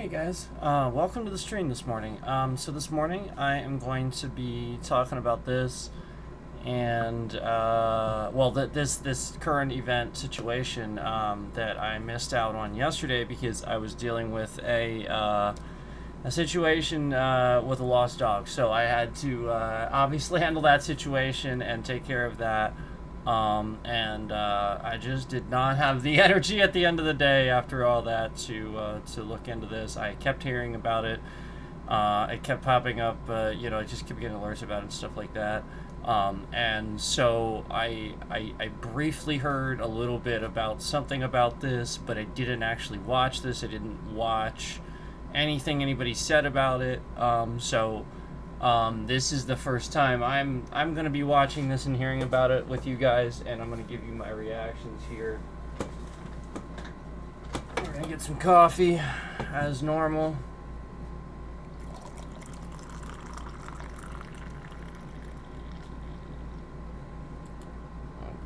Hey guys, welcome to the stream this morning. So this morning I am going to be talking about this and this current event situation that I missed out on yesterday because I was dealing with a situation with a lost dog. So I had to obviously handle that situation and take care of that. I just did not have the energy at the end of the day after all that to look into this. I kept hearing about it. It kept popping up. I just kept getting alerts about it and stuff like that. And so I briefly heard a little bit about something about this, but I didn't actually watch this. I didn't watch anything anybody said about it. This is the first time I'm going to be watching this and hearing about it with you guys, and I'm going to give you my reactions here. We're going to get some coffee, as normal.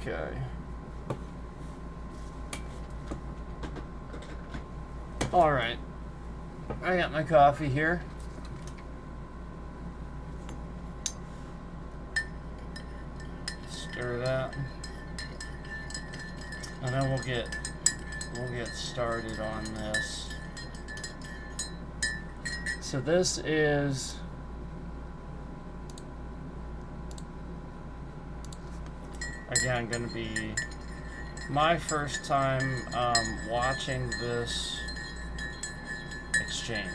Okay. Alright. I got my coffee here. Stir that, and then we'll get started on this. So this is again going to be my first time watching this exchange.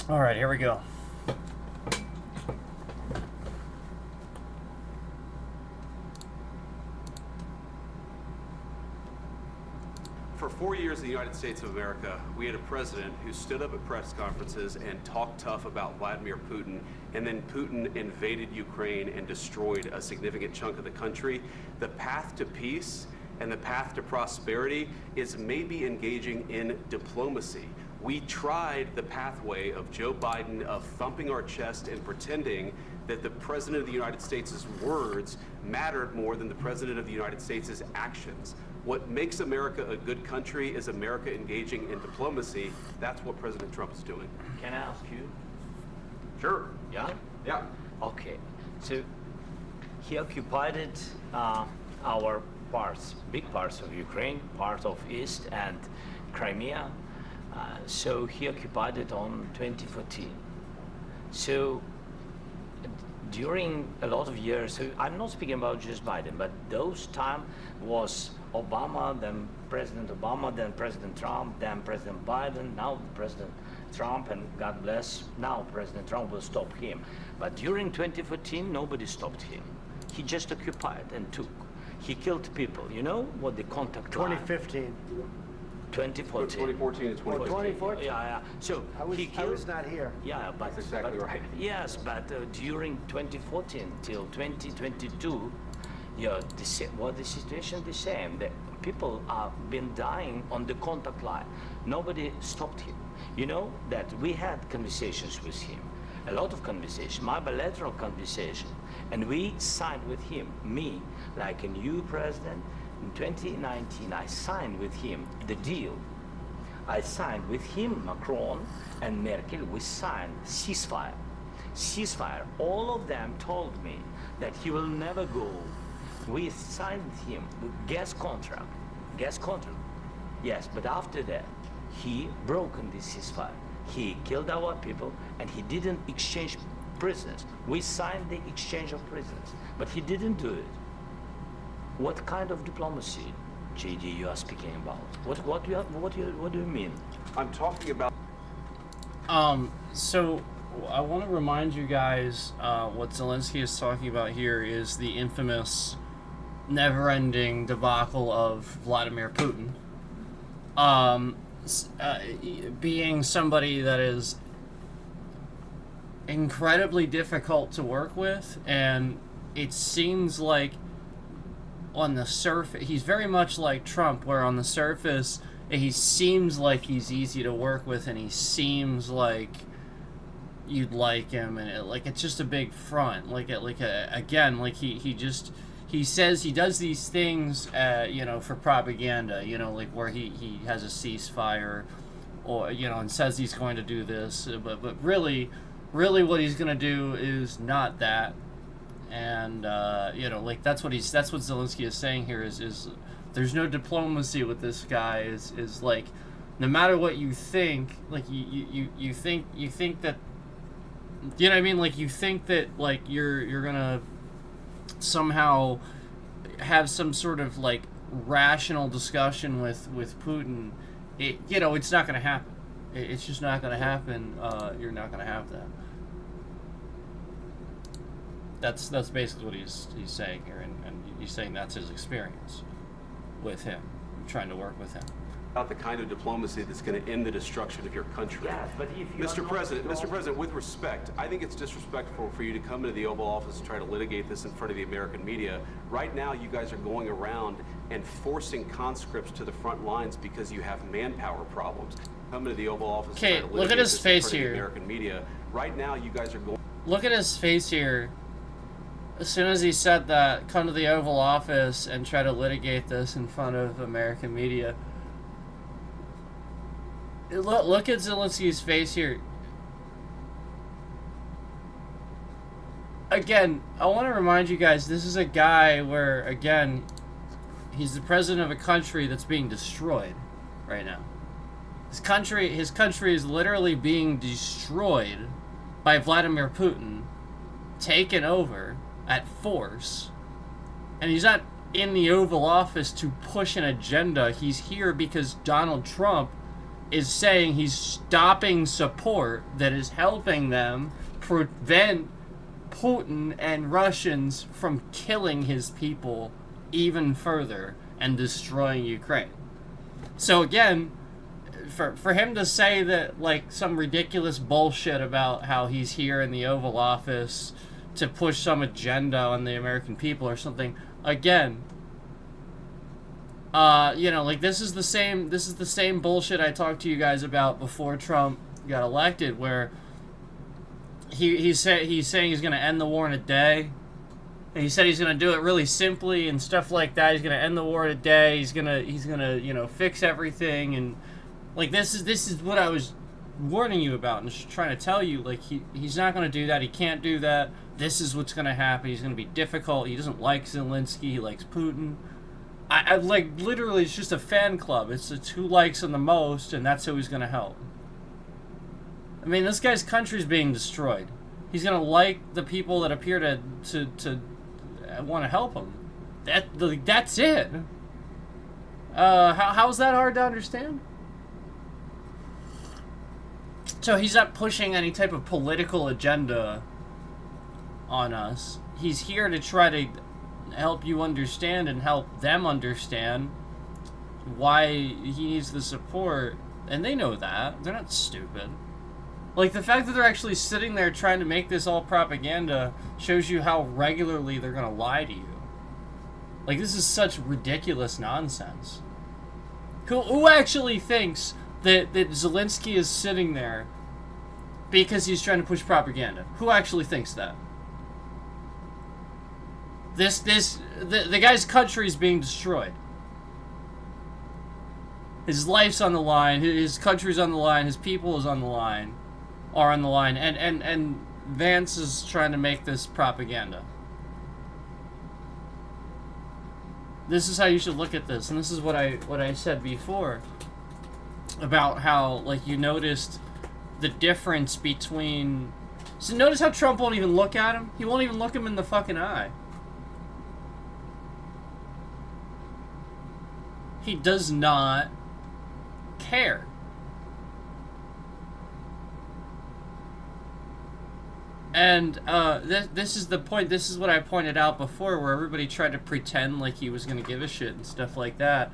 All right, here we go. For 4 years in the United States of America, we had a president who stood up at press conferences and talked tough about Vladimir Putin, and then Putin invaded Ukraine and destroyed a significant chunk of the country. The path to peace and the path to prosperity is maybe engaging in diplomacy. We tried the pathway of Joe Biden of thumping our chest and pretending that the President of the United States' words mattered more than the President of the United States' actions. What makes America a good country is America engaging in diplomacy. That's what President Trump is doing. Can I ask you? Sure. Yeah? Yeah. Okay. So he occupied it, our parts, big parts of Ukraine, part of East and Crimea. So he occupied it on 2014. So during a lot of years, so I'm not speaking about just Biden, but those time was Obama, then President Obama, then President Trump, then President Biden, now President Trump, and God bless, now President Trump will stop him. But during 2014, nobody stopped him. He just occupied and took. He killed people. You know what the contact line? 2015. 2014. 2014 and 2015. 2014? Yeah. So I was not here. Yeah, but That's exactly right. Yes, but during 2014 till 2022, the situation the same. The people have been dying on the contact line. Nobody stopped him. You know that we had conversations with him, a lot of conversation, my bilateral conversation, and we signed with him, me, like a new president. In 2019, I signed with him the deal. I signed with him, Macron and Merkel, we signed ceasefire. Ceasefire. All of them told me that he will never go. We signed with him with gas contract. Gas contract. Yes, but after that, he broken this ceasefire. He killed our people and he didn't exchange prisoners. We signed the exchange of prisoners, but he didn't do it. What kind of diplomacy, JD, you are speaking about? What do you mean? I'm talking about. So I want to remind you guys what Zelensky is talking about here is the infamous never-ending debacle of Vladimir Putin. Being somebody that is incredibly difficult to work with, and it seems like on the surface, he's very much like Trump, where on the surface he seems like he's easy to work with, and he seems like you'd like him, and it's just a big front. Again, he says he does these things, for propaganda, where he has a ceasefire, or, and says he's going to do this, but really what he's going to do is not that. And, that's what Zelensky is saying here is there's no diplomacy with this guy, is like, no matter what you think, like, you think that, you know what I mean? Like, you think that, like, you're gonna somehow have some sort of, like, rational discussion with Putin. It's not gonna happen. It's just not gonna happen. You're not gonna have that. That's basically what he's saying here, and he's saying that's his experience with him, trying to work with him. About the kind of diplomacy that's going to end the destruction of your country. Yes, but if you Mr. President, with respect, I think it's disrespectful for you to come into the Oval Office and try to litigate this in front of the American media. Right now, you guys are going around and forcing conscripts to the front lines because you have manpower problems. Come into the Oval Office and try to litigate look at his this face in front of here. the American media. Right now, you guys are going. Look at his face here. As soon as he said that, come to the Oval Office and try to litigate this in front of American media. Look at Zelensky's face here. Again, I want to remind you guys, this is a guy where, again, he's the president of a country that's being destroyed right now. His country is literally being destroyed by Vladimir Putin, taken over at force, and he's not in the Oval Office to push an agenda. He's here because Donald Trump is saying he's stopping support that is helping them prevent Putin and Russians from killing his people even further and destroying Ukraine. So again, for him to say that, like, some ridiculous bullshit about how he's here in the Oval Office to push some agenda on the American people or something, again, this is the same bullshit I talked to you guys about before Trump got elected, where he's saying he's going to end the war in a day. And he said he's going to do it really simply and stuff like that. He's going to end the war in a day. He's going to fix everything, and like this is what I was warning you about and just trying to tell you, like, he's not going to do that. He can't do that. This is what's going to happen. He's going to be difficult. He doesn't like Zelensky. He likes Putin. I like, literally, it's just a fan club. It's who likes him the most, and that's who he's going to help. I mean, this guy's country's being destroyed. He's going to like the people that appear to want to help him. That's it. How's that hard to understand? So he's not pushing any type of political agenda on us. He's here to try to help you understand and help them understand why he needs the support. And they know that. They're not stupid. Like, the fact that they're actually sitting there trying to make this all propaganda shows you how regularly they're going to lie to you. Like, this is such ridiculous nonsense. Who actually thinks that Zelensky is sitting there because he's trying to push propaganda? Who actually thinks that? The guy's country is being destroyed. His life's on the line, his country's on the line, his people are on the line, and Vance is trying to make this propaganda. This is how you should look at this, and this is what I said before about how, like, you noticed the difference between. So notice how Trump won't even look at him. He won't even look him in the fucking eye. He does not care. And this is the point. This is what I pointed out before, where everybody tried to pretend like he was going to give a shit and stuff like that.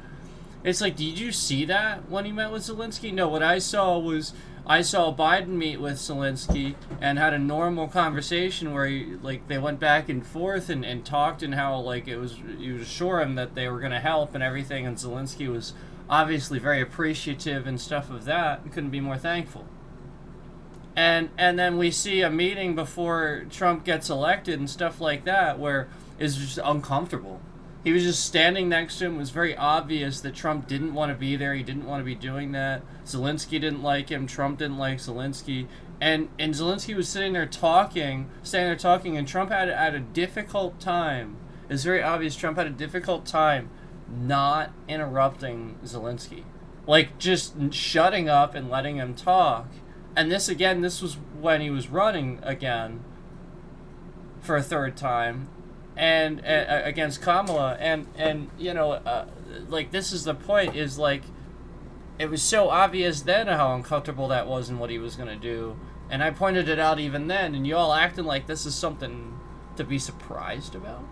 It's like, did you see that when he met with Zelensky? No, what I saw was, I saw Biden meet with Zelensky and had a normal conversation where they went back and forth and talked, and how, like, he was assuring him that they were going to help and everything, and Zelensky was obviously very appreciative and stuff of that, and couldn't be more thankful. And then we see a meeting before Trump gets elected and stuff like that where it's just uncomfortable. He was just standing next to him. It was very obvious that Trump didn't want to be there. He didn't want to be doing that. Zelensky didn't like him. Trump didn't like Zelensky. And Zelensky was sitting there talking, and Trump had a difficult time. It's very obvious Trump had a difficult time not interrupting Zelensky. Like, just shutting up and letting him talk. And this was when he was running again for a third time. And against Kamala, and you know, like, this is the point, is like, it was so obvious then how uncomfortable that was and what he was going to do, and I pointed it out even then, and you all acting like this is something to be surprised about.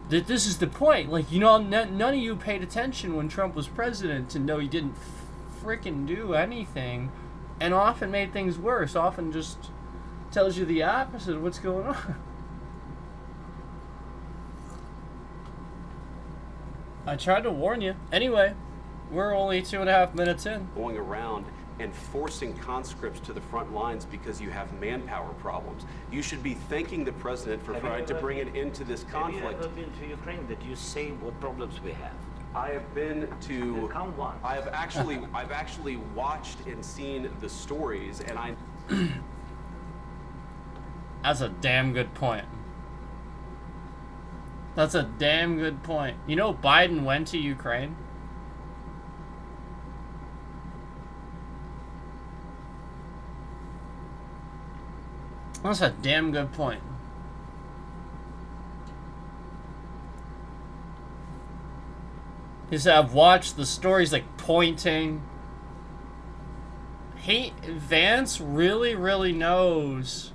That this is the point, like, you know, none of you paid attention when Trump was president to know he didn't freaking do anything, and often made things worse, often just tells you the opposite of what's going on. I tried to warn you. Anyway, we're only 2.5 minutes in. Going around and forcing conscripts to the front lines because you have manpower problems. You should be thanking the president for trying to bring an end to this conflict. Have you ever been to Ukraine that you say what problems we have? I have been to. Count one. I've actually watched and seen the stories, and I. That's a damn good point. That's a damn good point. You know, Biden went to Ukraine. That's a damn good point. He said, I've watched the stories, like, pointing. Vance really, really knows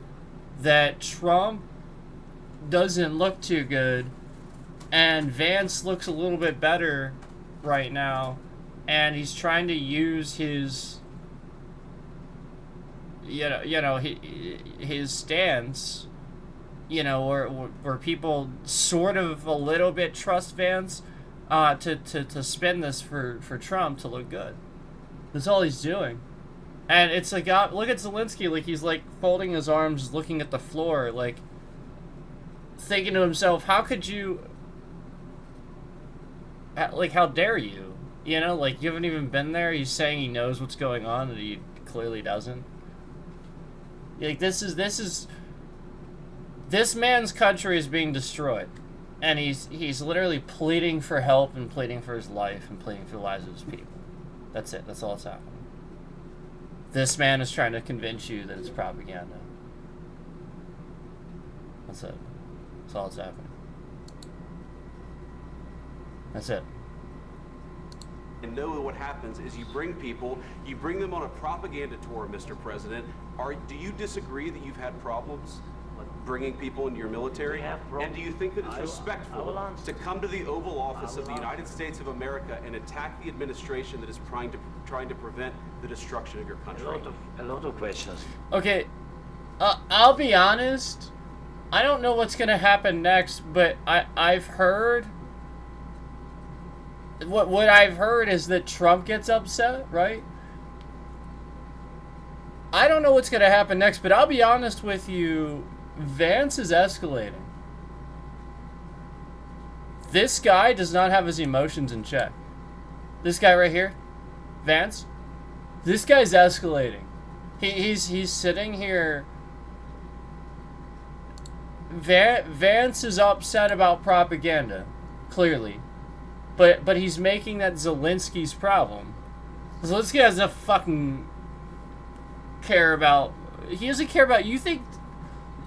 that Trump doesn't look too good, and Vance looks a little bit better right now, and he's trying to use his, his stance, where people sort of a little bit trust Vance, to spin this for Trump to look good. That's all he's doing. And it's like, look at Zelensky, like, he's like folding his arms, looking at the floor, like, thinking to himself, how could you, like, how dare you? You know, like, you haven't even been there. He's saying he knows what's going on, and he clearly doesn't. Like, this man's country is being destroyed, and he's literally pleading for help and pleading for his life and pleading for the lives of his people. That's it. That's all that's happening. This man is trying to convince you that it's propaganda. That's it. That's all that's happening. That's it. And know what happens is you bring them on a propaganda tour, Mr. President. Do you disagree that you've had problems bringing people into your military? And do you think that it's respectful to come to the Oval Office of the United States of America and attack the administration that is trying to prevent the destruction of your country? A lot of questions. Okay, I'll be honest. I don't know what's gonna happen next, but I've heard. What I've heard is that Trump gets upset, right? I don't know what's gonna happen next, but I'll be honest with you. Vance is escalating. This guy does not have his emotions in check. This guy right here, Vance, this guy's escalating. He's sitting here. Vance is upset about propaganda, clearly, but he's making that Zelensky's problem. Zelensky doesn't fucking care about. He doesn't care about. You think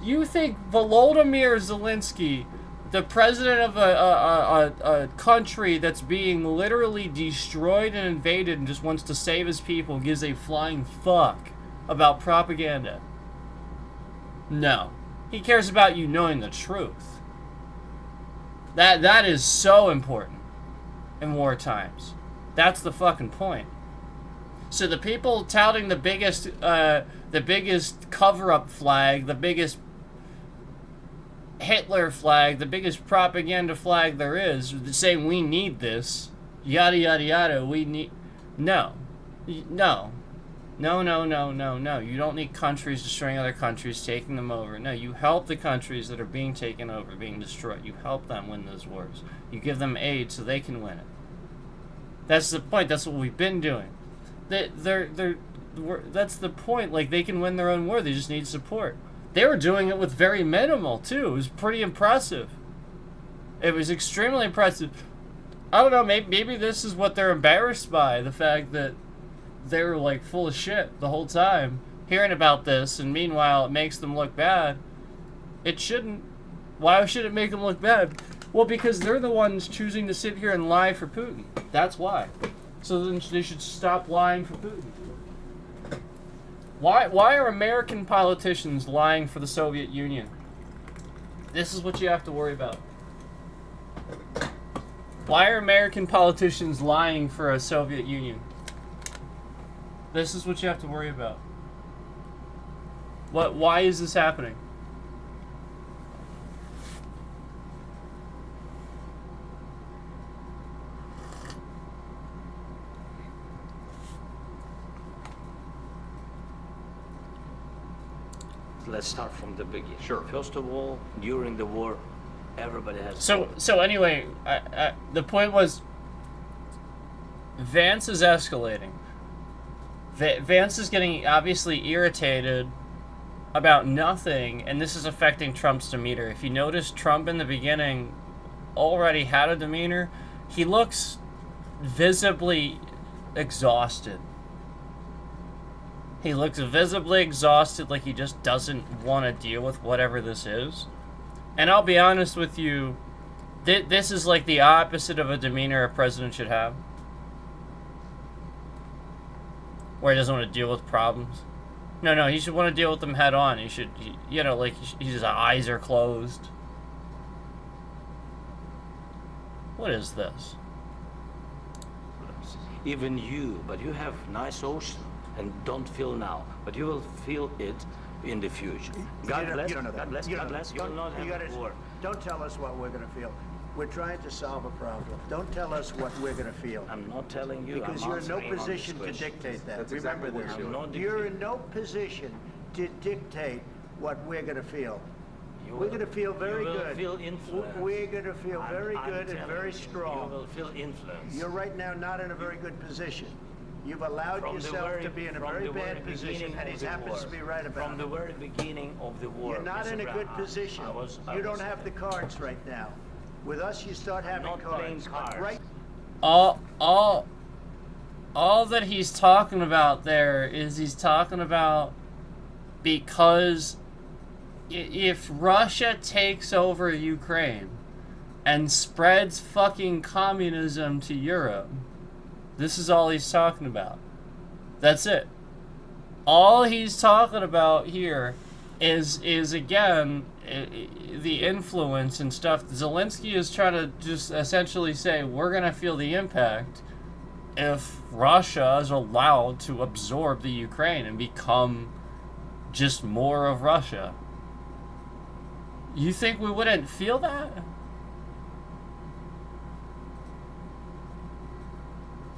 Volodymyr Zelensky, the president of a country that's being literally destroyed and invaded and just wants to save his people, gives a flying fuck about propaganda? No. He cares about you knowing the truth. That is so important in war times. That's the fucking point. So the people touting the biggest cover-up flag, the biggest Hitler flag, the biggest propaganda flag there is, saying we need this, yada yada yada. We need no. No. No, no, no, no, no. You don't need countries destroying other countries, taking them over. No, you help the countries that are being taken over, being destroyed. You help them win those wars. You give them aid so they can win it. That's the point. That's what we've been doing. That's the point. Like, they can win their own war. They just need support. They were doing it with very minimal, too. It was pretty impressive. It was extremely impressive. I don't know, maybe this is what they're embarrassed by, the fact that they were like full of shit the whole time, hearing about this, and meanwhile it makes them look bad. It shouldn't. Why should it make them look bad? Well, because they're the ones choosing to sit here and lie for Putin. That's why. So then they should stop lying for Putin. Why are American politicians lying for the Soviet Union? This is what you have to worry about. Why are American politicians lying for a Soviet Union? This is what you have to worry about. Why is this happening? Let's start from the beginning. Sure. First of all, during the war, everybody has. So anyway, the point was, Vance is escalating. Vance is getting obviously irritated about nothing, and this is affecting Trump's demeanor. If you notice, Trump in the beginning already had a demeanor. He looks visibly exhausted. He looks visibly exhausted, like he just doesn't want to deal with whatever this is. And I'll be honest with you, this is like the opposite of a demeanor a president should have. Where he doesn't want to deal with problems. No, he should want to deal with them head on. His eyes are closed. What is this? Even you, but you have nice ocean and don't feel now, but you will feel it in the future. God bless. You don't know that. God bless. You God don't know bless. that. You will not You have gotta- war. Don't tell us what we're going to feel. We're trying to solve a problem. Don't tell us what we're going to feel. I'm not telling you. Because I'm you're in no answering on this position to question. dictate that. That's Remember exactly what this. you're I'm not You're dictating. in no position to dictate what we're going to feel. You We're will- going to feel very you will good. feel influenced. We're going to feel very I'm good and telling very you, strong. You will feel influence. You're right now not in a very good position. You've allowed From the yourself very- to be in a from very the very bad position, beginning and of he the happens war. to be right about From the it. very beginning of the war. You're not Mr. in a Brown, good position. I You don't was- have the cards right now. With us, you start having not playing cards. cards. Right? All that he's talking about there is he's talking about because if Russia takes over Ukraine and spreads fucking communism to Europe, this is all he's talking about. That's it. All he's talking about here is again the influence and stuff. Zelensky is trying to just essentially say we're gonna feel the impact if Russia is allowed to absorb the Ukraine and become just more of Russia. You think we wouldn't feel that?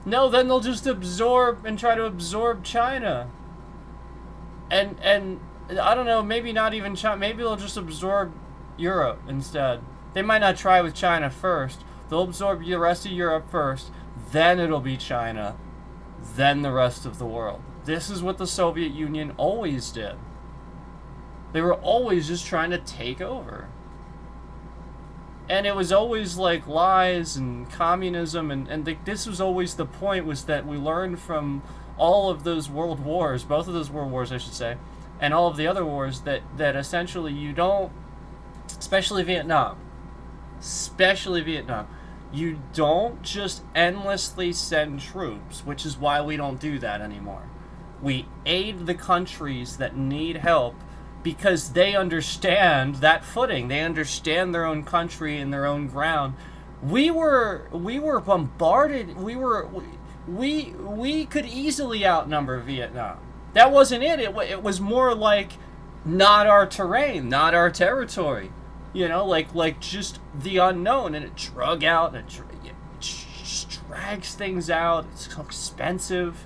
No, then they'll just absorb and try to absorb China. And I don't know, maybe not even China, maybe they'll just absorb Europe instead. They might not try with China first. They'll absorb the rest of Europe first, then it'll be China, then the rest of the world. This is what the Soviet Union always did. They were always just trying to take over. And it was always like lies and communism, and this was always the point, was that we learned from all of those world wars, both of those world wars I should say, and all of the other wars, that essentially you don't, especially Vietnam, you don't just endlessly send troops, which is why we don't do that anymore. We aid the countries that need help because they understand that footing. They understand their own country and their own ground. We were bombarded. We could easily outnumber Vietnam. That wasn't it. It was more like not our terrain, not our territory. You know, like just the unknown, and it drug out and it just drags things out. It's so expensive.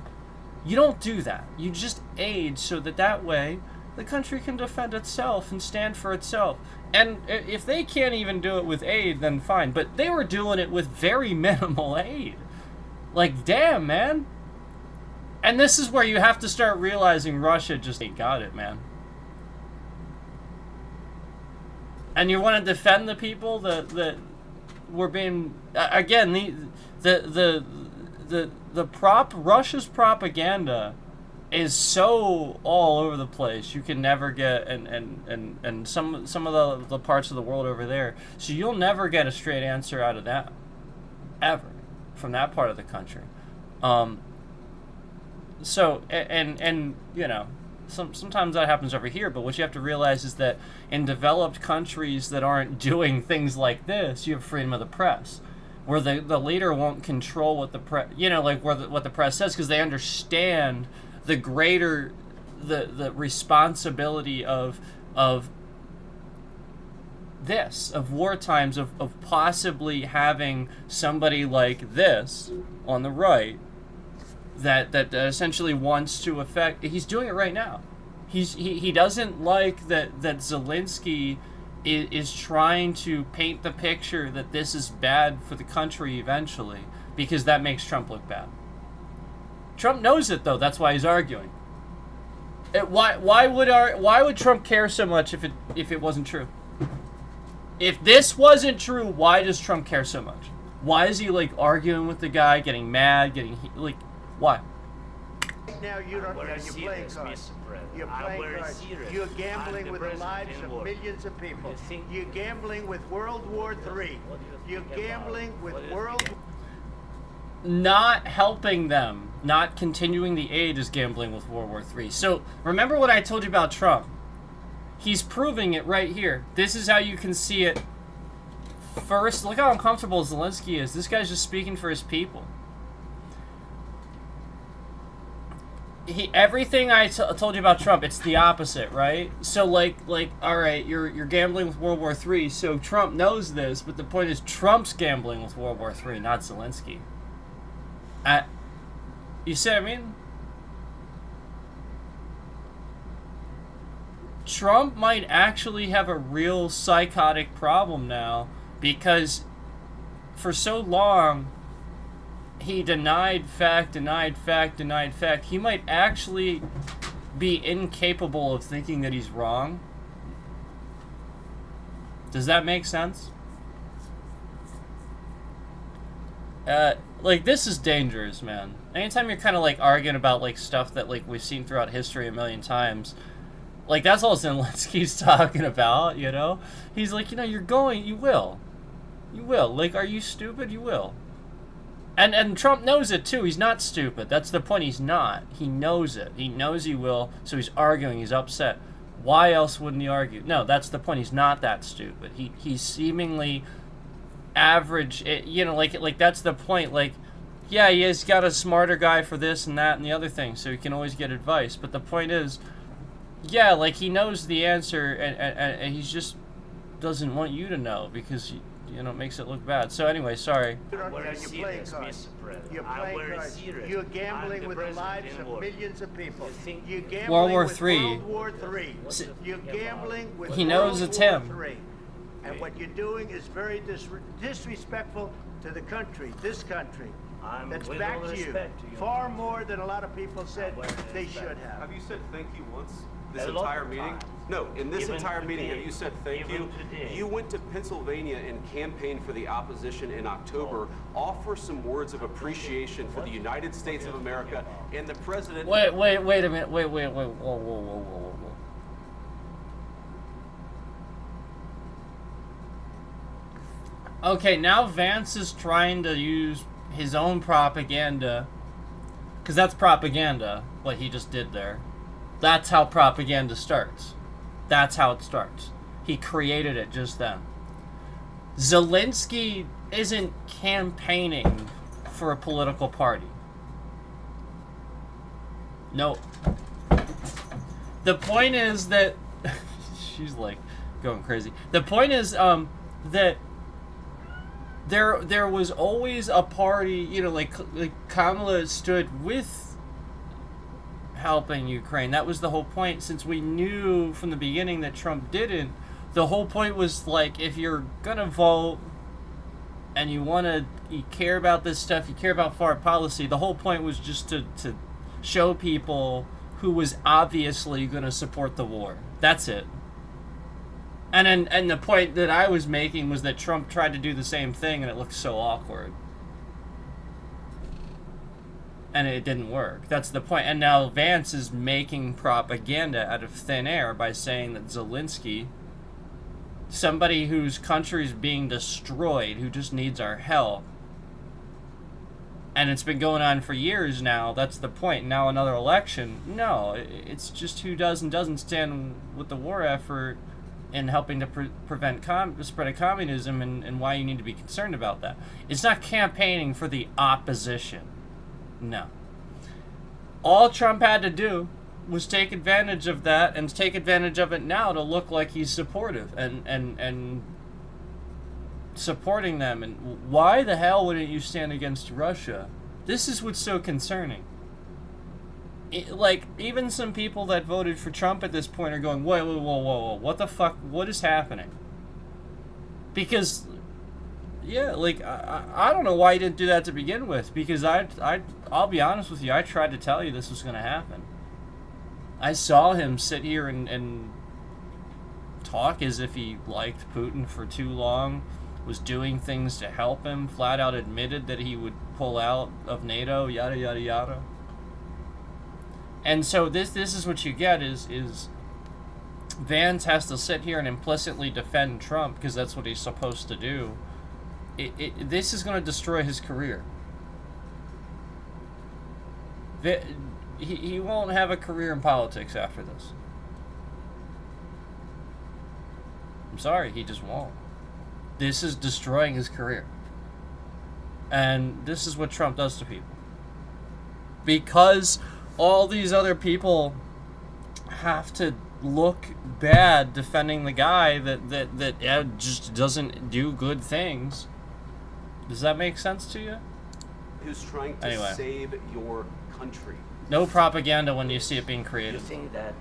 You don't do that. You just aid so that way the country can defend itself and stand for itself. And if they can't even do it with aid, then fine. But they were doing it with very minimal aid. Like, damn, man. And this is where you have to start realizing Russia just ain't got it, man. And you want to defend the people that were being, again, Russia's propaganda is so all over the place. You can never get, and some of the parts of the world over there, so you'll never get a straight answer out of that, ever, from that part of the country. So, and you know, sometimes that happens over here, but what you have to realize is that in developed countries that aren't doing things like this, you have freedom of the press, where the leader won't control what the press, you know, like what the press says, because they understand the greater the responsibility of this, of war times, of possibly having somebody like this on the right that essentially wants to affect. He's doing it right now. He doesn't like that Zelensky is trying to paint the picture that this is bad for the country eventually, because that makes Trump look bad. Trump knows it, though. That's why he's arguing. Why would Trump care so much if it wasn't true? If this wasn't true, why does Trump care so much? Why is he like arguing with the guy, getting mad, like, why? Now you're playing cards. You're playing cards. You're gambling with the lives of millions of people. You're gambling with World War III. You're gambling with Not helping them, not continuing the aid is gambling with World War III. So remember what I told you about Trump. He's proving it right here. This is how you can see it. First, look how uncomfortable Zelensky is. This guy's just speaking for his people. Everything I told you about Trump, it's the opposite, right? So like, all right, you're gambling with World War III. So Trump knows this, but the point is, Trump's gambling with World War III, not Zelensky. You see what I mean? Trump might actually have a real psychotic problem now, because for so long he denied fact. He might actually be incapable of thinking that he's wrong. Does that make sense? Like, this is dangerous, man. Anytime you're kind of like arguing about like stuff that like we've seen throughout history a million times, like that's all Zelensky's talking about, you know? He's like, you know, you will. Like, are you stupid? You will. And Trump knows it too. He's not stupid. That's the point. He's not. He knows it. He knows he will, so he's arguing. He's upset. Why else wouldn't he argue? No, that's the point. He's not that stupid. He's seemingly average. You know, like that's the point. Like, yeah, he's got a smarter guy for this and that and the other thing, so he can always get advice. But the point is, yeah, like he knows the answer, and he just doesn't want you to know, because you know, it makes it look bad. So anyway, sorry. You're playing cards. You're playing cards. You're gambling with the lives of millions of people. You're gambling with World War III. You're gambling with He knows it's him. And what you're doing is very disrespectful to the country, this country. That's back to you. Far more than a lot of people said they should have. Have you said thank you once this entire meeting? No, in this entire meeting, have you said thank you? You went to Pennsylvania and campaigned for the opposition in October. Offer some words of appreciation for the United States of America and the president. Wait a minute. Wait. Whoa. Okay, now Vance is trying to use his own propaganda, because that's propaganda, what he just did there. That's how propaganda starts. That's how it starts. He created it just then. Zelensky isn't campaigning for a political party. No. The point is that... she's like going crazy. The point is that there was always a party, you know, like Kamala stood with helping Ukraine. That was the whole point. Since we knew from the beginning that Trump didn't, the whole point was like, if you're gonna vote and you care about this stuff, you care about foreign policy, the whole point was just to show people who was obviously gonna support the war. That's it. And the point that I was making was that Trump tried to do the same thing, and it looked so awkward. And it didn't work. That's the point. And now Vance is making propaganda out of thin air by saying that Zelensky, somebody whose country is being destroyed, who just needs our help, and it's been going on for years now, that's the point. Now another election. No, it's just who does and doesn't stand with the war effort in helping to prevent the spread of communism, and why you need to be concerned about that. It's not campaigning for the opposition. No. All Trump had to do was take advantage of that, and take advantage of it now to look like he's supportive and supporting them. And why the hell wouldn't you stand against Russia? This is what's so concerning. Like, even some people that voted for Trump at this point are going, whoa, what the fuck, what is happening? Because, yeah, like, I don't know why you didn't do that to begin with, because I'll be honest with you, I tried to tell you this was going to happen. I saw him sit here and talk as if he liked Putin for too long, was doing things to help him, flat out admitted that he would pull out of NATO, yada, yada, yada. And so this is what you get is Vance has to sit here and implicitly defend Trump because that's what he's supposed to do. This is going to destroy his career. He won't have a career in politics after this. I'm sorry, he just won't. This is destroying his career. And this is what Trump does to people. Because all these other people have to look bad defending the guy that just doesn't do good things. Does that make sense to you? Who's trying to save your country. No propaganda when you see it being created. You think that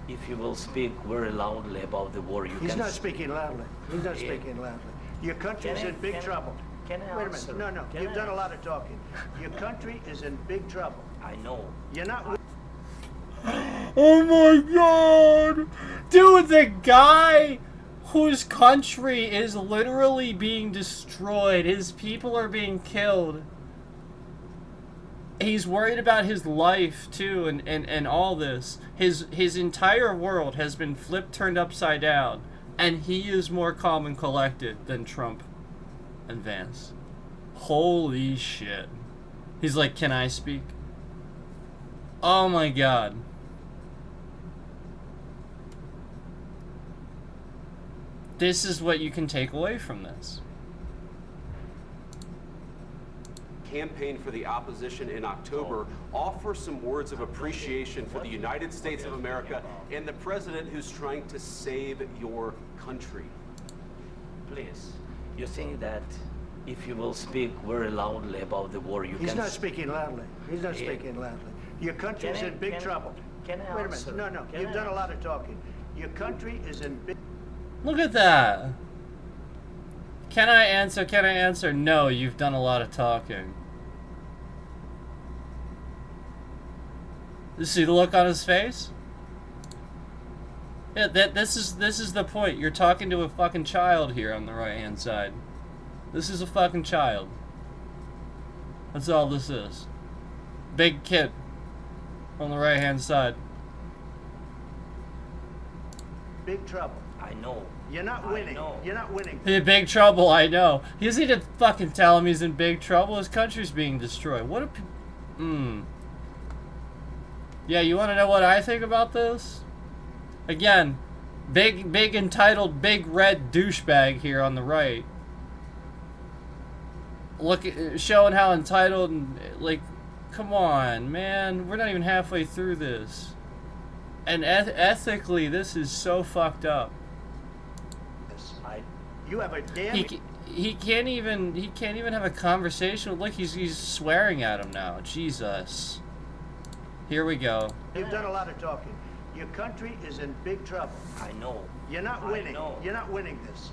if you will speak very loudly about the war, you He's can... not speaking loudly. He's not speaking loudly. Your country's in big trouble. Can I Wait a answer? minute. No. You've done a lot of talking. Your country is in big trouble. I know. You're not... Oh my god! Dude, the guy whose country is literally being destroyed, his people are being killed. He's worried about his life too, and all this. His entire world has been turned upside down, and he is more calm and collected than Trump and Vance. Holy shit. He's like, can I speak? Oh my god. This is what you can take away from this. Campaign for the opposition in October, offer some words of appreciation for the United States of America and the president who's trying to save your country. Please, you think that if you will speak very loudly about the war, you can... He's not speaking loudly. He's not speaking loudly. Your country's in big trouble. Can I Wait a answer? minute. No. You've done a lot of talking. Your country is in big... Look at that. Can I answer? Can I answer? No, you've done a lot of talking. You see the look on his face? Yeah, this is the point. You're talking to a fucking child here on the right hand side. This is a fucking child. That's all this is. Big kid on the right hand side. Big trouble. I know. You're not winning. You're not winning. He's in big trouble, I know. He doesn't need to fucking tell him he's in big trouble. His country's being destroyed. What a... Yeah, you want to know what I think about this? Again, big entitled big red douchebag here on the right. Look at, showing how entitled and, like, come on, man. We're not even halfway through this. And ethically, this is so fucked up. You have a damn... he can't even have a conversation. Look, he's swearing at him now. Jesus. Here we go. You've done a lot of talking. Your country is in big trouble. I know. You're not winning. You're not winning this.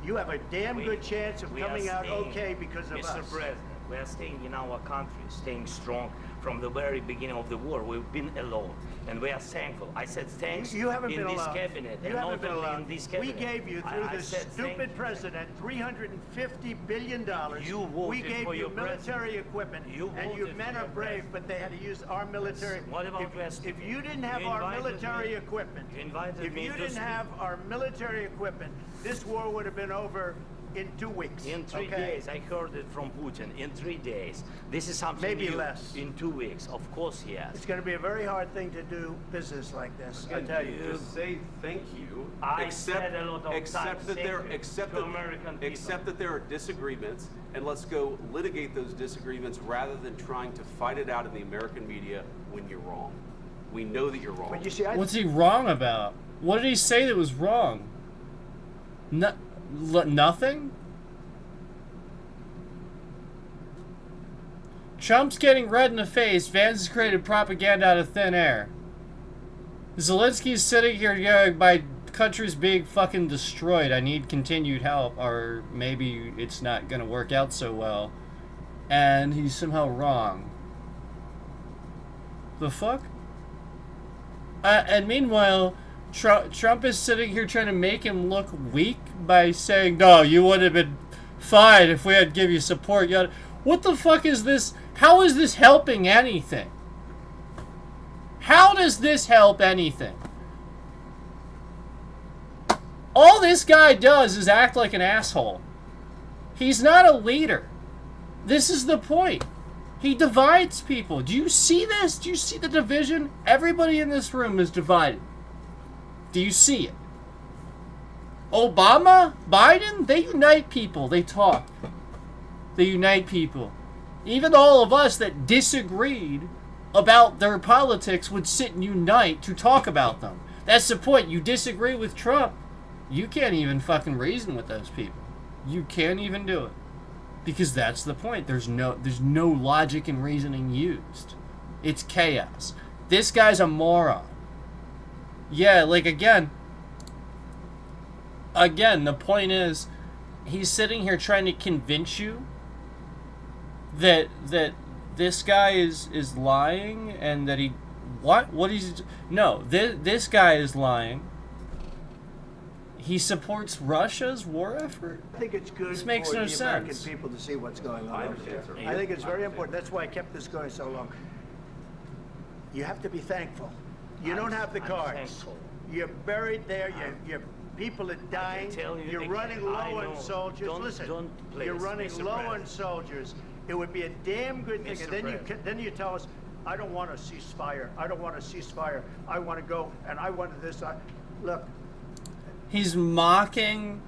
You have a damn good chance of coming out okay because of us. Mr. President, we are staying in our country, staying strong from the very beginning of the war. We've been alone, and we are thankful. I said thanks you haven't in been this alone. cabinet, You and haven't not been only alone. in this cabinet. We gave you, through I this said stupid president, $350 billion. You voted we gave for you your military equipment, and you voted men for are your brave, but they had to use our military. What about West? If you didn't have You our invited military me- equipment, you invited if me you to didn't speak. have our military equipment, this war would have been over in 2 weeks. In 3 days, I heard it from Putin. In 3 days, this is something Maybe new. less. In 2 weeks, of course, yes. It's going to be a very hard thing to do business like this. I tell you. Just say thank you. I said a lot of except times that there, thank you except to that, American people. except that there are disagreements, and let's go litigate those disagreements rather than trying to fight it out in the American media when you're wrong. We know that you're wrong. But you see, What's he wrong about? What did he say that was wrong? Nothing? Trump's getting red in the face. Vance has created propaganda out of thin air. Zelensky's sitting here going, my country's being fucking destroyed. I need continued help. Or maybe it's not going to work out so well. And he's somehow wrong. The fuck? And meanwhile, Trump is sitting here trying to make him look weak by saying, no, you would have been fine if we had give you support. What the fuck is this? How is this helping anything? How does this help anything? All this guy does is act like an asshole. He's not a leader. This is the point. He divides people. Do you see this? Do you see the division? Everybody in this room is divided. Do you see it? Obama, Biden, they unite people. They talk. They unite people. Even all of us that disagreed about their politics would sit and unite to talk about them. That's the point. You disagree with Trump, you can't even fucking reason with those people. You can't even do it. Because that's the point. There's no logic and reasoning used. It's chaos. This guy's a moron. Yeah, like again, the point is, he's sitting here trying to convince you that this guy is lying and that he this guy is lying. He supports Russia's war effort. I think it's good This makes for no the American sense. people to see what's going on over there. sir. I think it's very important. That's why I kept this going so long. You have to be thankful. You don't have the I'm cards. thankful. You're buried there. Your people are dying. tell you You're again, running I low on know. soldiers. Listen, Please, you're running Mr. low on President. soldiers. It would be a damn good thing. Mr. And President. then you tell us, I don't want a ceasefire. I don't want a ceasefire. I want to go and I want this. Look, He's mocking.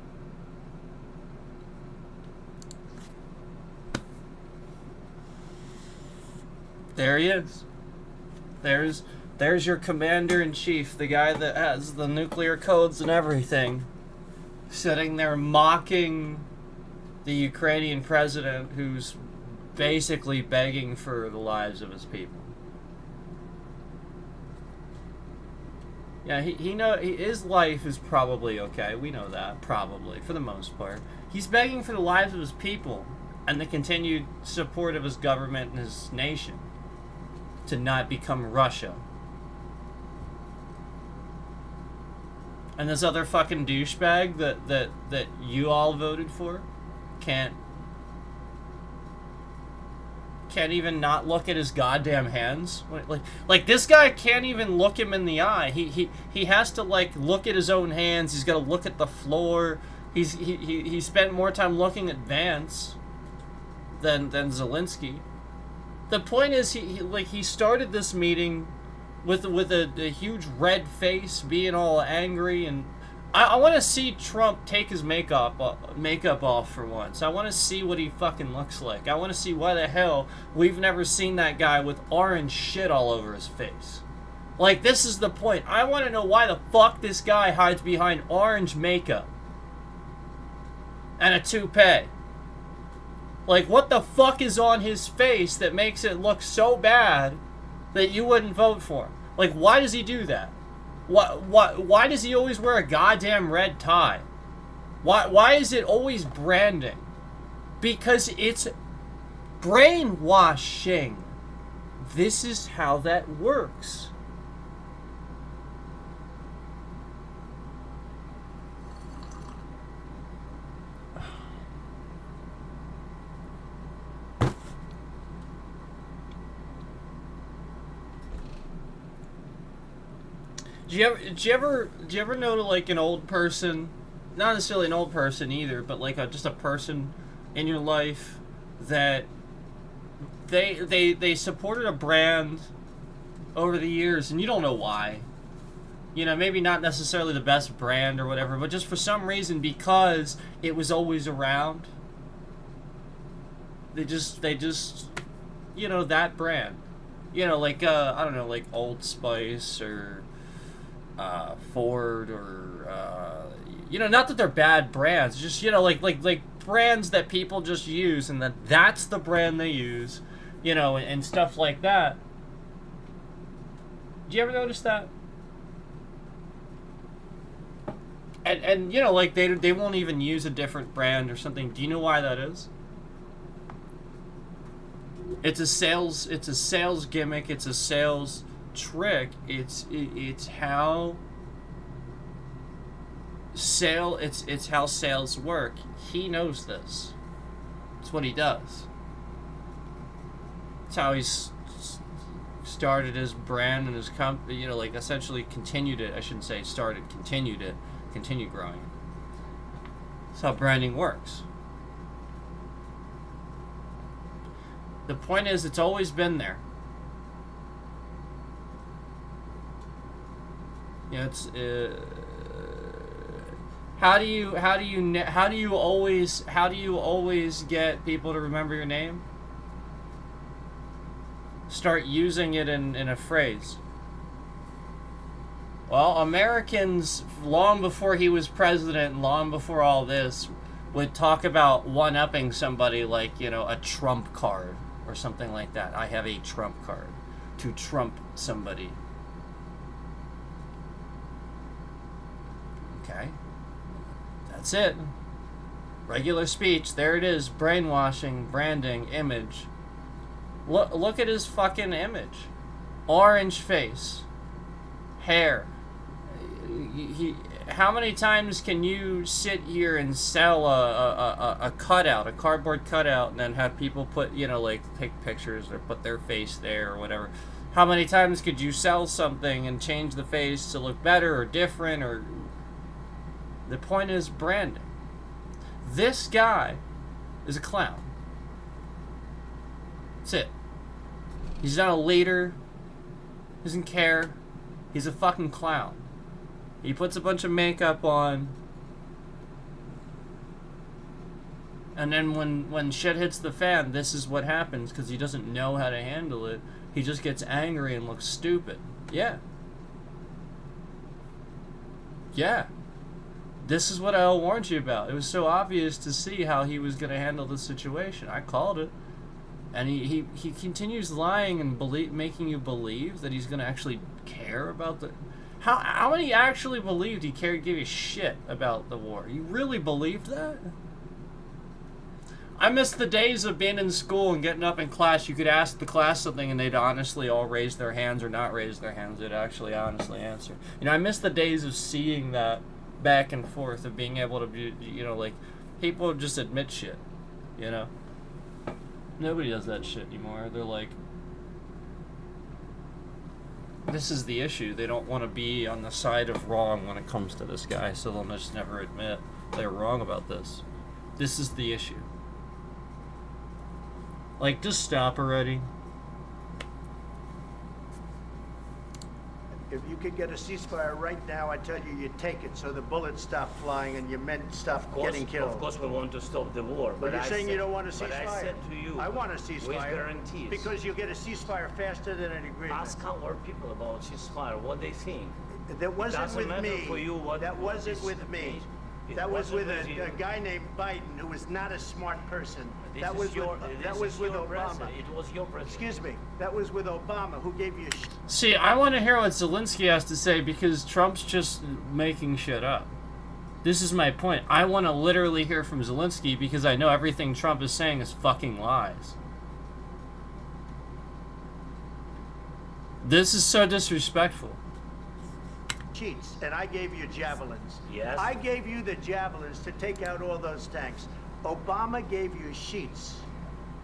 There he is. There's your commander-in-chief, the guy that has the nuclear codes and everything, sitting there mocking the Ukrainian president who's basically begging for the lives of his people. Yeah, his life is probably okay. We know that, probably, for the most part. He's begging for the lives of his people and the continued support of his government and his nation to not become Russia. And this other fucking douchebag that you all voted for can't even not look at his goddamn hands. Like this guy can't even look him in the eye. He has to like look at his own hands. He's got to look at the floor. He spent more time looking at Vance than Zelensky. The point is he started this meeting with a huge red face, being all angry, and I want to see Trump take his makeup off for once. I want to see what he fucking looks like. I want to see why the hell we've never seen that guy with orange shit all over his face. Like, this is the point. I want to know why the fuck this guy hides behind orange makeup. and a toupee. Like, what the fuck is on his face that makes it look so bad that you wouldn't vote for him? Like, why does he do that? Why does he always wear a goddamn red tie? Why is it always branding? Because it's brainwashing. This is how that works. Do you ever know, like, an old person, not necessarily an old person either, but like just a person in your life that they supported a brand over the years and you don't know why. You know, maybe not necessarily the best brand or whatever, but just for some reason, because it was always around, they just you know, that brand. You know, like I don't know, like Old Spice or Ford or you know, not that they're bad brands, just, you know, like brands that people just use, and that's the brand they use, you know, and stuff like that. Do you ever notice that? And you know, like they won't even use a different brand or something. Do you know why that is? It's a sales gimmick, it's a sales trick. It's how it's how sales work. He knows this. It's what he does. It's how he's started his brand and his company, you know, like essentially continued it. I shouldn't say started, continued it, continued growing. That's how branding works. The point is, it's always been there. You know, it's how do you always get people to remember your name? Start using it in a phrase. Well, Americans, long before he was president, and long before all this, would talk about one-upping somebody like, you know, a trump card or something like that. I have a trump card. To trump somebody. Okay. That's it. Regular speech. There it is. Brainwashing, branding, image. Look at his fucking image. Orange face. Hair. How many times can you sit here and sell a cutout, a cardboard cutout, and then have people put, you know, like, take pictures or put their face there or whatever? How many times could you sell something and change the face to look better or different? Or the point is branding. This guy is a clown. That's it. He's not a leader. Doesn't care. He's a fucking clown. He puts a bunch of makeup on, and then when shit hits the fan, this is what happens, because he doesn't know how to handle it. He just gets angry and looks stupid. Yeah. Yeah. This is what I warned you about. It was so obvious to see how he was going to handle the situation. I called it. And he continues lying and making you believe that he's going to actually care about the... How many actually believed he gave a shit about the war? You really believed that? I miss the days of being in school and getting up in class. You could ask the class something and they'd honestly all raise their hands or not raise their hands. They'd actually honestly answer. You know, I miss the days of seeing that back and forth, of being able to be, you know, like, people just admit shit, you know? Nobody does that shit anymore. They're like, this is the issue. They don't want to be on the side of wrong when it comes to this guy, so they'll just never admit they're wrong about this. This is the issue. Like, just stop already. If you could get a ceasefire right now, I tell you, you'd take it so the bullets stop flying and your men stop getting killed. Of course we want to stop the war. But you're saying you don't want a ceasefire? But I said to you, I want a ceasefire. with guarantees. Because you'll get a ceasefire faster than an agreement. Ask our people about ceasefire, what they think. That wasn't with me. For you what that wasn't with me. That was with a guy named Biden, who was not a smart person. That was with Obama. It was your president. Excuse me. That was with Obama, who gave you. See, I want to hear what Zelensky has to say because Trump's just making shit up. This is my point. I want to literally hear from Zelensky because I know everything Trump is saying is fucking lies. This is so disrespectful. Cheats, and I gave you javelins. Yes. I gave you the javelins to take out all those tanks. Obama gave you sheets.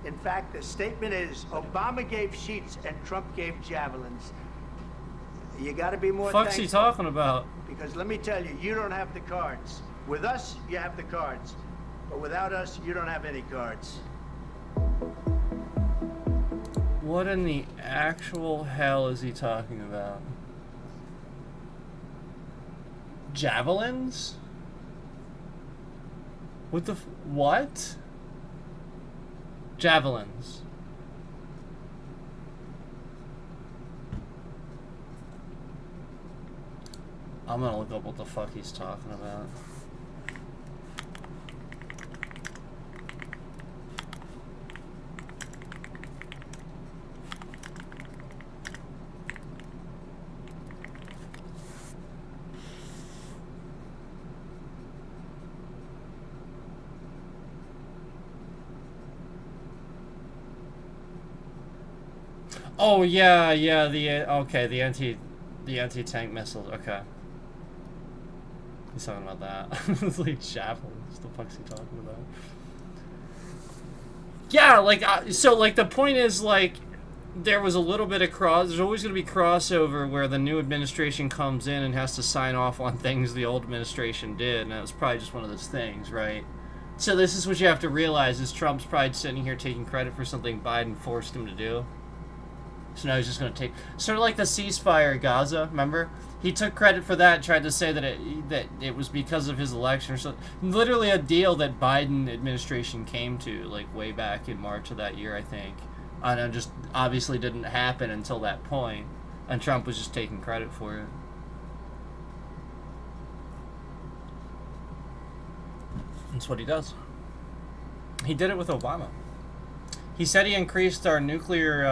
In fact, the statement is Obama gave sheets and Trump gave javelins. You got to be more Fuck's he talking about? Because let me tell you, you don't have the cards. With us, you have the cards. But without us, you don't have any cards. What in the actual hell is he talking about? Javelins? What the what? Javelins. I'm gonna look up what the fuck he's talking about. Oh yeah, the anti-tank missiles. Okay, he's talking about that. It's like javelins. What the fuck's he talking about? Yeah, like so, like the point is like there was a little bit of there's always going to be crossover where the new administration comes in and has to sign off on things the old administration did, and that was probably just one of those things, right? So this is what you have to realize: is Trump's probably sitting here taking credit for something Biden forced him to do. So now he's just going to take... Sort of like the ceasefire in Gaza, remember? He took credit for that and tried to say that it was because of his election or something. Literally a deal that Biden administration came to, like, way back in March of that year, I think. And it just obviously didn't happen until that point. And Trump was just taking credit for it. That's what he does. He did it with Obama. He said he increased our nuclear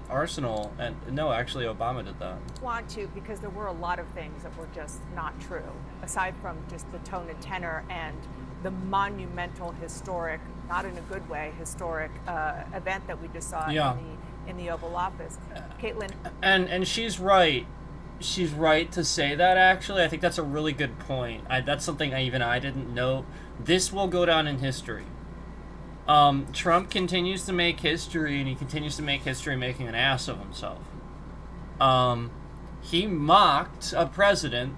arsenal, and no, actually, Obama did that. Want to, because there were a lot of things that were just not true, aside from just the tone and tenor and the monumental, historic, not in a good way, historic event that we just saw in the Oval Office. Caitlin. And she's right. She's right to say that, actually. I think that's a really good point. That's something I didn't know. This will go down in history. Trump continues to make history, and he continues to make history making an ass of himself. He mocked a president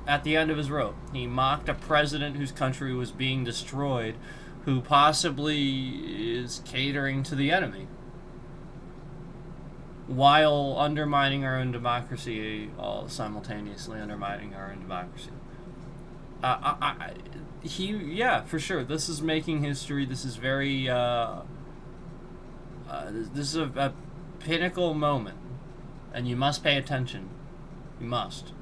at the end of his rope. He mocked a president whose country was being destroyed, who possibly is catering to the enemy, while undermining our own democracy, all simultaneously undermining our own democracy. Yeah, for sure. This is making history. This is very, this is a pinnacle moment. And you must pay attention. You must.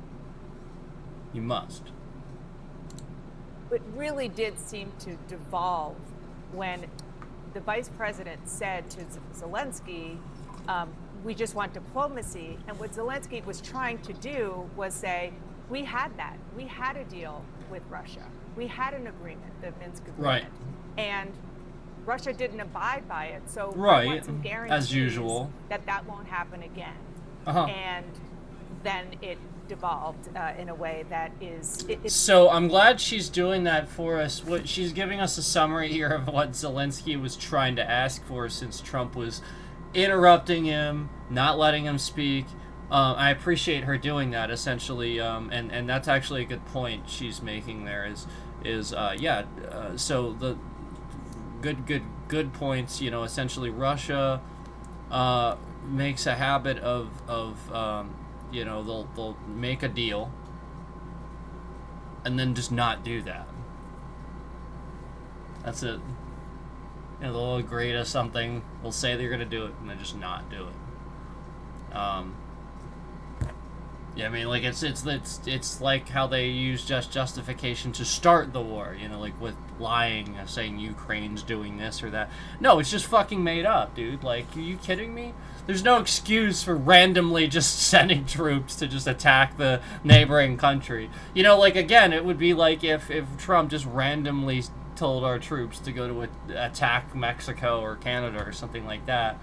You must. It really did seem to devolve when the vice president said to Zelensky, we just want diplomacy. And what Zelensky was trying to do was say, we had that. We had a deal with Russia. We had an agreement, the Minsk agreement. Right. And Russia didn't abide by it. So right. we want some guarantees as usual that won't happen again. Uh-huh. And then it devolved in a way that is... So I'm glad she's doing that for us. She's giving us a summary here of what Zelensky was trying to ask for since Trump was interrupting him, not letting him speak. I appreciate her doing that, essentially, and that's actually a good point she's making there. So the good points. You know, essentially, Russia makes a habit of they'll make a deal and then just not do that. That's it. You know, they'll agree to something. They'll say they're gonna do it, and then just not do it. Yeah, I mean, like it's like how they use justification to start the war. You know, like with lying, saying Ukraine's doing this or that. No, it's just fucking made up, dude. Like, are you kidding me? There's no excuse for randomly just sending troops to just attack the neighboring country. You know, like, again, it would be like if Trump just randomly told our troops to go to attack Mexico or Canada or something like that.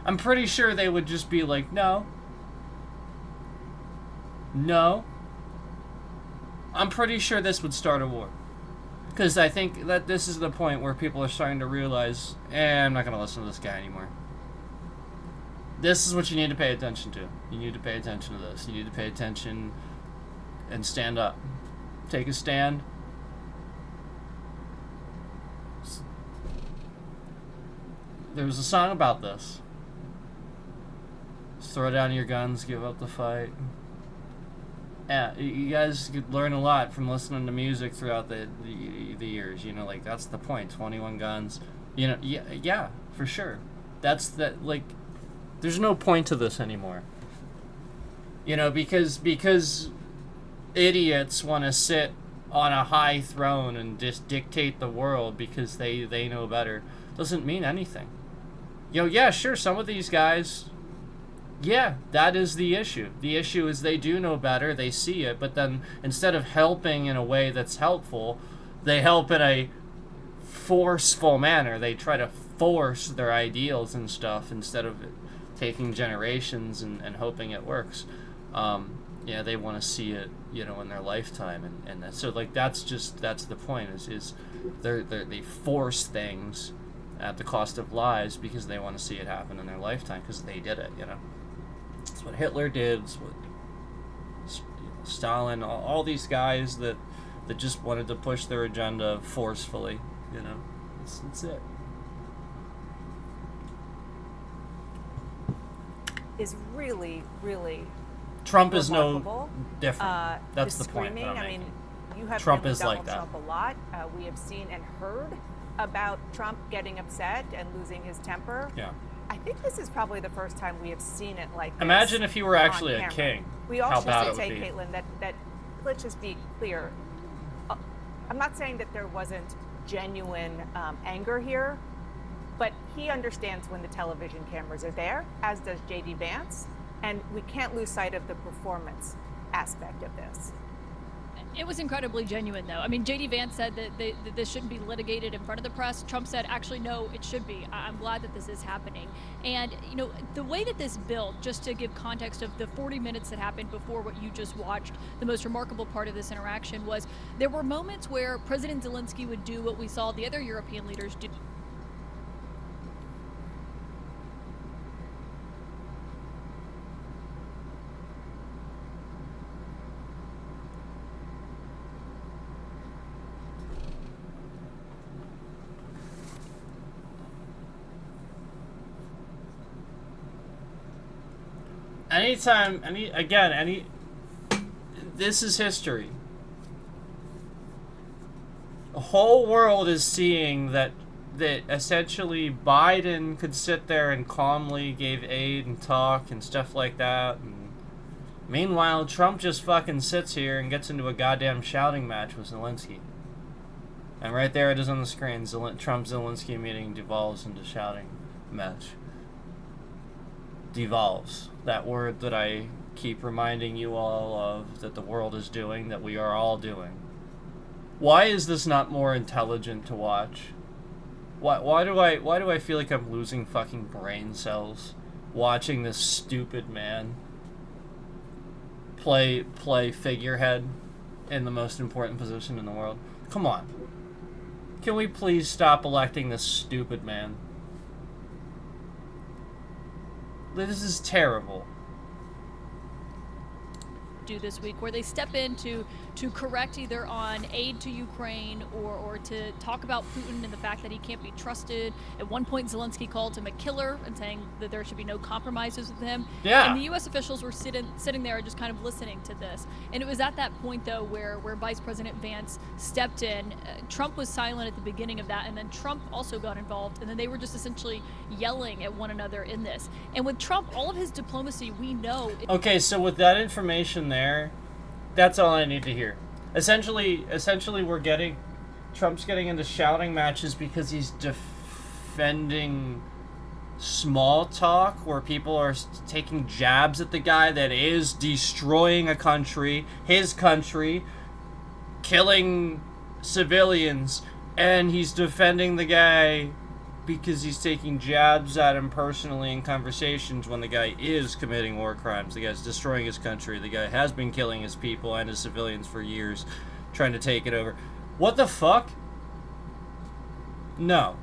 I'm pretty sure they would just be like, no. I'm pretty sure this would start a war. Because I think that this is the point where people are starting to realize, I'm not going to listen to this guy anymore. This is what you need to pay attention to. You need to pay attention to this. You need to pay attention and stand up. Take a stand. There was a song about this. Just throw down your guns, give up the fight. Yeah, you guys could learn a lot from listening to music throughout the years. You know, like, that's the point. 21 Guns. You know, yeah, for sure. That's that. Like, there's no point to this anymore. You know, because idiots want to sit on a high throne and just dictate the world because they know better doesn't mean anything. You know, yeah, sure, some of these guys. Yeah, that is the issue. The issue is they do know better, they see it, but then instead of helping in a way that's helpful, they help in a forceful manner. They try to force their ideals and stuff instead of taking generations and hoping it works. Yeah, they want to see it, you know, in their lifetime, and so, like, that's the point. Is they force things at the cost of lives because they want to see it happen in their lifetime because they did it, you know. It's what Hitler did. It's what Stalin, all these guys that just wanted to push their agenda forcefully, you know. That's it. Is really, really Trump is remarkable. no different. That's the point that I'm I making. mean, you have Trump been with is like Donald that. Trump a lot. We have seen and heard about Trump getting upset and losing his temper. Yeah. I think this is probably the first time we have seen it like this. Imagine if he were actually on a camera. king. We How also bad should it say, would be. Caitlin, that let's just be clear. I'm not saying that there wasn't genuine anger here, but he understands when the television cameras are there, as does J.D. Vance, and we can't lose sight of the performance aspect of this. It was incredibly genuine, though. I mean, J.D. Vance said that this shouldn't be litigated in front of the press. Trump said, actually, no, it should be. I'm glad that this is happening. And, you know, the way that this built, just to give context of the 40 minutes that happened before what you just watched, the most remarkable part of this interaction was there were moments where President Zelensky would do what we saw the other European leaders do. This is history. The whole world is seeing that essentially Biden could sit there and calmly gave aid and talk and stuff like that. And meanwhile, Trump just fucking sits here and gets into a goddamn shouting match with Zelensky. And right there it is on the screen. Trump-Zelensky meeting devolves into shouting match. Devolves. That word that I keep reminding you all of, that the world is doing, that we are all doing. Why is this not more intelligent to watch? Why do I feel like I'm losing fucking brain cells watching this stupid man play figurehead in the most important position in the world? Come on. Can we please stop electing this stupid man? This is terrible. Do this week, where they step in to correct either on aid to Ukraine or to talk about Putin and the fact that he can't be trusted. At one point, Zelensky called him a killer and saying that there should be no compromises with him. Yeah. And the U.S. officials were sitting there just kind of listening to this. And it was at that point, though, where Vice President Vance stepped in. Trump was silent at the beginning of that, and then Trump also got involved. And then they were just essentially yelling at one another in this. And with Trump, all of his diplomacy, we know. Okay, so with that information there, that's all I need to hear. Essentially, Trump's getting into shouting matches because he's defending small talk where people are taking jabs at the guy that is destroying a country, his country, killing civilians, and he's defending the guy because he's taking jabs at him personally in conversations when the guy is committing war crimes. The guy's destroying his country. The guy has been killing his people and his civilians for years, trying to take it over. What the fuck? No.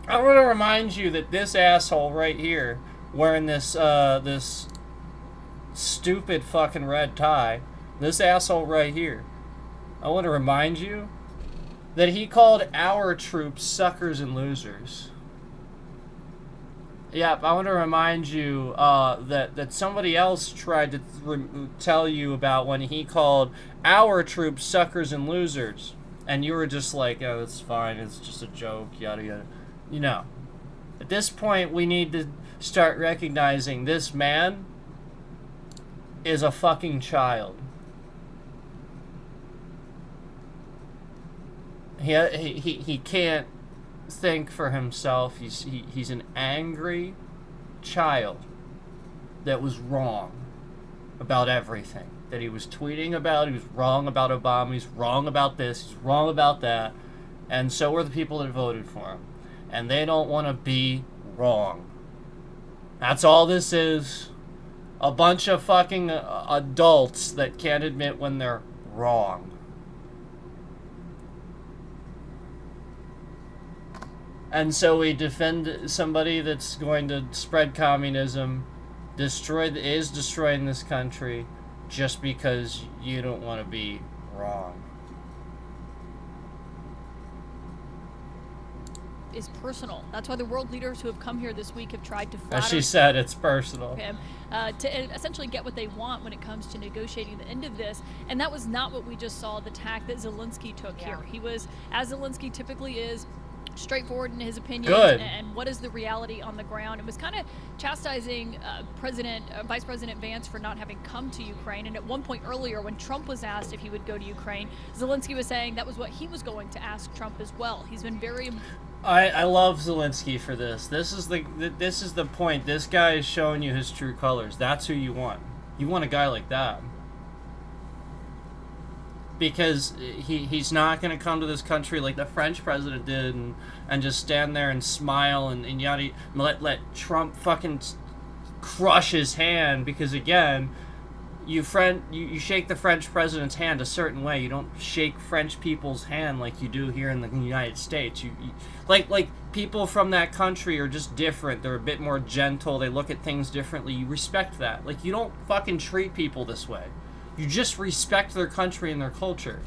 I want to remind you that this asshole right here, wearing this this stupid fucking red tie, this asshole right here, I want to remind you that he called our troops suckers and losers. Yep, I want to remind you that somebody else tried to tell you about when he called our troops suckers and losers, and you were just like, "Oh, that's fine. It's just a joke." Yada yada. You know, at this point, we need to start recognizing this man is a fucking child. He can't think for himself. He's an angry child that was wrong about everything that he was tweeting about. He was wrong about Obama. He's wrong about this. He's wrong about that. And so are the people that voted for him. And they don't want to be wrong. That's all this is. A bunch of fucking adults that can't admit when they're wrong. And so we defend somebody that's going to spread communism, is destroying this country, just because you don't want to be wrong. Is personal. That's why the world leaders who have come here this week have tried to flatter As she said, it's personal. him to essentially get what they want when it comes to negotiating the end of this. And that was not what we just saw, the tack that Zelensky took here. He was, as Zelensky typically is, straightforward in his opinion. Good. And what is the reality on the ground. It was kind of chastising Vice President Vance for not having come to Ukraine. And at one point earlier, when Trump was asked if he would go to Ukraine, Zelensky was saying that was what he was going to ask Trump as well. He's been very... I love Zelensky for this. This is the point. This guy is showing you his true colors. That's who you want. You want a guy like that. Because he's not going to come to this country like the French president did and just stand there and smile and yada, let Trump fucking crush his hand. Because again, you shake the French president's hand a certain way. You don't shake French people's hand like you do here in the United States. You like people from that country are just different. They're a bit more gentle. They look at things differently. You respect that. Like, you don't fucking treat people this way. You just respect their country and their culture.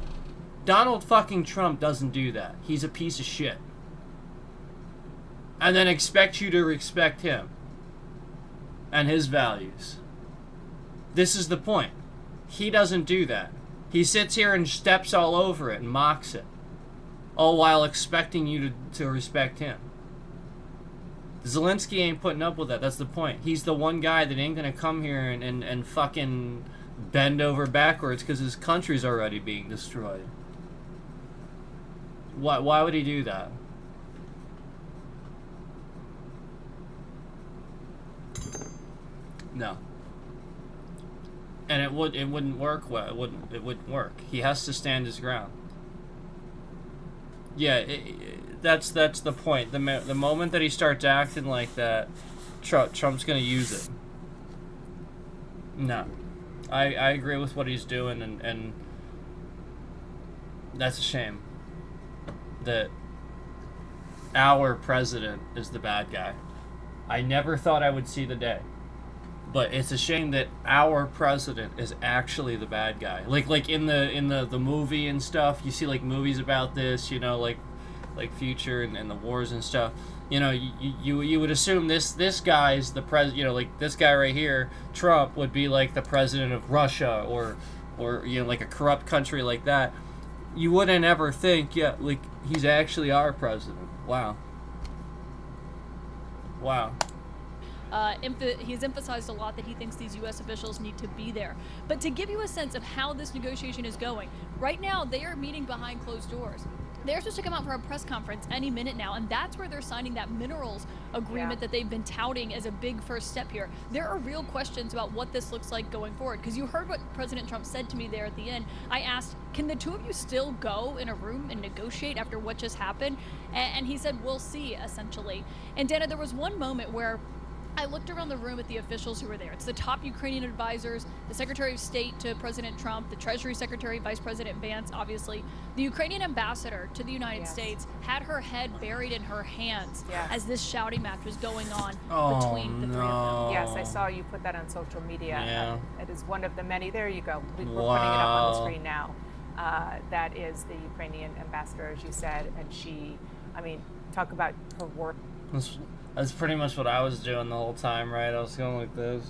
Donald fucking Trump doesn't do that. He's a piece of shit. And then expect you to respect him and his values. This is the point. He doesn't do that. He sits here and steps all over it and mocks it, all while expecting you to respect him. Zelensky ain't putting up with that. That's the point. He's the one guy that ain't gonna come here and fucking bend over backwards because his country's already being destroyed. Why would he do that? No. And it wouldn't work well. It wouldn't work. He has to stand his ground. Yeah, that's the point. The moment that he starts acting like that, Trump's gonna use it. No, I agree with what he's doing, and that's a shame that our president is the bad guy. I never thought I would see the day. But it's a shame that our president is actually the bad guy. Like in the movie and stuff, you see like movies about this, you know, like Future and the wars and stuff. You know, you would assume this guy's the you know, like this guy right here, Trump, would be like the president of Russia or you know, like a corrupt country like that. You wouldn't ever think, yeah, like he's actually our president. Wow. He's emphasized a lot that he thinks these U.S. officials need to be there. But to give you a sense of how this negotiation is going, right now they are meeting behind closed doors. They're supposed to come out for a press conference any minute now, and that's where they're signing that minerals agreement that they've been touting as a big first step here. There are real questions about what this looks like going forward, because you heard what President Trump said to me there at the end. I asked, can the two of you still go in a room and negotiate after what just happened? And he said, we'll see, essentially. And Dana, there was one moment where I looked around the room at the officials who were there. It's the top Ukrainian advisors, the Secretary of State to President Trump, the Treasury Secretary, Vice President Vance, obviously. The Ukrainian ambassador to the United States had her head buried in her hands as this shouting match was going on between the three of them. Yes, I saw you put that on social media. It is one of the many. There you go. We're putting it up on the screen now. That is the Ukrainian ambassador, as you said, and she, I mean, talk about her work. That's pretty much what I was doing the whole time, right? I was going like this.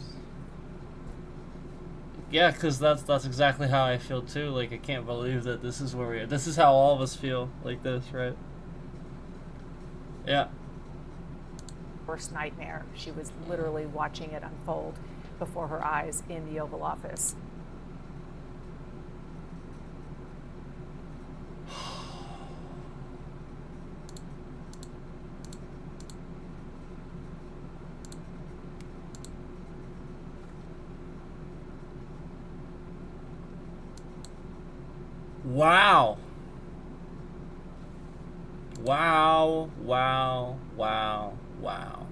Yeah, because that's exactly how I feel too. Like, I can't believe that this is where we are. This is how all of us feel, like this, right? Yeah. Worst nightmare. She was literally watching it unfold before her eyes in the Oval Office. Wow. Wow, wow, wow, wow.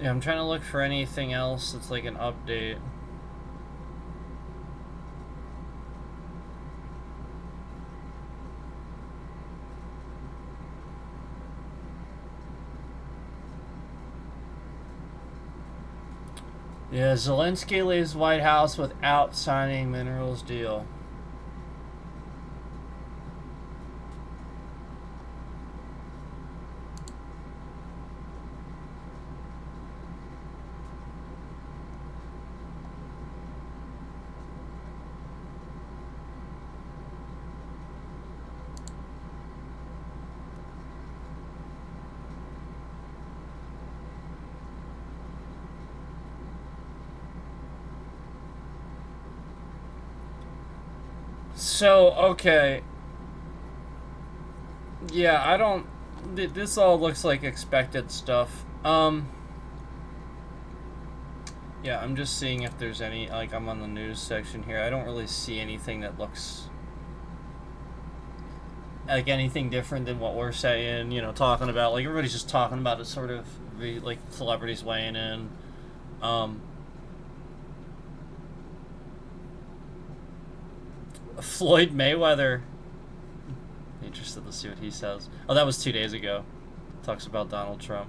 Yeah, I'm trying to look for anything else that's like an update. Yeah, Zelensky leaves White House without signing minerals deal. So, okay. Yeah, I don't... This all looks like expected stuff. Yeah, I'm just seeing if there's any... Like, I'm on the news section here. I don't really see anything that looks... like anything different than what we're saying, you know, talking about. Like, everybody's just talking about it, sort of, like, celebrities weighing in. Floyd Mayweather. Interested to see what he says. Oh, that was 2 days ago. Talks about Donald Trump.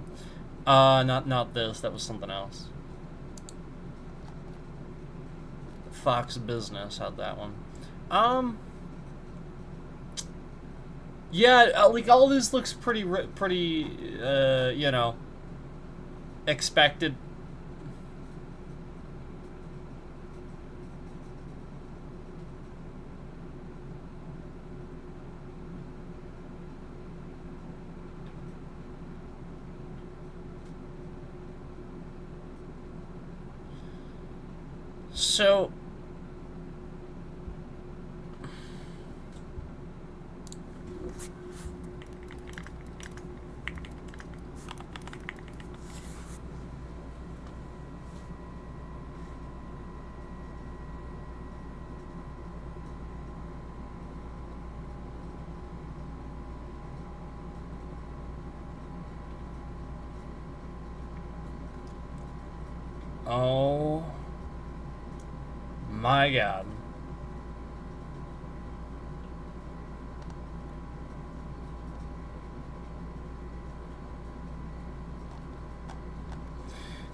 Not this. That was something else. Fox Business had that one. Yeah, like all this looks pretty, you know, expected. So, oh my God.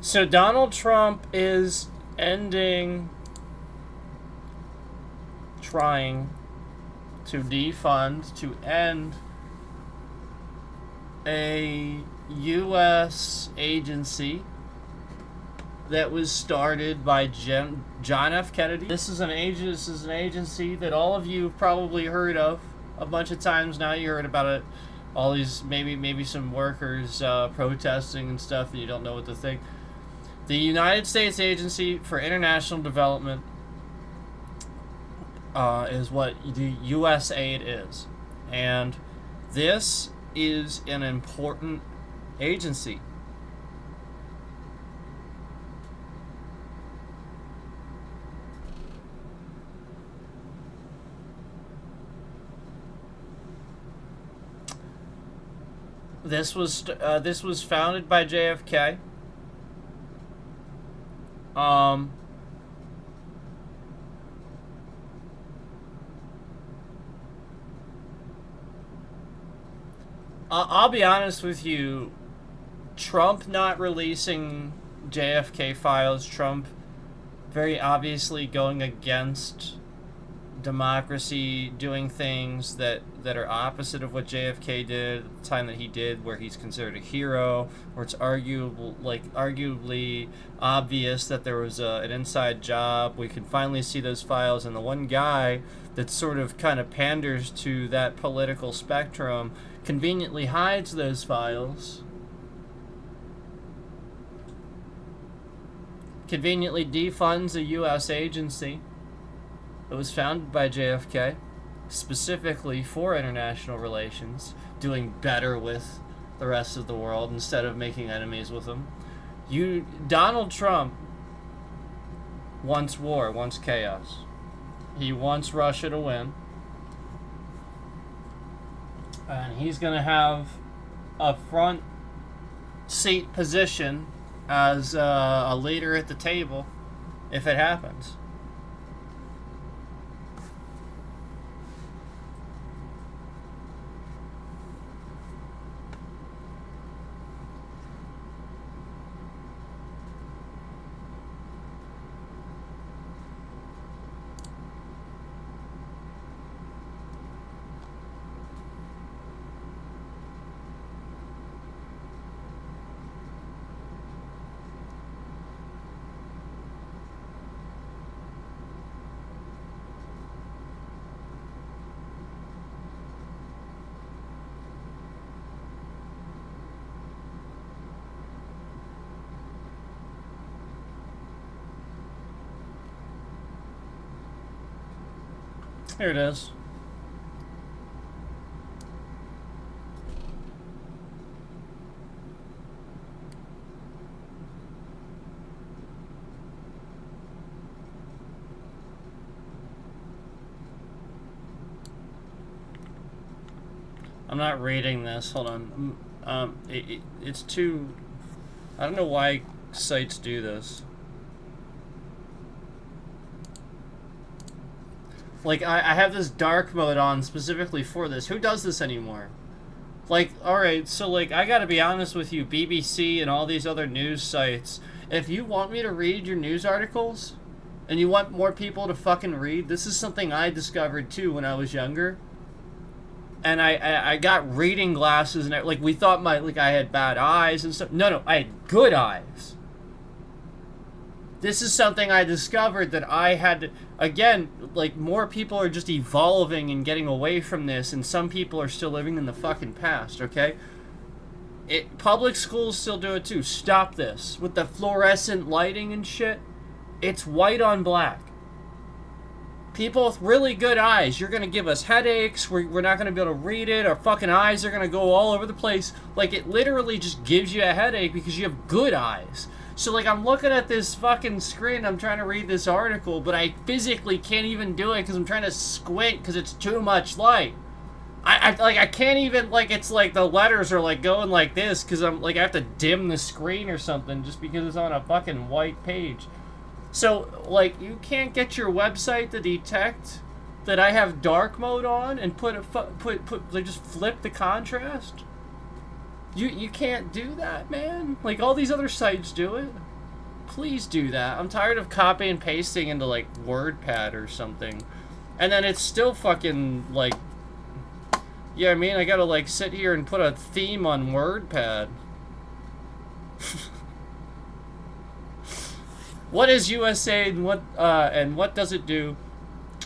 So Donald Trump is trying to defund, to end a U.S. agency that was started by John F. Kennedy. This is an agency that all of you have probably heard of a bunch of times now. You heard about it. All these, maybe some workers protesting and stuff, and you don't know what to think. The United States Agency for International Development is what the USAID is. And this is an important agency. This was founded by JFK. I'll be honest with you, Trump not releasing JFK files, Trump very obviously going against democracy, doing things that are opposite of what JFK did at the time that he did, where he's considered a hero, where it's arguably obvious that there was an inside job. We can finally see those files, and the one guy that sort of kind of panders to that political spectrum conveniently hides those files, conveniently defunds a U.S. agency that was founded by JFK specifically for international relations, doing better with the rest of the world instead of making enemies with them. Donald Trump wants war, wants chaos. He wants Russia to win. And he's going to have a front seat position as a leader at the table if it happens. Here it is. I'm not reading this. Hold on. It's too... I don't know why sites do this. Like, I have this dark mode on specifically for this. Who does this anymore? Like, alright, so, like, I gotta be honest with you, BBC and all these other news sites, if you want me to read your news articles, and you want more people to fucking read, this is something I discovered, too, when I was younger. And I got reading glasses, and, like, we thought I had bad eyes and stuff. No, I had good eyes. This is something I discovered that I had to, again, like, more people are just evolving and getting away from this, and some people are still living in the fucking past, okay? Public schools still do it too. Stop this. With the fluorescent lighting and shit, it's white on black. People with really good eyes, you're gonna give us headaches, we're not gonna be able to read it, our fucking eyes are gonna go all over the place. Like, it literally just gives you a headache because you have good eyes. So, like, I'm looking at this fucking screen, I'm trying to read this article, but I physically can't even do it because I'm trying to squint because it's too much light. I can't even, like, it's like the letters are, like, going like this because I'm, like, I have to dim the screen or something just because it's on a fucking white page. So, like, you can't get your website to detect that I have dark mode on and like, just flip the contrast? You can't do that, man. Like, all these other sites do it. please do that. I'm tired of copy and pasting into, like, WordPad or something. And then it's still fucking, like... Yeah, I mean, I gotta, like, sit here and put a theme on WordPad. What is USAID and what does it do?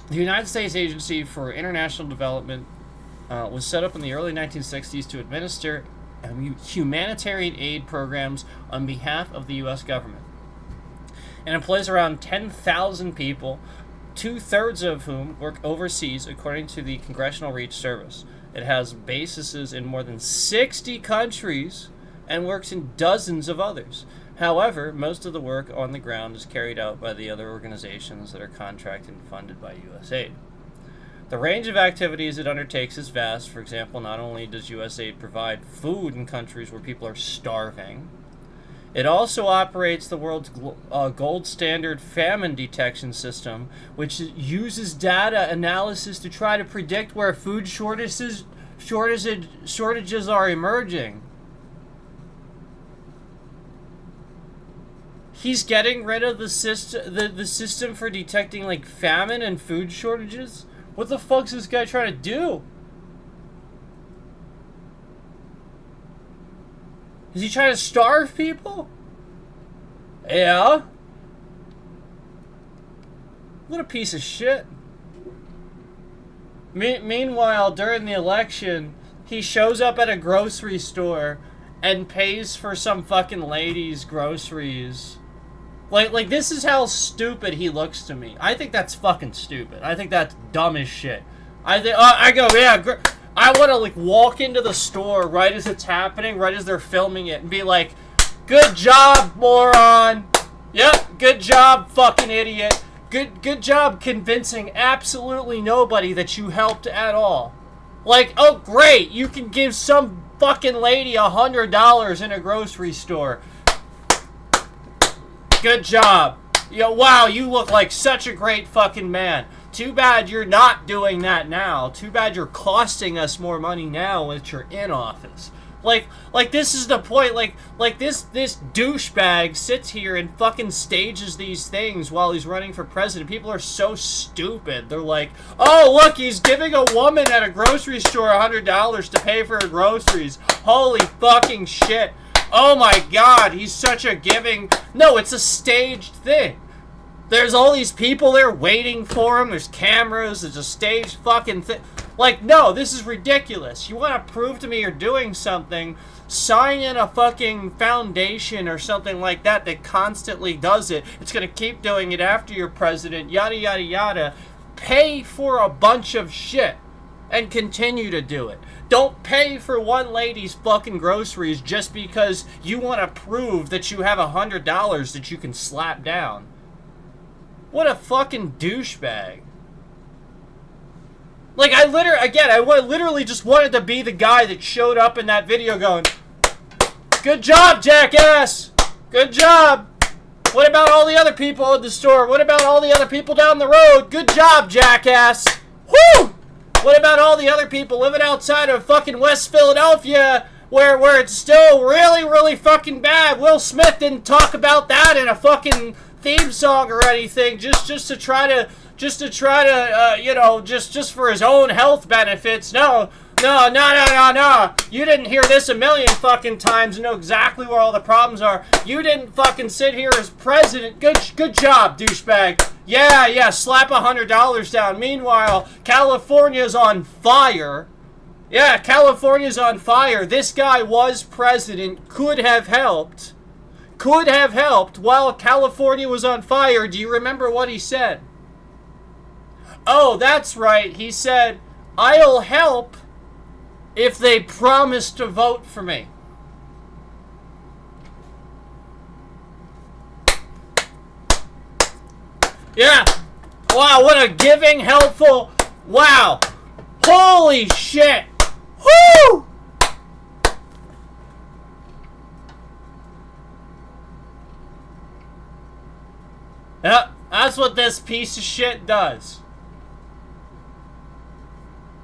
The United States Agency for International Development was set up in the early 1960s to administer humanitarian aid programs on behalf of the U.S. government. And employs around 10,000 people, 2/3 of whom work overseas, according to the Congressional Reach Service. It has bases in more than 60 countries and works in dozens of others. However, most of the work on the ground is carried out by the other organizations that are contracted and funded by USAID. The range of activities it undertakes is vast. For example, not only does USAID provide food in countries where people are starving, it also operates the world's gold standard famine detection system, which uses data analysis to try to predict where food shortages are emerging. He's getting rid of the system for detecting, like, famine and food shortages? What the fuck's this guy trying to do? Is he trying to starve people? Yeah. What a piece of shit. Meanwhile, during the election, he shows up at a grocery store and pays for some fucking lady's groceries. Like this is how stupid he looks to me. I think that's fucking stupid. I think that's dumb as shit. I want to, like, walk into the store right as it's happening, right as they're filming it, and be like, good job, moron. Yep, good job, fucking idiot. Good job convincing absolutely nobody that you helped at all. Like, oh great, you can give some fucking lady $100 in a grocery store. Good job. Wow, you look like such a great fucking man. Too bad you're not doing that now. Too bad you're costing us more money now that you're in office. Like this is the point. Like this douchebag sits here and fucking stages these things while he's running for president. People are so stupid. They're like, oh look, he's giving a woman at a grocery store $100 to pay for her groceries. Holy fucking shit. Oh my god, he's such a giving... No, it's a staged thing. There's all these people there waiting for him. There's cameras. There's a staged fucking thing. Like, no, this is ridiculous. You want to prove to me you're doing something, sign in a fucking foundation or something like that that constantly does it. It's going to keep doing it after you're president, yada, yada, yada. Pay for a bunch of shit and continue to do it. Don't pay for one lady's fucking groceries just because you want to prove that you have $100 that you can slap down. What a fucking douchebag. Like, I literally just wanted to be the guy that showed up in that video going, good job, jackass! Good job! What about all the other people at the store? What about all the other people down the road? Good job, jackass! Woo! What about all the other people living outside of fucking West Philadelphia where it's still really, really fucking bad? Will Smith didn't talk about that in a fucking theme song or anything, just to try to you know, just for his own health benefits. No. You didn't hear this a million fucking times and know exactly where all the problems are. You didn't fucking sit here as president. Good job, douchebag. Yeah, slap $100 down. Meanwhile, California's on fire. Yeah, California's on fire. This guy was president, could have helped while California was on fire. Do you remember what he said? Oh, that's right. He said, I'll help if they promise to vote for me. Yeah. Wow, what a giving, helpful... Wow. Holy shit. Woo! Yep, that's what this piece of shit does.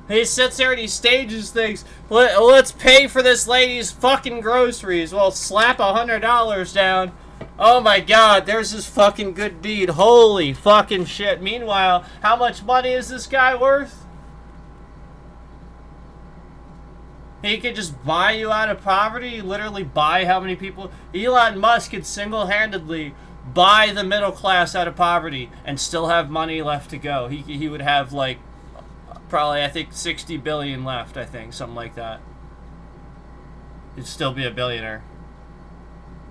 He sits there and he stages things. Let's pay for this lady's fucking groceries. Well, slap $100 down. Oh my god, there's this fucking good deed. Holy fucking shit. Meanwhile, how much money is this guy worth? He could just buy you out of poverty, literally buy how many people... Elon Musk could single-handedly buy the middle class out of poverty and still have money left to go. He would have, like, probably, I think, 60 billion left, I think, something like that. He'd still be a billionaire.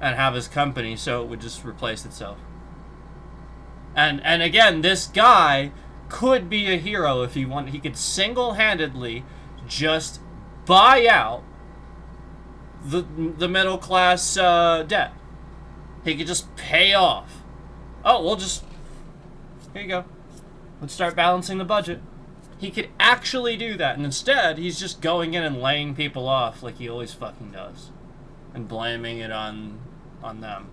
And have his company, so it would just replace itself. And again, this guy could be a hero if he wanted. He could single-handedly just buy out the middle class debt. He could just pay off. Oh, we'll just... Here you go. Let's start balancing the budget. He could actually do that, and instead, he's just going in and laying people off like he always fucking does. And blaming it on them.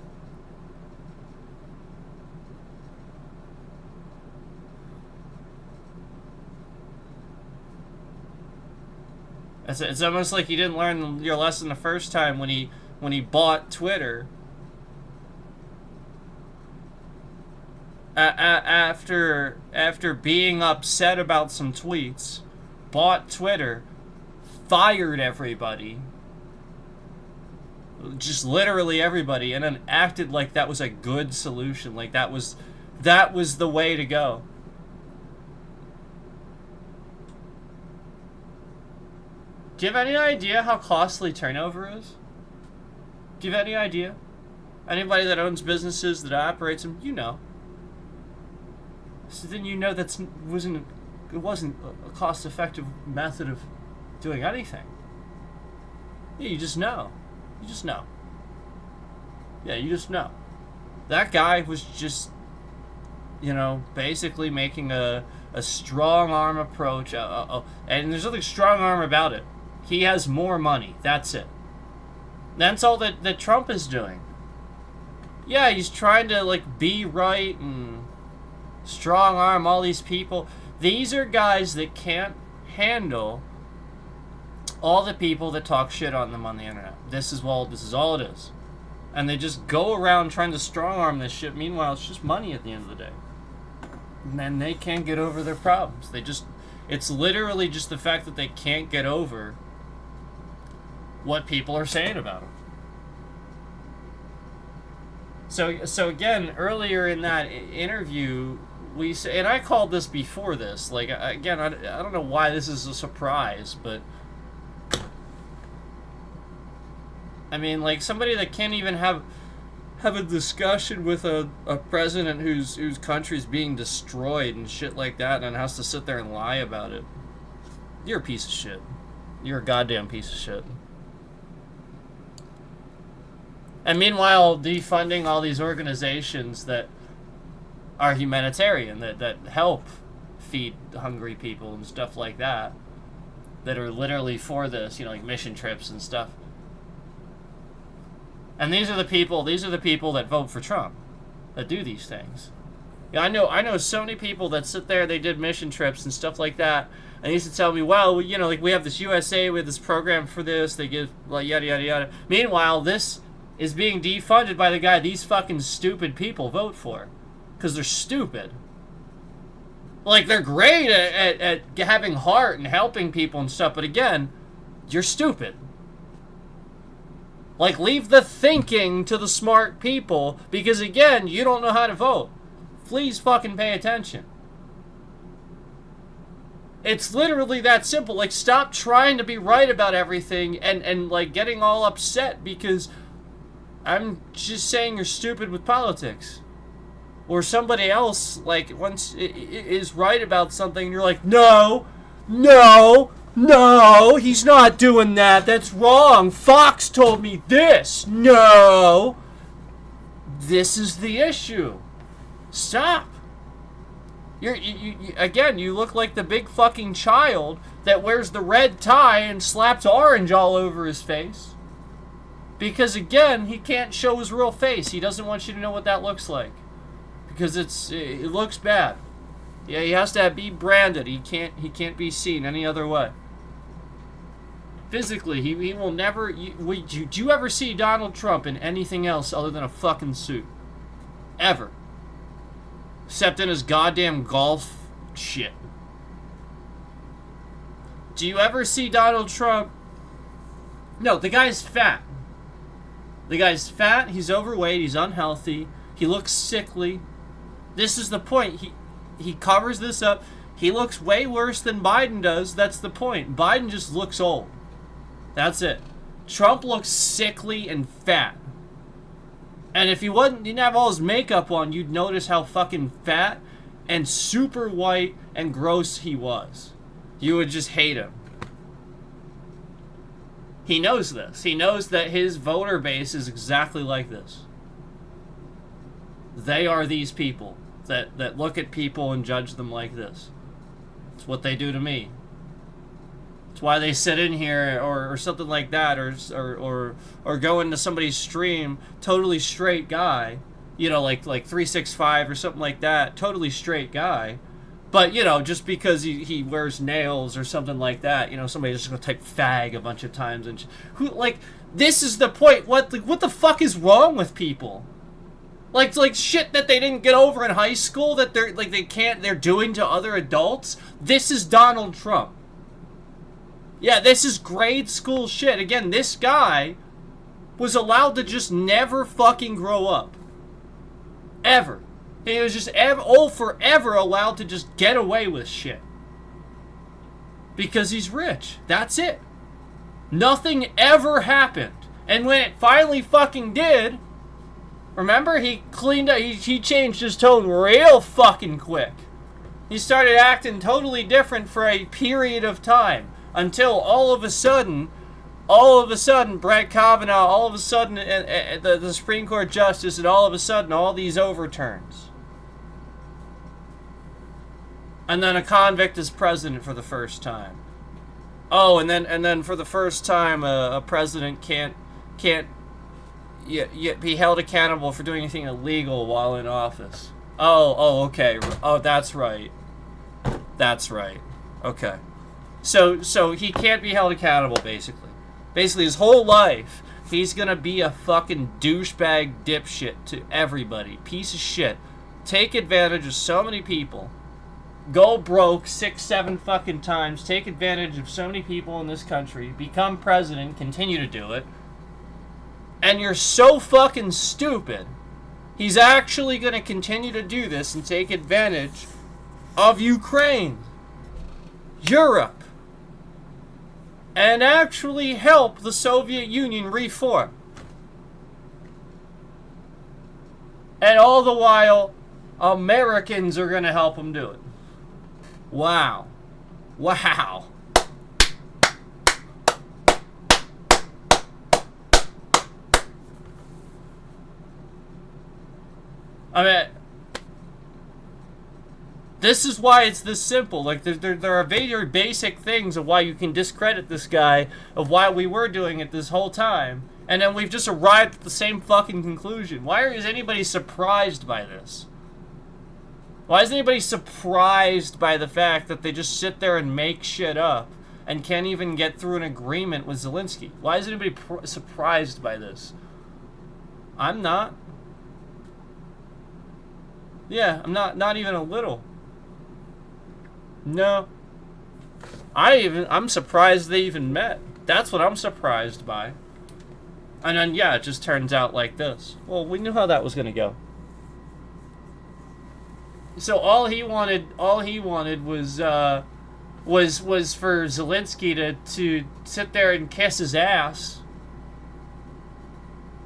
It's almost like you didn't learn your lesson the first time when he bought Twitter. After being upset about some tweets, bought Twitter, fired everybody, just literally everybody, and then acted like that was a good solution, like that was the way to go. Do you have any idea how costly turnover is? Do you have any idea? Anybody that owns businesses, that operates them, you know. So then you know it wasn't a cost-effective method of doing anything. Yeah, you just know. You just know. Yeah, you just know. That guy was just, you know, basically making a strong arm approach. And there's nothing strong arm about it. He has more money. That's it. That's all that Trump is doing. Yeah, he's trying to, like, be right and strong arm all these people. These are guys that can't handle all the people that talk shit on them on the internet. This is all it is. And they just go around trying to strong arm this shit. Meanwhile, it's just money at the end of the day. And then they can't get over their problems. It's literally just the fact that they can't get over what people are saying about them. So again, earlier in that interview, we say, and I called this before this, like, again, I don't know why this is a surprise, but I mean, like, somebody that can't even have a discussion with a president whose country's being destroyed and shit like that, and has to sit there and lie about it. You're a piece of shit. You're a goddamn piece of shit. And meanwhile, defunding all these organizations that are humanitarian, that help feed hungry people and stuff like that are literally for this, you know, like mission trips and stuff. And these are the people that vote for Trump, that do these things. Yeah, I know so many people that sit there, they did mission trips and stuff like that, and they used to tell me, well, you know, like, we have this USA, we have this program for this, they give, like, yada, yada, yada. Meanwhile, this is being defunded by the guy these fucking stupid people vote for. Because they're stupid. Like, they're great at having heart and helping people and stuff, but again, you're stupid. Like, leave the thinking to the smart people, because again, you don't know how to vote. Please fucking pay attention. It's literally that simple. Like, stop trying to be right about everything and like, getting all upset because I'm just saying you're stupid with politics. Or somebody else, like, once is right about something, and you're like, no, he's not doing that. That's wrong. Fox told me this. No. This is the issue. Stop. Again, you look like the big fucking child that wears the red tie and slaps orange all over his face. Because, again, he can't show his real face. He doesn't want you to know what that looks like. Because it looks bad. Yeah, he has to be branded. He can't be seen any other way. Physically, he will never... do you ever see Donald Trump in anything else other than a fucking suit? Ever. Except in his goddamn golf shit. Do you ever see Donald Trump... No, the guy's fat. The guy's fat, he's overweight, he's unhealthy, he looks sickly. This is the point. He covers this up. He looks way worse than Biden does. That's the point. Biden just looks old. That's it. Trump looks sickly and fat. And if he didn't have all his makeup on, you'd notice how fucking fat and super white and gross he was. You would just hate him. He knows this. He knows that his voter base is exactly like this. They are these people that look at people and judge them like this. It's what they do to me. It's why they sit in here or something like that, or go into somebody's stream, totally straight guy, you know, like 365 or something like that, totally straight guy. But, you know, just because he wears nails or something like that, you know, somebody's just gonna type fag a bunch of times and this is the point. What the fuck is wrong with people? Like shit that they didn't get over in high school that they're doing to other adults. This is Donald Trump. Yeah, this is grade school shit. Again, this guy was allowed to just never fucking grow up. Ever. He was just forever allowed to just get away with shit. Because he's rich. That's it. Nothing ever happened. And when it finally fucking did, remember, he cleaned up, he changed his tone real fucking quick. He started acting totally different for a period of time. Until all of a sudden, Brett Kavanaugh, all of a sudden, the Supreme Court Justice, and all of a sudden, all these overturns. And then a convict is president for the first time. Oh, and then for the first time, a president can't be held accountable for doing anything illegal while in office. Oh, okay. Oh, that's right. That's right. Okay. So he can't be held accountable, basically. Basically, his whole life, he's gonna be a fucking douchebag dipshit to everybody. Piece of shit. Take advantage of so many people. Go broke 6-7 fucking times. Take advantage of so many people in this country. Become president. Continue to do it. And you're so fucking stupid. He's actually gonna continue to do this and take advantage of Ukraine, Europe, and actually help the Soviet Union reform. And all the while, Americans are going to help him do it. Wow. Wow. I mean, this is why it's this simple. Like, there are very basic things of why you can discredit this guy, of why we were doing it this whole time, and then we've just arrived at the same fucking conclusion. Why is anybody surprised by this? Why is anybody surprised by the fact that they just sit there and make shit up and can't even get through an agreement with Zelensky? Why is anybody surprised by this? I'm not. Yeah, I'm not even a little. No. I'm surprised they even met. That's what I'm surprised by. And then, yeah, it just turns out like this. Well, we knew how that was going to go. So all he wanted was for Zelensky to sit there and kiss his ass.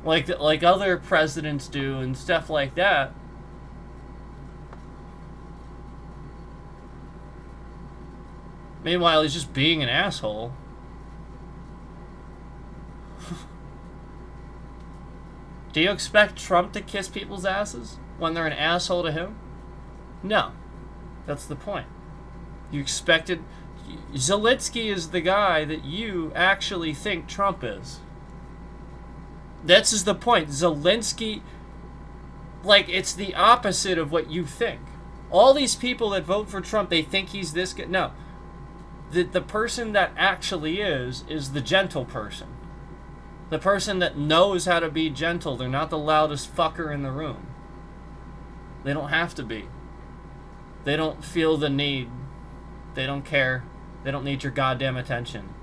Like other presidents do and stuff like that. Meanwhile, he's just being an asshole. Do you expect Trump to kiss people's asses when they're an asshole to him? No. That's the point. You expected... Zelensky is the guy that you actually think Trump is. That's just the point. Zelensky... Like, it's the opposite of what you think. All these people that vote for Trump, they think he's this guy. No. The person that actually is the gentle person. The person that knows how to be gentle. They're not the loudest fucker in the room. They don't have to be. They don't feel the need. They don't care. They don't need your goddamn attention.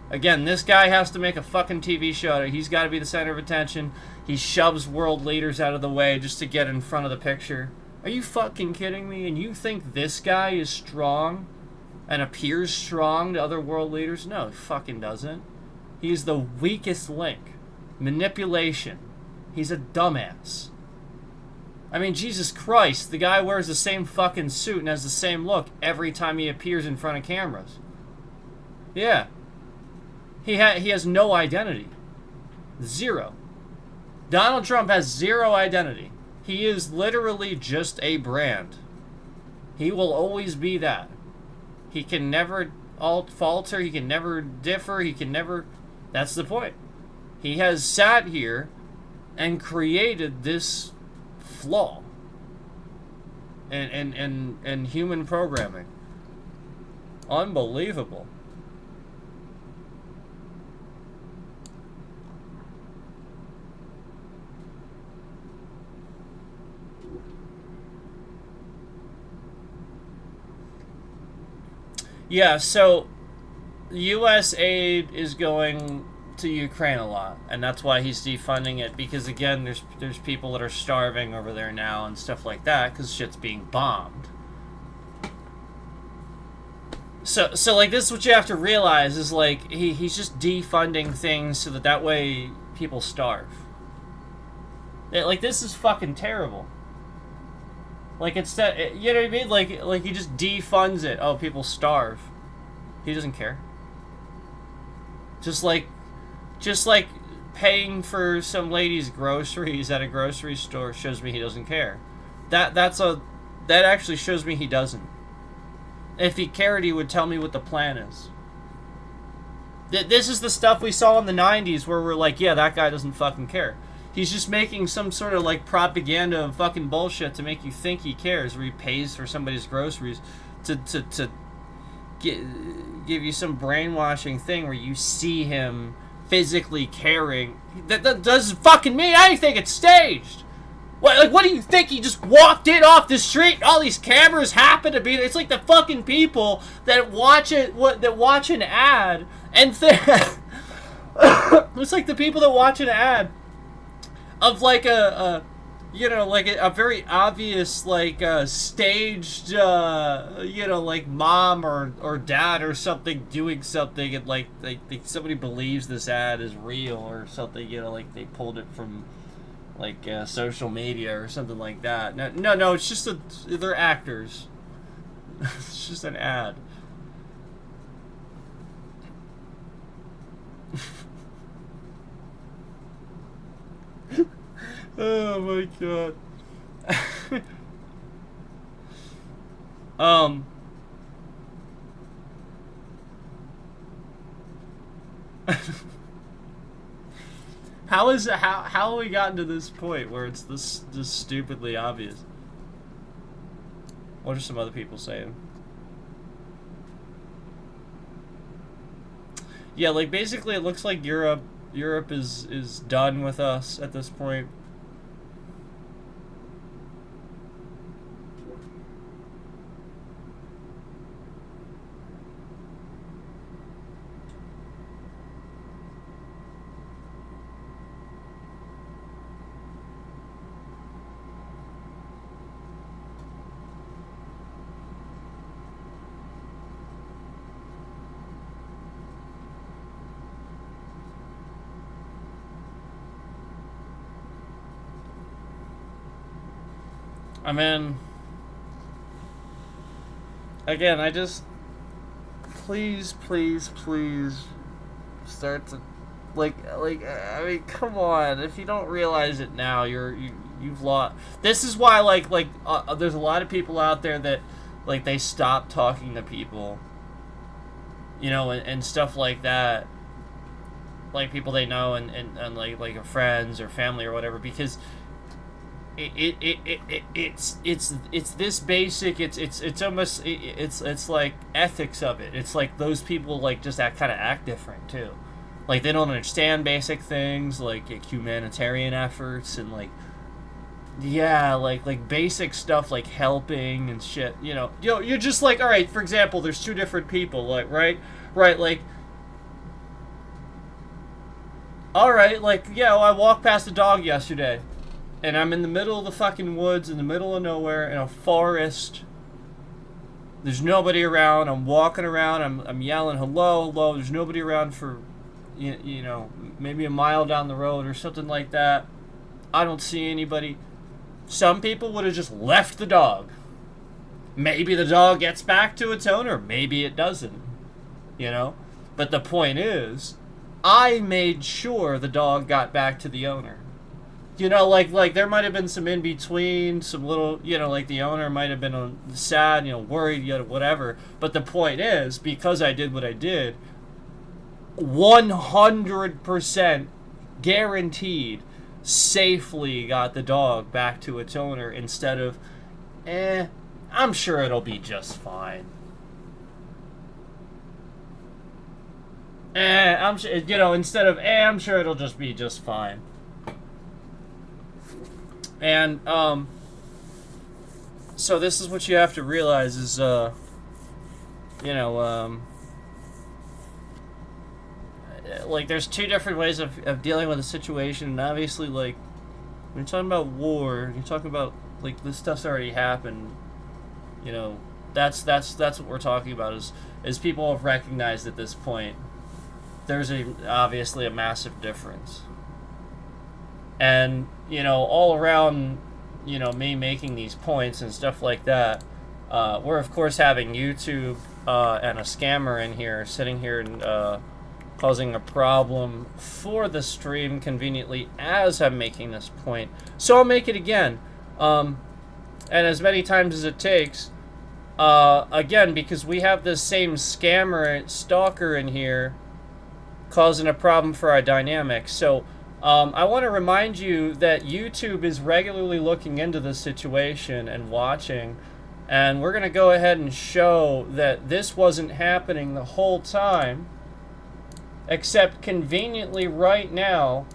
Again, this guy has to make a fucking TV show. He's got to be the center of attention. He shoves world leaders out of the way just to get in front of the picture. Are you fucking kidding me? And you think this guy is strong and appears strong to other world leaders? No, he fucking doesn't. He's the weakest link. Manipulation. He's a dumbass. I mean, Jesus Christ, the guy wears the same fucking suit and has the same look every time he appears in front of cameras. Yeah. He has no identity. Zero. Donald Trump has zero identity. He is literally just a brand. He will always be that. He can never falter. He can never differ. He can never... That's the point. He has sat here and created this flaw in human programming. Unbelievable. Yeah, so U.S. aid is going to Ukraine a lot, and that's why he's defunding it, because again, there's people that are starving over there now and stuff like that because shit's being bombed. So like, this is what you have to realize is like he's just defunding things so that way people starve. Like, this is fucking terrible. Like, instead, you know what I mean? Like he just defunds it. Oh, people starve. He doesn't care. Just like paying for some lady's groceries at a grocery store shows me he doesn't care. That actually shows me he doesn't. If he cared, he would tell me what the plan is. This is the stuff we saw in the 90s where we're like, yeah, that guy doesn't fucking care. He's just making some sort of like propaganda of fucking bullshit to make you think he cares, where he pays for somebody's groceries to give you some brainwashing thing where you see him physically caring. That doesn't fucking mean anything. It's staged. What do you think? He just walked in off the street. All these cameras happen to be there. It's like the fucking people that watch it. That watch an ad and it's like the people that watch an ad of like a very obvious, like, staged, like mom or dad or something doing something, and like somebody believes this ad is real or something, like they pulled it from like social media or something like that. No, it's just they're actors. It's just an ad. Oh my god. How have we gotten to this point where it's this stupidly obvious? What are some other people saying? Yeah, like, basically it looks like Europe is done with us at this point. I mean, again, I just, please start to, like, I mean, come on. If you don't realize it now, you've lost. This is why, there's a lot of people out there that, like, they stop talking to people, and stuff like that, like people they know and like friends or family or whatever, because it's this basic. It's almost it's like ethics of it. It's like those people like just kind of act different too. Like they don't understand basic things like humanitarian efforts and like like basic stuff like helping and shit. You're just like, all right. For example, there's two different people. Like right, like. All right, like I walked past a dog yesterday. And I'm in the middle of the fucking woods, in the middle of nowhere, in a forest. There's nobody around. I'm walking around. I'm yelling, hello. There's nobody around for, maybe a mile down the road or something like that. I don't see anybody. Some people would have just left the dog. Maybe the dog gets back to its owner. Maybe it doesn't. But the point is, I made sure the dog got back to the owner. Like there might have been some in between, some little, like the owner might have been sad, worried, whatever. But the point is, because I did what I did, 100% guaranteed safely got the dog back to its owner instead of, I'm sure it'll be just fine. I'm sure, instead of, I'm sure it'll just be just fine. And, so this is what you have to realize is, like, there's two different ways of dealing with a situation, and obviously, like, when you're talking about war, you're talking about, like, this stuff's already happened, that's what we're talking about, is people have recognized at this point there's obviously a massive difference. And, all around, me making these points and stuff like that, we're, of course, having YouTube and a scammer in here, sitting here and causing a problem for the stream conveniently as I'm making this point. So I'll make it again. And as many times as it takes. Again, because we have this same scammer, stalker in here, causing a problem for our dynamics. So, I want to remind you that YouTube is regularly looking into this situation and watching, and we're going to go ahead and show that this wasn't happening the whole time, except conveniently right now,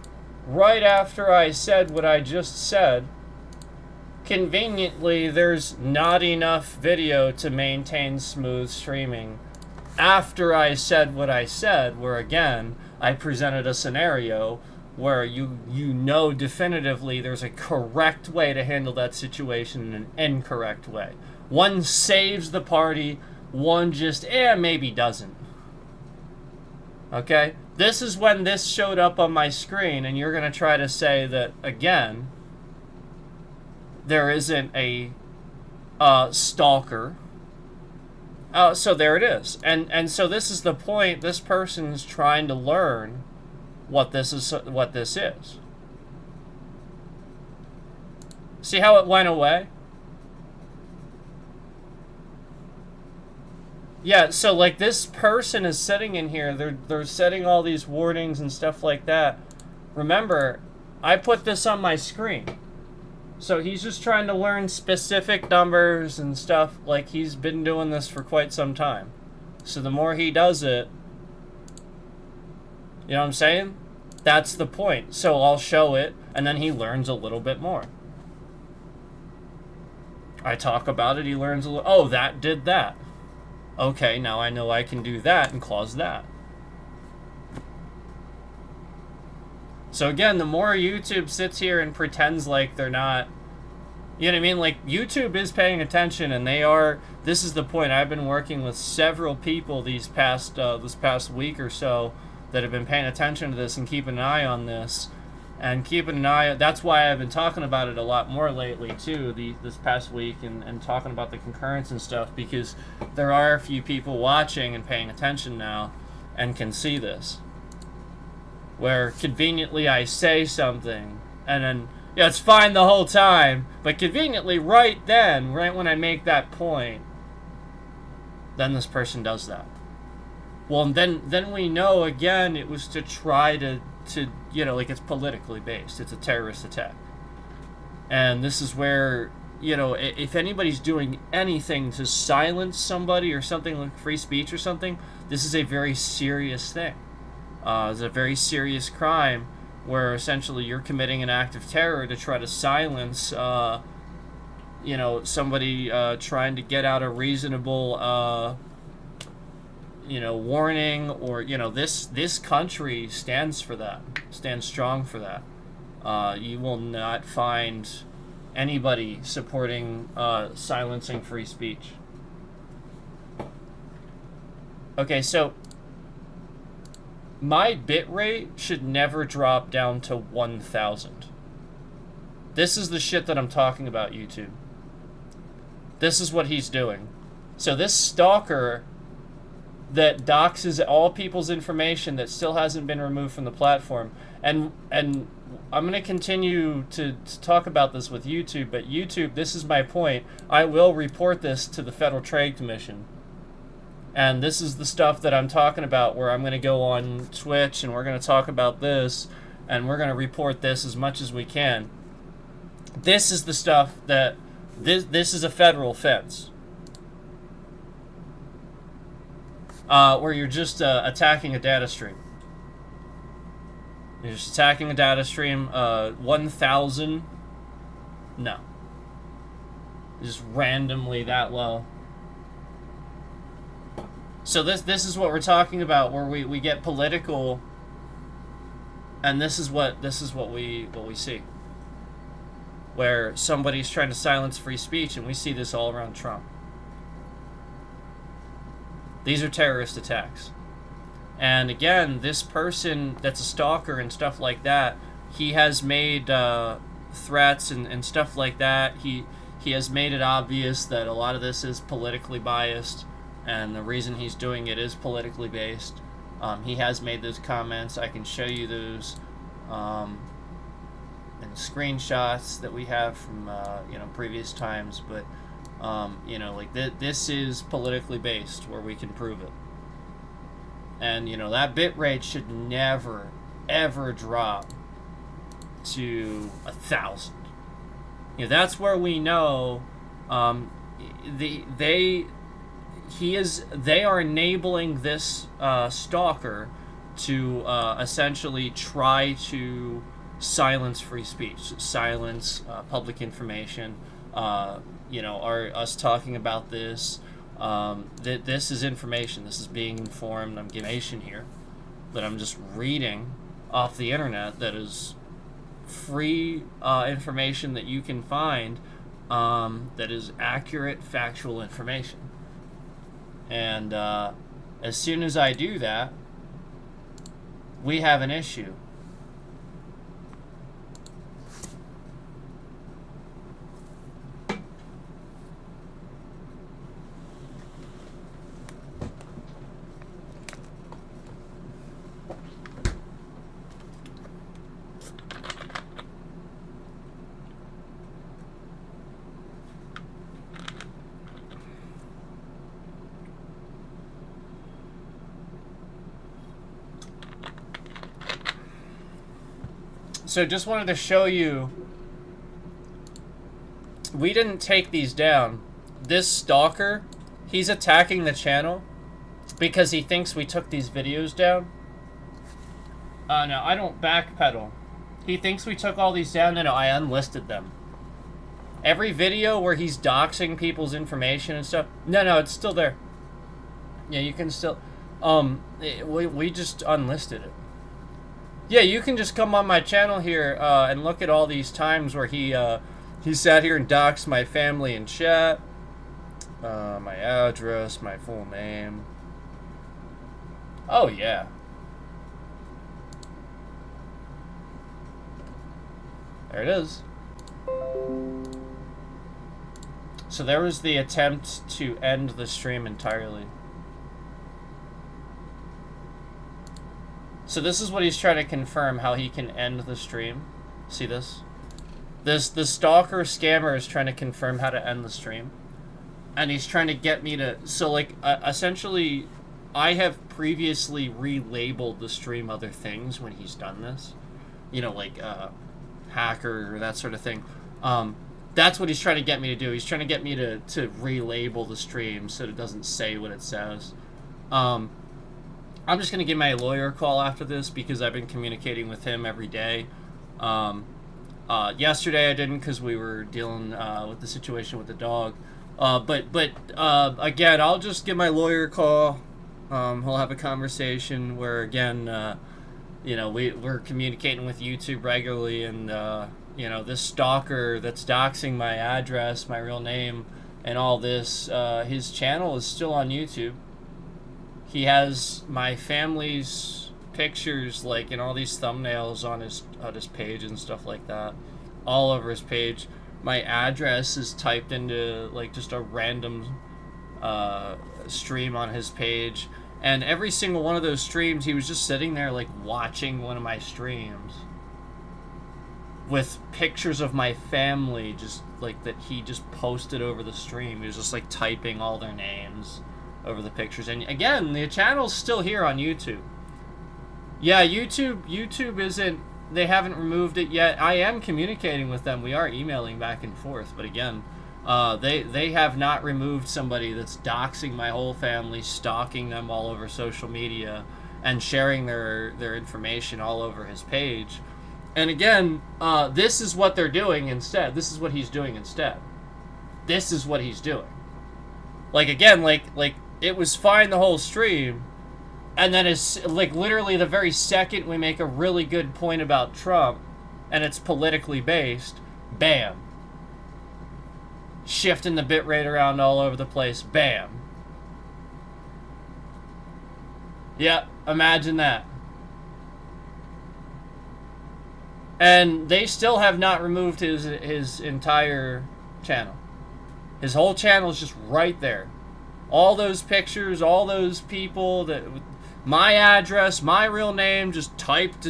right after I said what I just said, conveniently there's not enough video to maintain smooth streaming. After I said what I said, where again, I presented a scenario where you definitively there's a correct way to handle that situation and an incorrect way. One saves the party, one just, maybe doesn't. Okay? This is when this showed up on my screen, and you're going to try to say that, again, there isn't a stalker. So there it is. And so this is the point. This person's trying to learn what this is. See how it went away? Yeah, so like this person is sitting in here, they're setting all these warnings and stuff like that. Remember, I put this on my screen. So he's just trying to learn specific numbers and stuff, like he's been doing this for quite some time. So the more he does it, you know what I'm saying? That's the point. So I'll show it, and then he learns a little bit more. I talk about it, he learns a little, oh, that did that. Okay, now I know I can do that and cause that. So again, the more YouTube sits here and pretends like they're not, you know what I mean? Like, YouTube is paying attention, and they are, this is the point. I've been working with several people this past week or so that have been paying attention to this and keeping an eye on this. And keeping an eye, that's why I've been talking about it a lot more lately, too, this past week, and talking about the concurrence and stuff, because there are a few people watching and paying attention now and can see this. Where conveniently I say something, and then, yeah, it's fine the whole time, but conveniently right then, right when I make that point, then this person does that. Well, then we know, again, it was to try to, you know, like, it's politically based. It's a terrorist attack. And this is where, you know, if anybody's doing anything to silence somebody or something like free speech or something, this is a very serious thing. It's a very serious crime where essentially you're committing an act of terror to try to silence, you know, somebody trying to get out a reasonable, you know, warning, or, you know, this country stands for that, stands strong for that. You will not find anybody supporting silencing free speech. Okay, so my bit rate should never drop down to 1,000. This is the shit that I'm talking about, YouTube. This is what he's doing. So this stalker that doxes all people's information that still hasn't been removed from the platform, and I'm going to continue to talk about this with YouTube, but YouTube, this is my point. I will report this to the Federal Trade Commission. And this is the stuff that I'm talking about, where I'm going to go on Twitch and we're going to talk about this, and we're going to report this as much as we can. This is the stuff that, this is a federal offense. Where you're just attacking a data stream. You're just attacking a data stream. 1,000? No. Just randomly that low. So this is what we're talking about, where we get political, and this is what we see. Where somebody's trying to silence free speech, and we see this all around Trump. These are terrorist attacks. And again, this person that's a stalker and stuff like that, he has made threats and stuff like that. He has made it obvious that a lot of this is politically biased, and the reason he's doing it is politically based. He has made those comments. I can show you those in screenshots that we have from you know, previous times, but you know, like this is politically based, where we can prove it. And you know, that bit rate should never ever drop to 1,000. You know, that's where we know they are enabling this stalker to essentially try to silence free speech, silence public information. You know, us talking about this, this is information. This is being informed. I'm giving information here that I'm just reading off the internet that is free information that you can find, that is accurate, factual information. And as soon as I do that, we have an issue. So just wanted to show you, we didn't take these down. This stalker, he's attacking the channel because he thinks we took these videos down. No, I don't backpedal. He thinks we took all these down. No, I unlisted them. Every video where he's doxing people's information and stuff, no, it's still there. Yeah, you can still, we just unlisted it. Yeah, you can just come on my channel here and look at all these times where he sat here and doxed my family in chat, my address, my full name. Oh yeah. There it is. So there was the attempt to end the stream entirely. So this is what he's trying to confirm, how he can end the stream. See this? The stalker scammer is trying to confirm how to end the stream. And he's trying to get me to... So, like, essentially, I have previously relabeled the stream other things when he's done this. You know, like, hacker or that sort of thing. That's what he's trying to get me to do. He's trying to get me to relabel the stream so it doesn't say what it says. I'm just going to give my lawyer a call after this because I've been communicating with him every day. Yesterday I didn't because we were dealing with the situation with the dog. But again, I'll just give my lawyer a call. He'll have a conversation where, again, we're communicating with YouTube regularly, and this stalker that's doxing my address, my real name, and all this, his channel is still on YouTube. He has my family's pictures, like, in all these thumbnails on his page and stuff like that, all over his page. My address is typed into, like, just a random stream on his page, and every single one of those streams, he was just sitting there, like, watching one of my streams with pictures of my family, just like that he just posted over the stream. He was just like typing all their names over the pictures. And again, the channel's still here on YouTube. Yeah, YouTube isn't, they haven't removed it yet. I am communicating with them. We are emailing back and forth, but again, they have not removed somebody that's doxing my whole family, stalking them all over social media, and sharing their information all over his page. And again, this is what they're doing instead. This is what he's doing instead. This is what he's doing. Like, again, like it was fine the whole stream, and then it's like literally the very second we make a really good point about Trump, and it's politically based, bam. Shifting the bitrate around all over the place, bam. Yep, imagine that. And they still have not removed his entire channel. His whole channel is just right there. All those pictures, all those people, that my address, my real name, just typed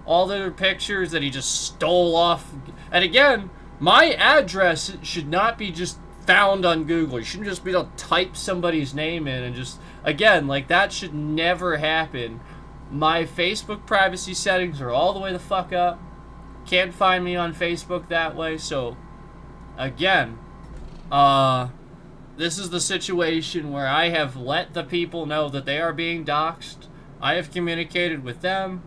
all their pictures that he just stole off. And again, my address should not be just found on Google. You shouldn't just be able to type somebody's name in and just, again, like, that should never happen. My Facebook privacy settings are all the way the fuck up. Can't find me on Facebook that way. So, again, this is the situation where I have let the people know that they are being doxxed. I have communicated with them.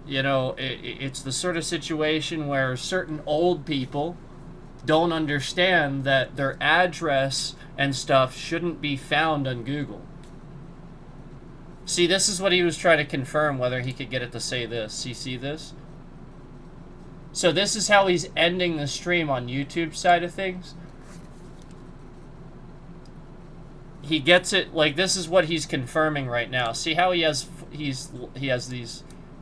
It's the sort of situation where certain old people don't understand that their address and stuff shouldn't be found on Google. See, this is what he was trying to confirm, whether he could get it to say this. You see this? So this is how he's ending the stream on YouTube side of things. He gets it, like, this is what he's confirming right now. See how he has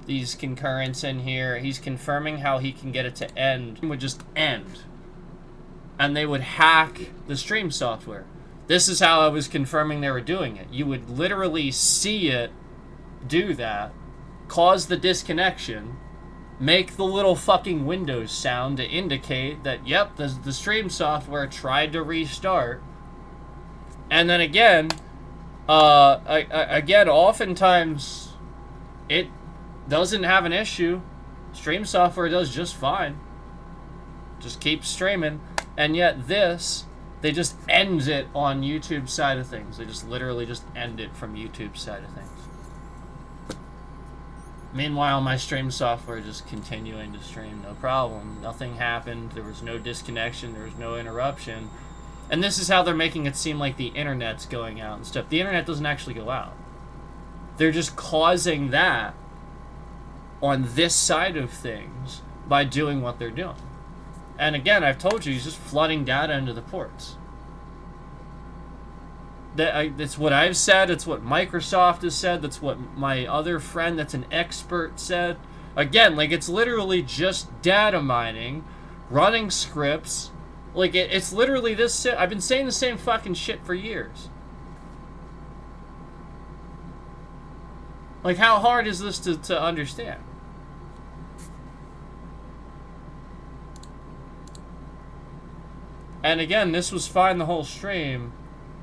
these concurrents in here. He's confirming how he can get it to end. It would just end. And they would hack the stream software. This is how I was confirming they were doing it. You would literally see it do that, cause the disconnection, make the little fucking Windows sound to indicate that, yep, the stream software tried to restart. And then again, oftentimes it doesn't have an issue. Stream software does just fine. Just keeps streaming. And yet this, they just end it on YouTube side of things. They just literally just end it from YouTube side of things. Meanwhile, my stream software just continuing to stream, no problem. Nothing happened. There was no disconnection. There was no interruption. And this is how they're making it seem like the internet's going out and stuff. The internet doesn't actually go out. They're just causing that on this side of things by doing what they're doing. And again, I've told you, he's just flooding data into the ports. That's what I've said. It's what Microsoft has said. That's what my other friend that's an expert said. Again, like, it's literally just data mining, running scripts. Like, it's literally this. I've been saying the same fucking shit for years. Like, how hard is this to understand? And again, this was fine the whole stream,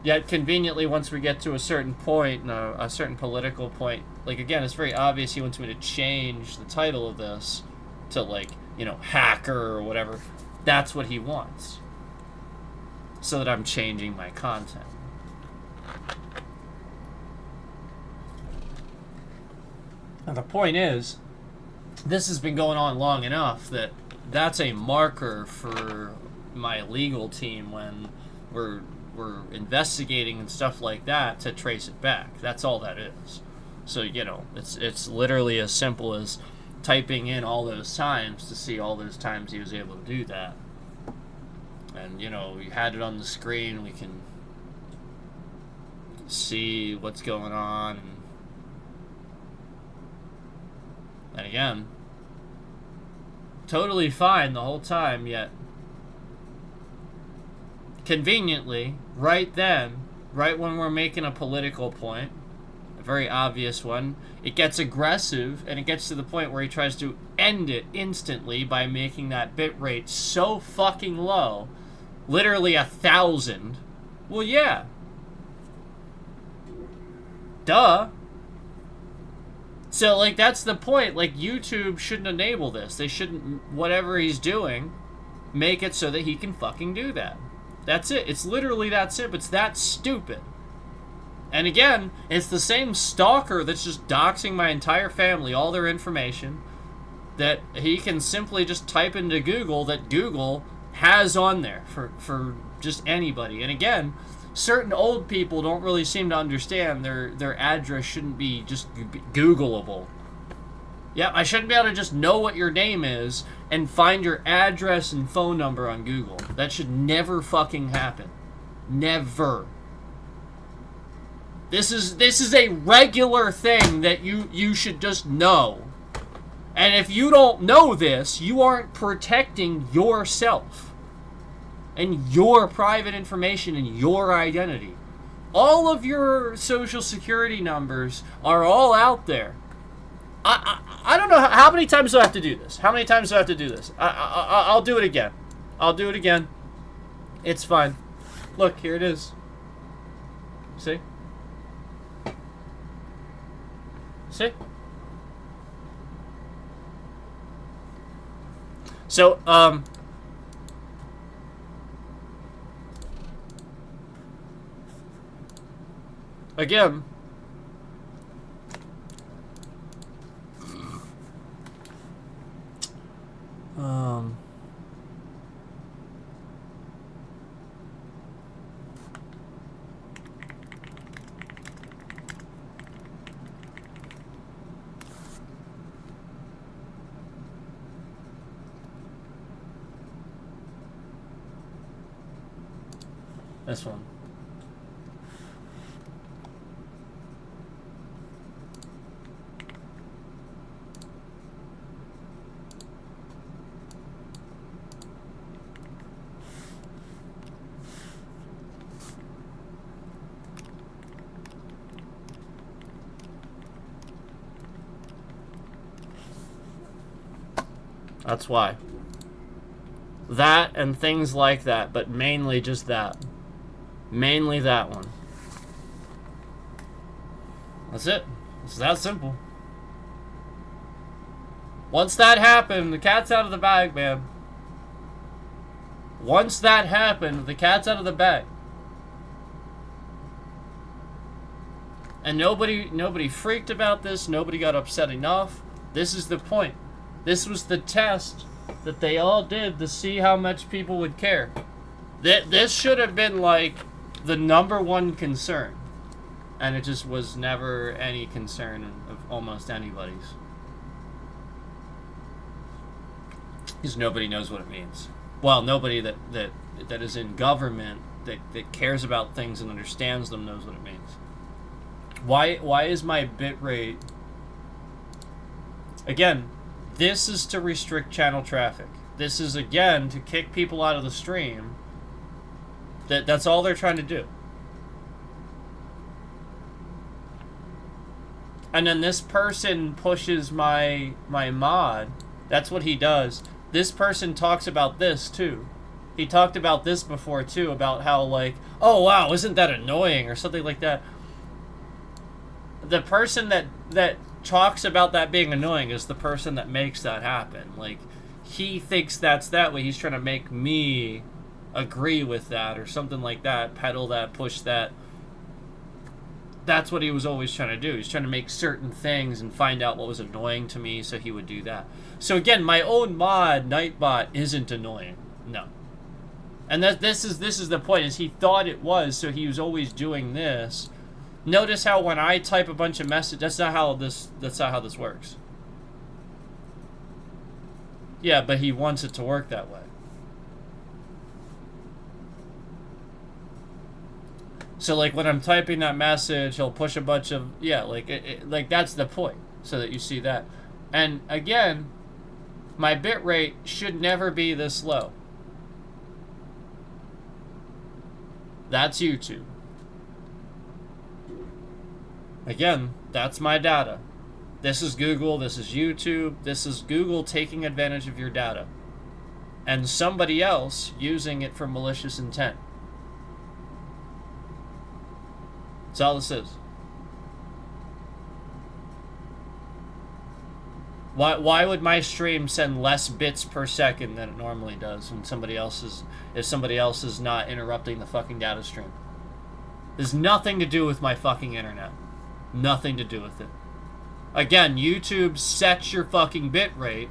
yet conveniently once we get to a certain point, a certain political point, like, again, it's very obvious he wants me to change the title of this like, you know, hacker or whatever. That's what he wants. So that I'm changing my content. And the point is, this has been going on long enough that that's a marker for my legal team when we're investigating and stuff like that to trace it back. That's all that is. So, you know, it's literally as simple as typing in all those times to see all those times he was able to do that. And, you know, we had it on the screen. We can see what's going on. And again, totally fine the whole time, yet conveniently, right then, right when we're making a political point, a very obvious one, it gets aggressive, and it gets to the point where he tries to end it instantly by making that bit rate so fucking low, literally 1,000. Well, yeah. Duh. So, like, that's the point. Like, YouTube shouldn't enable this. They shouldn't, whatever he's doing, make it so that he can fucking do that. That's it. It's literally that simple. It's that stupid. And again, it's the same stalker that's just doxing my entire family, all their information, that he can simply just type into Google that Google has on there for just anybody. And again, certain old people don't really seem to understand their address shouldn't be just Googleable. Yeah, I shouldn't be able to just know what your name is and find your address and phone number on Google. That should never fucking happen. Never. This is a regular thing that you should just know. And if you don't know this, you aren't protecting yourself and your private information and your identity. All of your social security numbers are all out there. I don't know how many times do I have to do this? How many times do I have to do this? I'll do it again. I'll do it again. It's fine. Look, here it is. See? See? So, again, this one. That's why. That and things like that, but mainly just that. Mainly that one. That's it. It's that simple. Once that happened, the cat's out of the bag, man. Once that happened, the cat's out of the bag. And nobody freaked about this. Nobody got upset enough. This is the point. This was the test that they all did to see how much people would care. This should have been like the #1 concern. And it just was never any concern of almost anybody's. Because nobody knows what it means. Well, nobody that is in government that cares about things and understands them knows what it means. Why is my bitrate... Again, this is to restrict channel traffic. This is, again, to kick people out of the stream. That's all they're trying to do. And then this person pushes my mod. That's what he does. This person talks about this, too. He talked about this before, too, about how, like, oh, wow, isn't that annoying, or something like that. The person that talks about that being annoying is the person that makes that happen. Like, he thinks that's that way. He's trying to make me agree with that or something like that, peddle that, push that. That's what he was always trying to do. He's trying to make certain things and find out what was annoying to me, so he would do that. So again, my own mod, Nightbot, isn't annoying. No. And this is the point, is he thought it was, so he was always doing this. Notice how when I type a bunch of messages, that's not how this works. Yeah, but he wants it to work that way. So like when I'm typing that message, he'll push a bunch of, yeah, like like that's the point, so that you see that. And again, my bitrate should never be this low. That's YouTube. Again, that's my data. This is Google, this is YouTube, this is Google taking advantage of your data. And somebody else using it for malicious intent. That's all this is. Why would my stream send less bits per second than it normally does when somebody else is, if somebody else is not interrupting the fucking data stream? There's nothing to do with my fucking internet. Nothing to do with it. Again, YouTube sets your fucking bit rate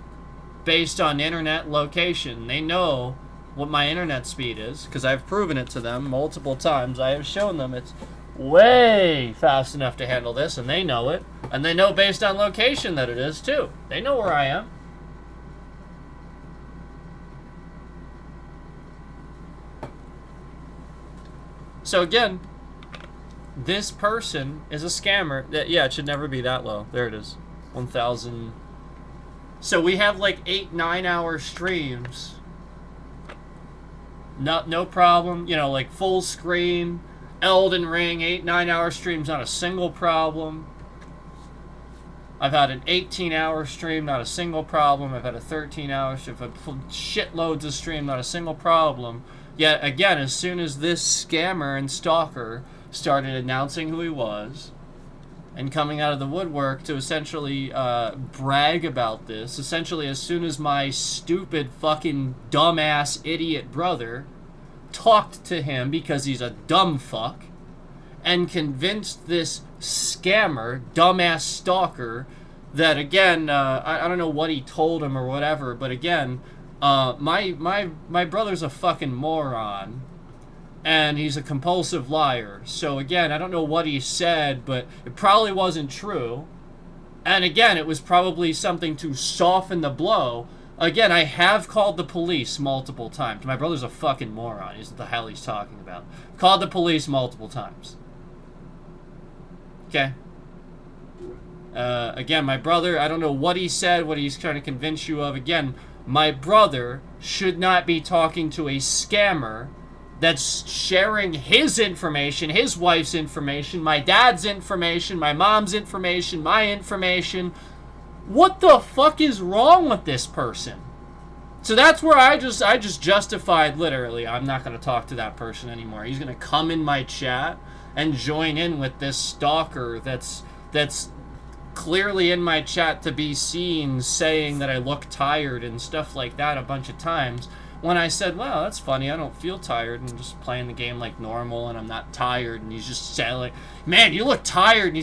based on internet location. They know what my internet speed is because I've proven it to them multiple times. I have shown them it's way fast enough to handle this, and they know it. And they know based on location that it is, too. They know where I am. So again, this person is a scammer. Yeah, it should never be that low. There it is. 1,000. So we have like 8-9 hour streams. No problem. You know, like full screen. Elden Ring, 8-9 hour streams, not a single problem. I've had an 18-hour stream, not a single problem. I've had a 13-hour stream, I've had shitloads of stream, not a single problem. Yet again, as soon as this scammer and stalker started announcing who he was and coming out of the woodwork to essentially brag about this, essentially as soon as my stupid fucking dumbass idiot brother talked to him because he's a dumb fuck and convinced this scammer, dumbass stalker, that again, I don't know what he told him or whatever, but again, my brother's a fucking moron and he's a compulsive liar. So again, I don't know what he said, but it probably wasn't true. And again, it was probably something to soften the blow. Again, I have called the police multiple times. My brother's a fucking moron. He's what the hell he's talking about. Called the police multiple times. Okay? Again, my brother, I don't know what he said, what he's trying to convince you of. Again, my brother should not be talking to a scammer that's sharing his information, his wife's information, my dad's information, my mom's information, my information. What the fuck is wrong with this person? So that's where I just justified, literally, I'm not going to talk to that person anymore. He's going to come in my chat and join in with this stalker that's clearly in my chat to be seen saying that I look tired and stuff like that a bunch of times. When I said, well, that's funny, I don't feel tired, I'm just playing the game like normal and I'm not tired, and he's just saying like, man, you look tired,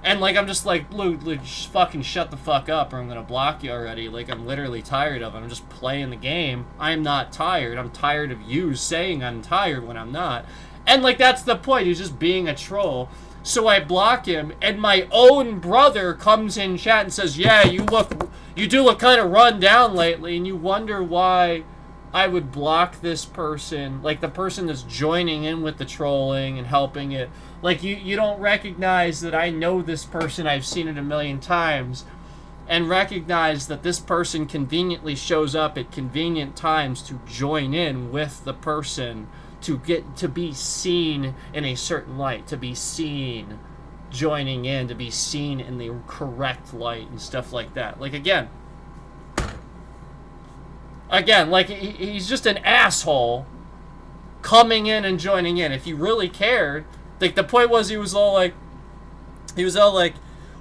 and like I'm just like, Luke, just fucking shut the fuck up or I'm gonna block you already. Like I'm literally tired of it. I'm just playing the game. I'm not tired. I'm tired of you saying I'm tired when I'm not. And like that's the point. He's just being a troll. So I block him, and my own brother comes in chat and says, yeah, you do look kind of run down lately, and you wonder why I would block this person, like the person that's joining in with the trolling and helping it. Like you don't recognize that I know this person, I've seen it a million times, and recognize that this person conveniently shows up at convenient times to join in with the person to get to be seen in a certain light, to be seen joining in, to be seen in the correct light and stuff like that. Like again, like he's just an asshole coming in and joining in. If he really cared, like the point was he was all like,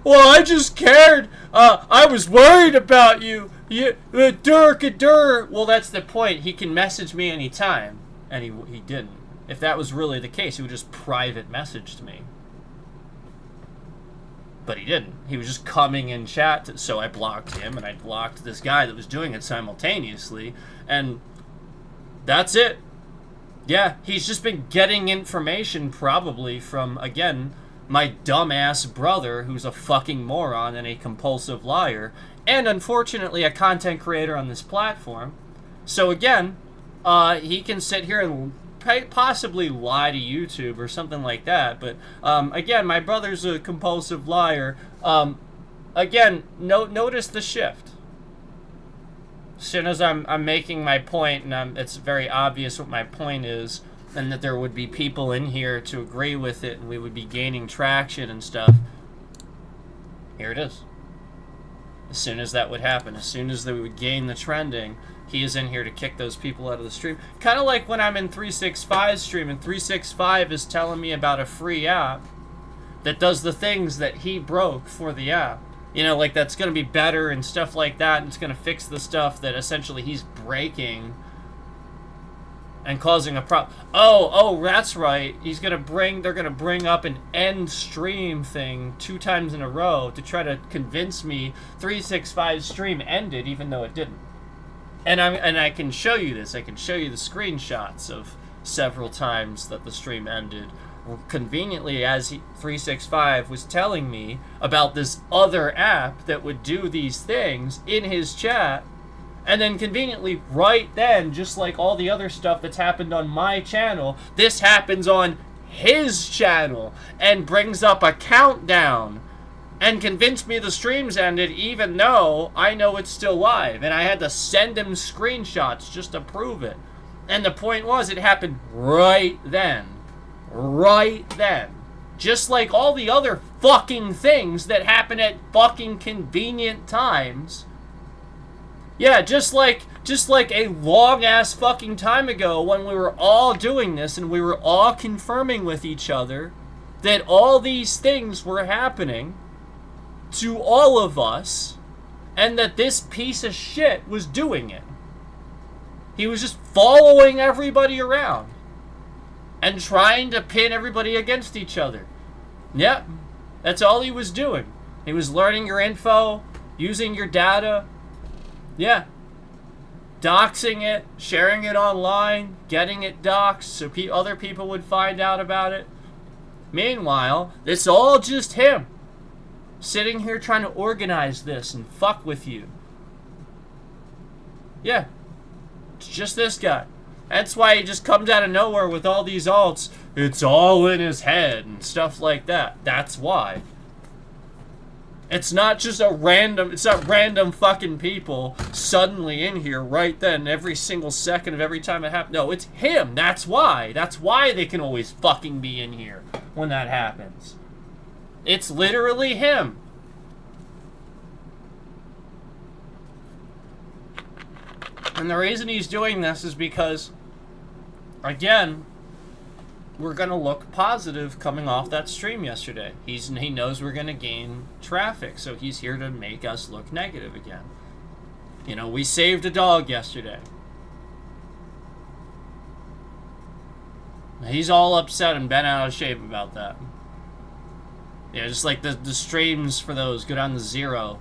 well, I just cared. I was worried about you. Well, that's the point. He can message me anytime, and he didn't. If that was really the case, he would just private messaged me. But he didn't. He was just coming in chat, so I blocked him, and I blocked this guy that was doing it simultaneously, and that's it. Yeah, he's just been getting information probably from, again, my dumbass brother, who's a fucking moron and a compulsive liar, and unfortunately a content creator on this platform. So again, he can sit here and possibly lie to YouTube or something like that, but again, my brother's a compulsive liar. Again, notice the shift. As soon as I'm making my point, and it's very obvious what my point is, and that there would be people in here to agree with it, and we would be gaining traction and stuff, here it is. As soon as that would happen, as soon as they would gain the trending, he is in here to kick those people out of the stream. Kind of like when I'm in 365's stream, and 365 is telling me about a free app that does the things that he broke for the app. You know, like that's going to be better and stuff like that, and it's going to fix the stuff that essentially he's breaking and causing a problem. Oh, that's right. They're going to bring up an end stream thing 2 times in a row to try to convince me 365's stream ended, even though it didn't. And I can show you this. I can show you the screenshots of several times that the stream ended. Conveniently, as 365 was telling me about this other app that would do these things in his chat, and then conveniently right then, just like all the other stuff that's happened on my channel, this happens on his channel and brings up a countdown and convinced me the stream's ended even though I know it's still live, and I had to send him screenshots just to prove it. And the point was, it happened right then. Right then. Just like all the other fucking things that happen at fucking convenient times. Yeah, just like a long-ass fucking time ago when we were all doing this and we were all confirming with each other that all these things were happening to all of us, and that this piece of shit was doing it. He was just following everybody around and trying to pin everybody against each other. Yep, that's all he was doing. He was learning your info, using your data. Yeah. Doxing it, sharing it online, getting it doxed so other people would find out about it. Meanwhile, it's all just him sitting here trying to organize this and fuck with you. Yeah. It's just this guy. That's why he just comes out of nowhere with all these alts. It's all in his head and stuff like that. That's why. It's not just it's not random fucking people suddenly in here right then every single second of every time it happens. No, it's him. That's why. That's why they can always fucking be in here when that happens. It's literally him. And the reason he's doing this is because, again, we're going to look positive coming off that stream yesterday. He knows we're going to gain traffic, so he's here to make us look negative again. You know, we saved a dog yesterday. He's all upset and bent out of shape about that. Yeah, just like the streams for those go down to 0.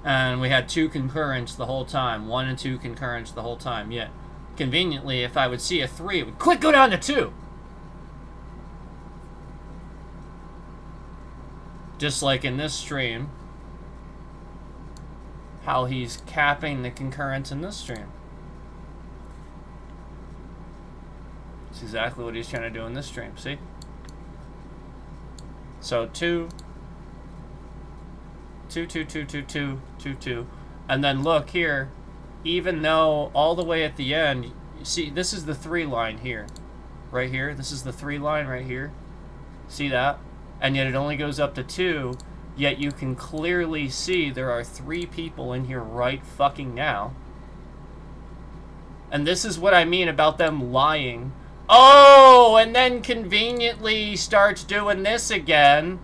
And we had 2 concurrents the whole time. 1 and 2 concurrents the whole time. Yet, conveniently, if I would see a 3, it would quick go down to 2. Just like in this stream, how he's capping the concurrence in this stream. It's exactly what he's trying to do in this stream, see? So 2, 2, 2, 2, 2, 2, 2, 2. And then look here, even though all the way at the end, you see, this is the 3 line here. Right here, this is the 3 line right here. See that? And yet it only goes up to 2, yet you can clearly see there are 3 people in here right fucking now. And this is what I mean about them lying. Oh, and then conveniently starts doing this again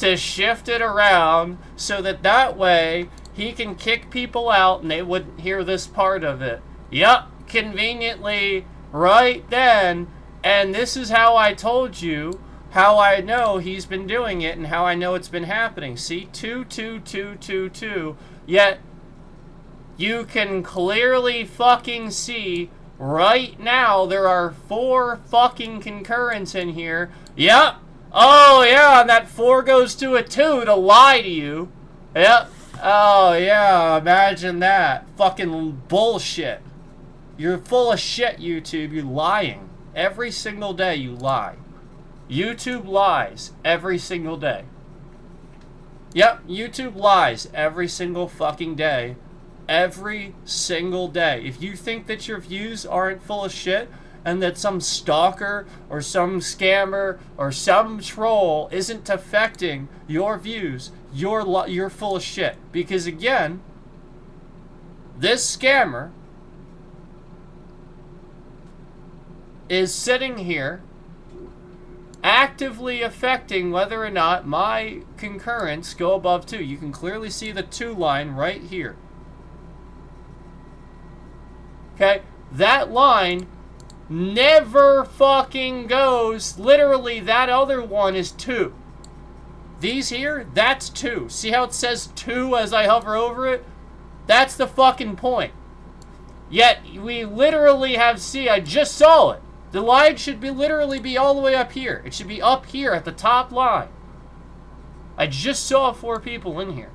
to shift it around so that way he can kick people out and they wouldn't hear this part of it. Yep, conveniently right then. And this is how I told you how I know he's been doing it and how I know it's been happening. See, 2, 2, 2, 2, 2. Yet you can clearly fucking see right now there are 4 fucking concurrents in here. Yep. Oh yeah, and that 4 goes to a 2 to lie to you. Yep. Oh yeah, imagine that. Fucking bullshit. You're full of shit, YouTube. You're lying. Every single day you lie. YouTube lies every single day. Yep, YouTube lies every single fucking day. Every single day. If you think that your views aren't full of shit and that some stalker or some scammer or some troll isn't affecting your views, you're full of shit. Because again, this scammer is sitting here actively affecting whether or not my concurrents go above 2. You can clearly see the 2 line right here. Okay, that line never fucking goes. Literally, that other one is 2. These here, that's 2. See how it says 2 as I hover over it? That's the fucking point. Yet, we literally have, see, I just saw it. The line should literally be all the way up here. It should be up here at the top line. I just saw 4 people in here.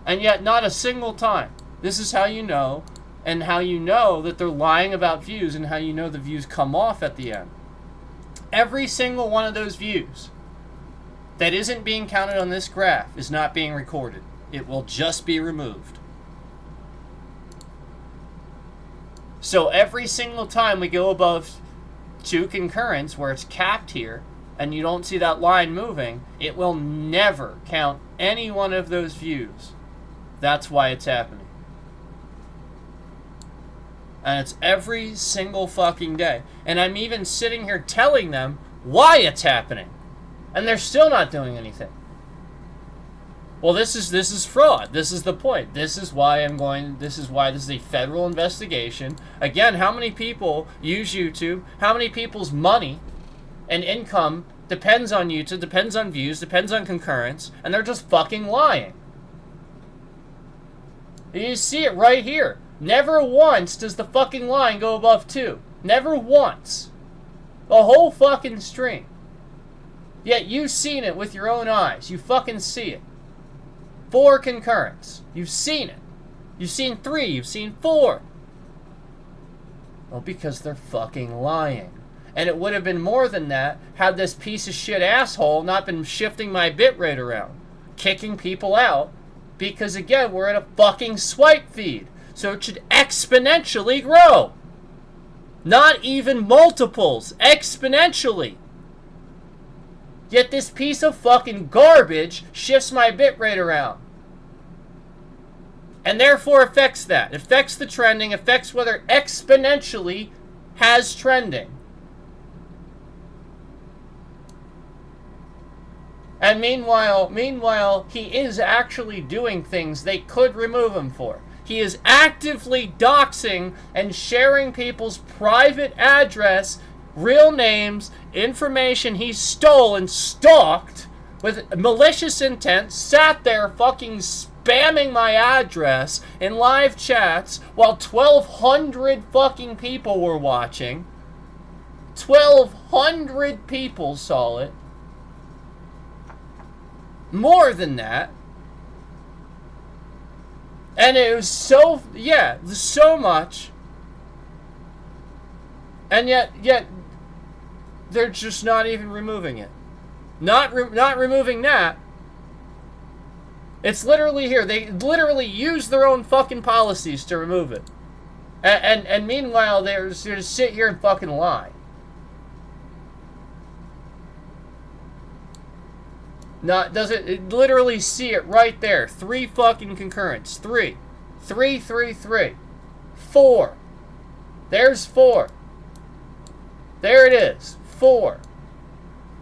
And yet, not a single time. This is how you know, and how you know that they're lying about views, and how you know the views come off at the end. Every single one of those views that isn't being counted on this graph is not being recorded. It will just be removed. So every single time we go above 2 concurrents where it's capped here and you don't see that line moving, it will never count any one of those views. That's why it's happening. And it's every single fucking day. And I'm even sitting here telling them why it's happening. And they're still not doing anything. Well, this is fraud. This is the point. This is why this is a federal investigation. Again, how many people use YouTube? How many people's money and income depends on YouTube, depends on views, depends on concurrence, and they're just fucking lying. You see it right here. Never once does the fucking line go above 2. Never once. The whole fucking stream. Yet you've seen it with your own eyes. You fucking see it. 4 concurrents. You've seen it. You've seen 3. You've seen 4. Well, because they're fucking lying. And it would have been more than that had this piece of shit asshole not been shifting my bitrate around. Kicking people out. Because again, we're in a fucking swipe feed. So it should exponentially grow. Not even multiples. Exponentially. Yet this piece of fucking garbage shifts my bitrate around. And therefore affects that. Affects the trending, affects whether exponentially has trending. And meanwhile, he is actually doing things they could remove him for. He is actively doxing and sharing people's private address, real names, information he stole and stalked with malicious intent, sat there fucking spamming my address in live chats while 1,200 fucking people were watching. 1,200 people saw it. More than that. And it was so much. And yet they're just not even removing it. Not removing that. It's literally here. They literally use their own fucking policies to remove it. And meanwhile, they're just gonna sit here and fucking lie. Does it literally see it right there? 3 fucking concurrents. 3. 3, 3, 3. 4. There's 4. There it is. 4.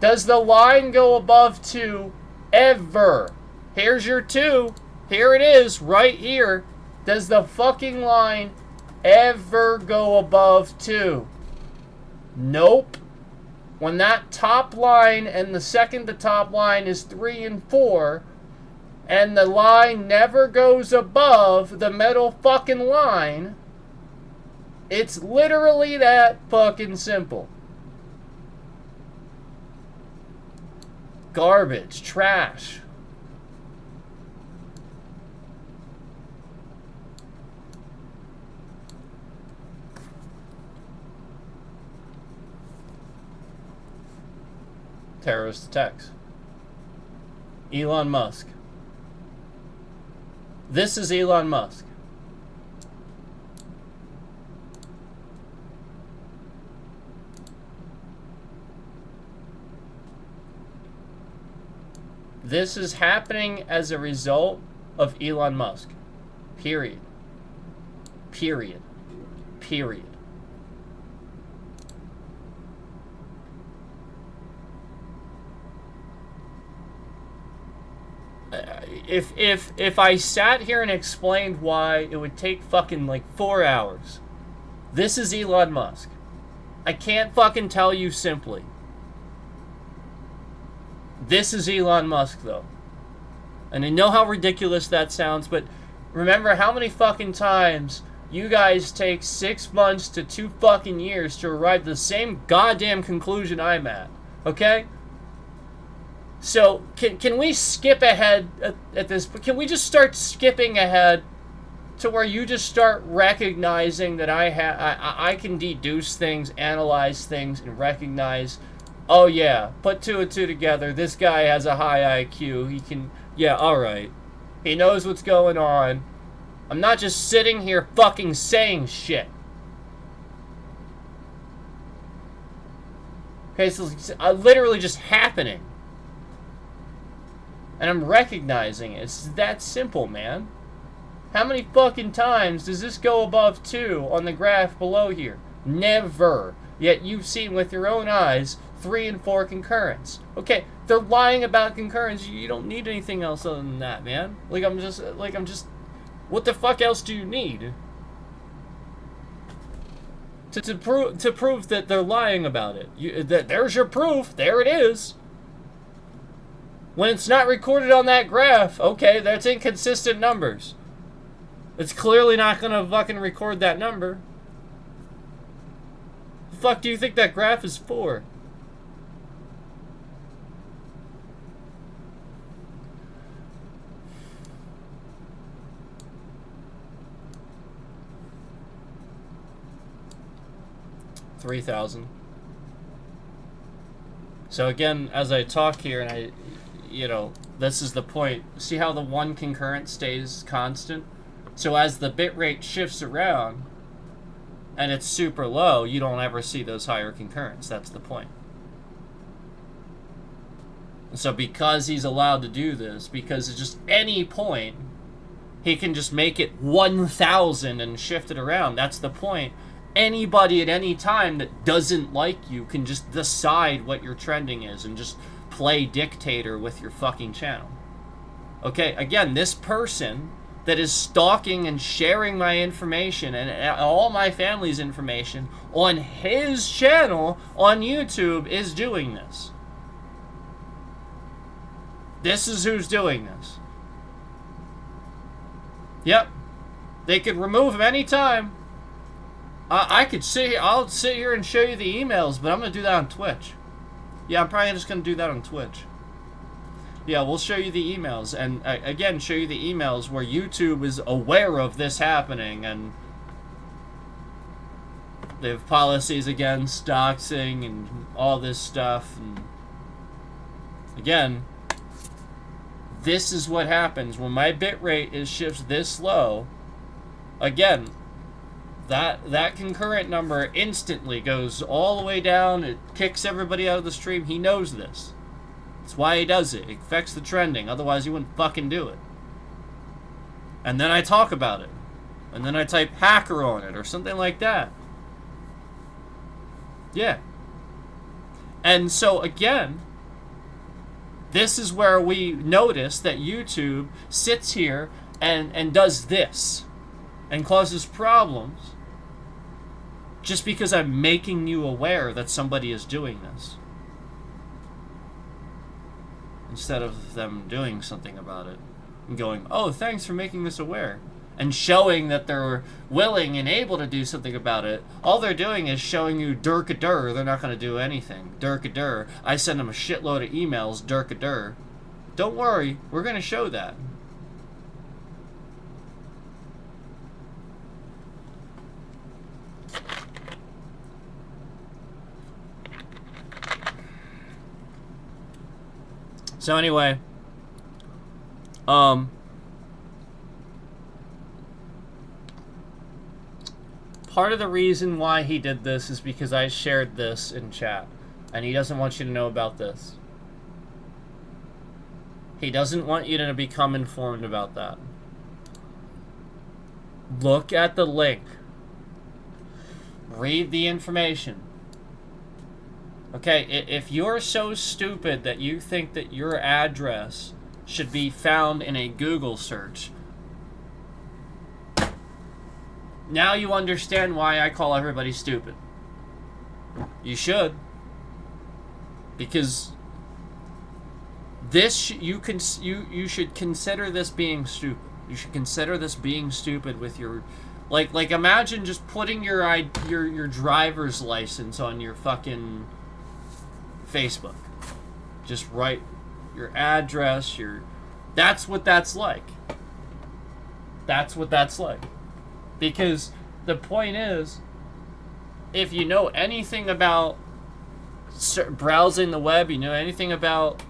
Does the line go above 2 ever? Here's your 2. Here it is, right here. Does the fucking line ever go above 2? Nope. When that top line and the second to top line is 3 and 4, and the line never goes above the middle fucking line, it's literally that fucking simple. Garbage, trash. Terrorist attacks. Elon Musk. This is Elon Musk. This is happening as a result of Elon Musk. Period. Period. Period. If I sat here and explained why, it would take fucking like 4 hours. This is Elon Musk. I can't fucking tell you simply. This is Elon Musk, though. And I know how ridiculous that sounds, but remember how many fucking times you guys take 6 months to 2 fucking years to arrive at the same goddamn conclusion I'm at. Okay? So, can we skip ahead at this? Can we just start skipping ahead to where you just start recognizing that I can deduce things, analyze things, and recognize, oh yeah, put 2 and 2 together, this guy has a high IQ, he can, yeah, alright. He knows what's going on. I'm not just sitting here fucking saying shit. Okay, so it's literally just happening. And I'm recognizing it. It's that simple, man. How many fucking times does this go above 2 on the graph below here? Never. Yet you've seen with your own eyes 3 and 4 concurrence. Okay, they're lying about concurrence. You don't need anything else other than that, man. I'm just what the fuck else do you need? To prove that they're lying about it. There's your proof. There it is. When it's not recorded on that graph, okay, that's inconsistent numbers. It's clearly not gonna fucking record that number. The fuck do you think that graph is for? $3,000. So again, as I talk here, and this is the point. See how the one concurrent stays constant? So as the bitrate shifts around, and it's super low, you don't ever see those higher concurrents. That's the point. So because he's allowed to do this, because at just any point, he can just make it 1,000 and shift it around. That's the point. Anybody at any time that doesn't like you can just decide what your trending is and just play dictator with your fucking channel. Okay, again, this person that is stalking and sharing my information and all my family's information on his channel on YouTube is doing this. This is who's doing this. Yep. They could remove him anytime. I'll sit here and show you the emails, but I'm going to do that on Twitch. Yeah, I'm probably just going to do that on Twitch. Yeah, we'll show you the emails. And, again, show you the emails where YouTube is aware of this happening. And they have policies against doxing and all this stuff. And again, this is what happens when my bitrate shifts this low. Again, that concurrent number instantly goes all the way down. It kicks everybody out of the stream. He knows this. That's why he does it. It affects the trending. Otherwise, he wouldn't fucking do it. And then I talk about it. And then I type hacker on it or something like that. Yeah. And so, again, This is where we notice that YouTube sits here and does this and causes problems just because I'm making you aware that somebody is doing this, instead of them doing something about it and going, oh, thanks for making us aware, and showing that they're willing and able to do something about it. All they're doing is showing you durk-a-dur. They're not going to do anything. Durk-a-dur. I send them a shitload of emails, durk-a-dur. Don't worry, we're going to show that. So anyway, part of the reason why he did this is because I shared this in chat, and he doesn't want you to know about this. He doesn't want you to become informed about that. Look at the link. Read the information. Okay, if you're so stupid that you think that your address should be found in a Google search, now you understand why I call everybody stupid. You should. Because this, you should consider this being stupid. You should consider this being stupid with your... Like imagine just putting your driver's license on your fucking Facebook. Just write your address, that's what that's like. That's what that's like. Because the point is, if you know anything about browsing the web, you know anything about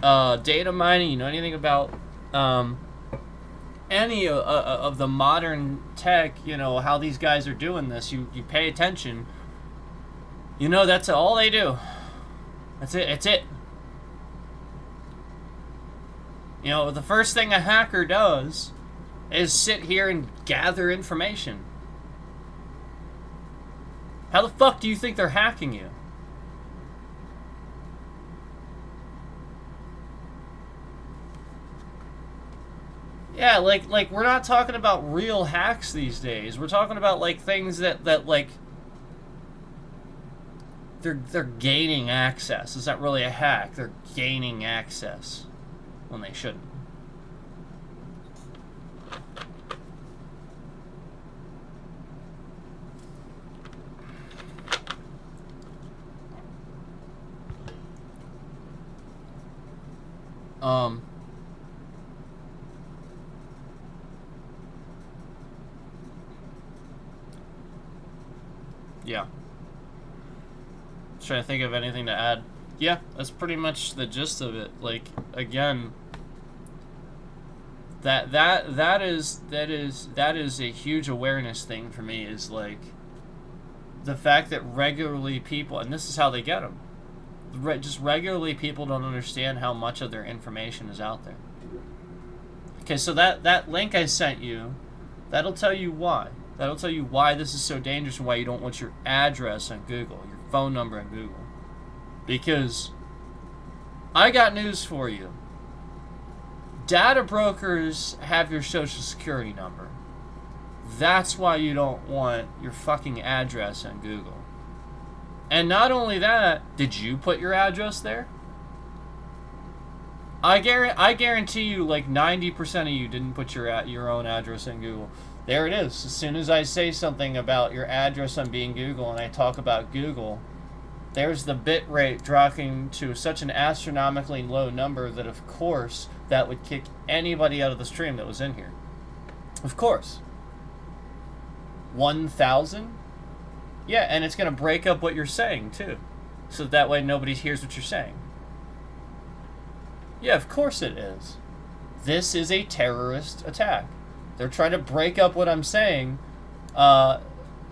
data mining, you know anything about any of the modern tech, you know, how these guys are doing this, you pay attention, you know that's all they do. That's it. It's it. You know, the first thing a hacker does is sit here and gather information. How the fuck do you think they're hacking you? Yeah, like we're not talking about real hacks these days. We're talking about like things that like they're gaining access. It's not really a hack. They're gaining access when they shouldn't. Yeah. Trying to think of anything to add. Yeah, that's pretty much the gist of it. Like, again, that is a huge awareness thing for me, is like the fact that regularly people, and this is how they get them, just regularly people don't understand how much of their information is out there. Okay, so that link I sent you, that'll tell you why. That'll tell you why this is so dangerous and why you don't want your address on Google, your phone number on Google. Because I got news for you. Data brokers have your social security number. That's why you don't want your fucking address on Google. And not only that, did you put your address there? I guarantee you like 90% of you didn't put your own address in Google. There it is. As soon as I say something about your address on being Google and I talk about Google, there's the bit rate dropping to such an astronomically low number that of course that would kick anybody out of the stream that was in here. Of course. 1,000? Yeah, and it's going to break up what you're saying too. So that way nobody hears what you're saying. Yeah, of course it is. This is a terrorist attack. They're trying to break up what I'm saying.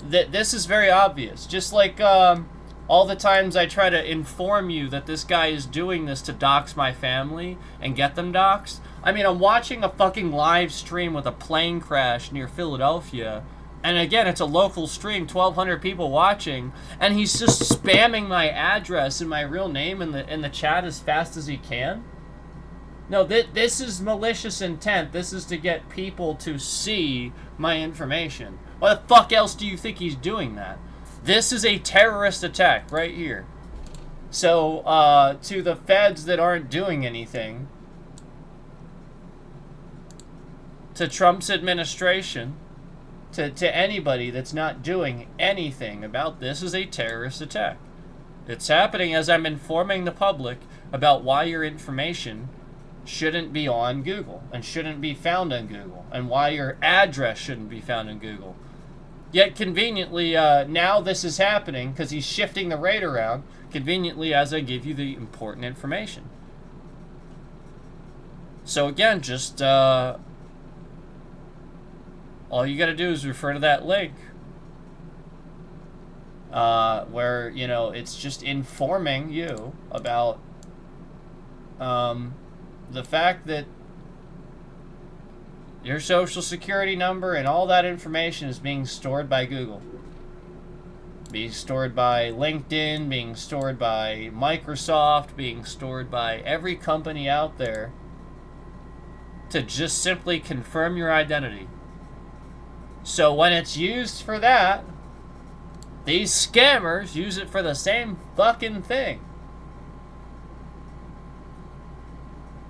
This is very obvious. Just like all the times I try to inform you that this guy is doing this to dox my family and get them doxxed. I mean, I'm watching a fucking live stream with a plane crash near Philadelphia And again, it's a local stream, 1,200 people watching, and he's just spamming my address and my real name in the chat as fast as he can. No, this is malicious intent. This is to get people to see my information. Why the fuck else do you think he's doing that? This is a terrorist attack right here. So, to the feds that aren't doing anything, to Trump's administration, to anybody that's not doing anything about this, is a terrorist attack. It's happening as I'm informing the public about why your information shouldn't be on Google and shouldn't be found on Google, and why your address shouldn't be found in Google. Yet conveniently, now this is happening because he's shifting the rate around, conveniently as I give you the important information. So again, just all you got to do is refer to that link where, you know, it's just informing you about the fact that your social security number and all that information is being stored by Google. Being stored by LinkedIn, being stored by Microsoft, being stored by every company out there to just simply confirm your identity. So when it's used for that, these scammers use it for the same fucking thing.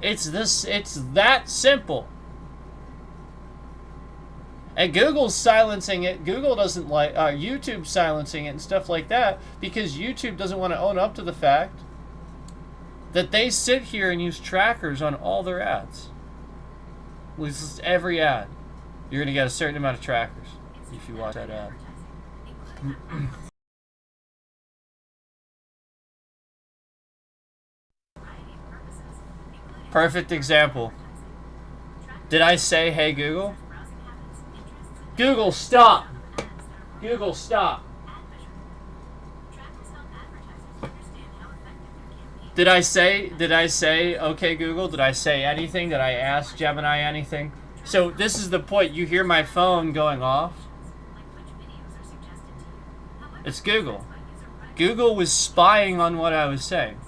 It's that simple. And Google's silencing it. Google doesn't like, YouTube's silencing it and stuff like that because YouTube doesn't want to own up to the fact that they sit here and use trackers on all their ads. With every ad, you're going to get a certain amount of trackers if you watch that ad. Perfect example. Did I say, hey Google? Google, stop! Google, stop! Did I say, okay Google? Did I say anything? Did I ask Gemini anything? So this is the point. You hear my phone going off. It's Google. Google was spying on what I was saying.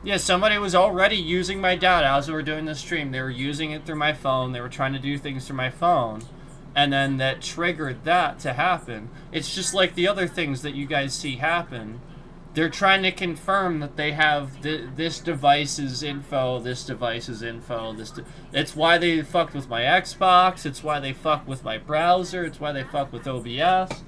Yeah, somebody was already using my data as we were doing the stream. They were using it through my phone. They were trying to do things through my phone. And then that triggered that to happen. It's just like the other things that you guys see happen. They're trying to confirm that they have this device's info, this device's info. It's why they fucked with my Xbox. It's why they fucked with my browser. It's why they fucked with OBS.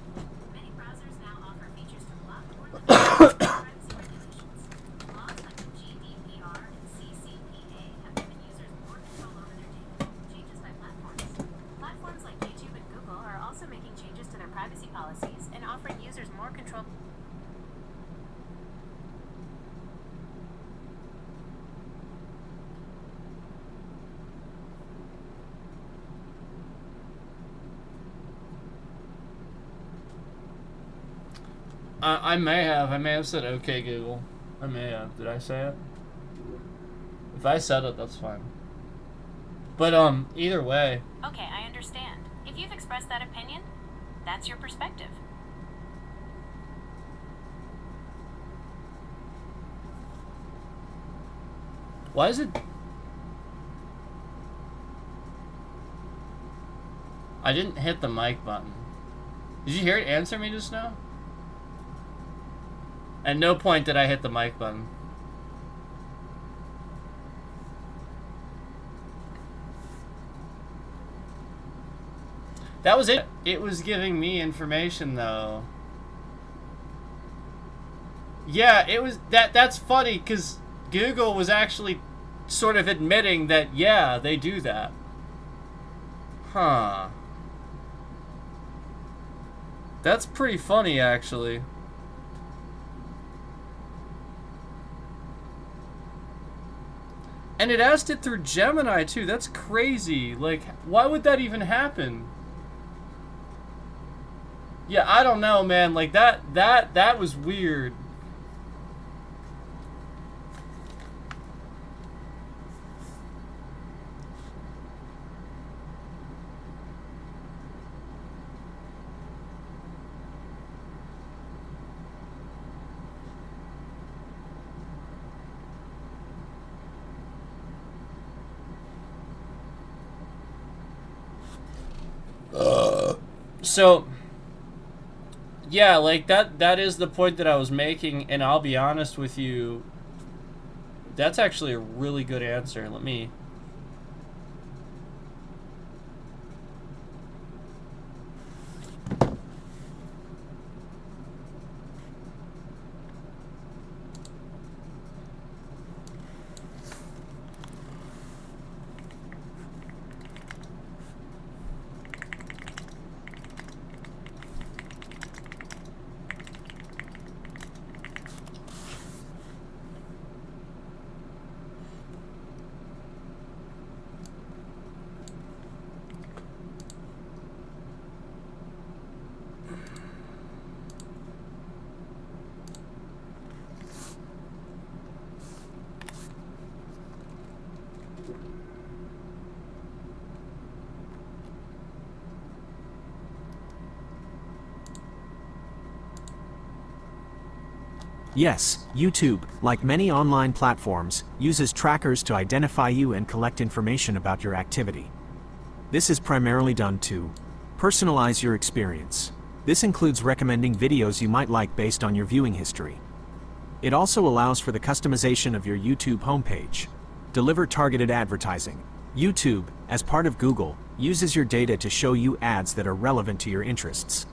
I may have said okay Google. I may have. Did I say it? If I said it, that's fine. But either way. Okay, I understand. If you've expressed that opinion, that's your perspective. Why is it? I didn't hit the mic button. Did you hear it answer me just now? At no point did I hit the mic button. That was it. It was giving me information though. Yeah, it was that's funny because Google was actually sort of admitting that yeah, they do that. Huh. That's pretty funny actually. And it asked it through Gemini too. That's crazy. Like, why would that even happen? Yeah, I don't know, man. Like that was weird. So, yeah, like, that is the point that I was making, and I'll be honest with you, that's actually a really good answer. Let me... Yes, YouTube, like many online platforms, uses trackers to identify you and collect information about your activity. This is primarily done to personalize your experience. This includes recommending videos you might like based on your viewing history. It also allows for the customization of your YouTube homepage. Deliver targeted advertising. YouTube, as part of Google, uses your data to show you ads that are relevant to your interests.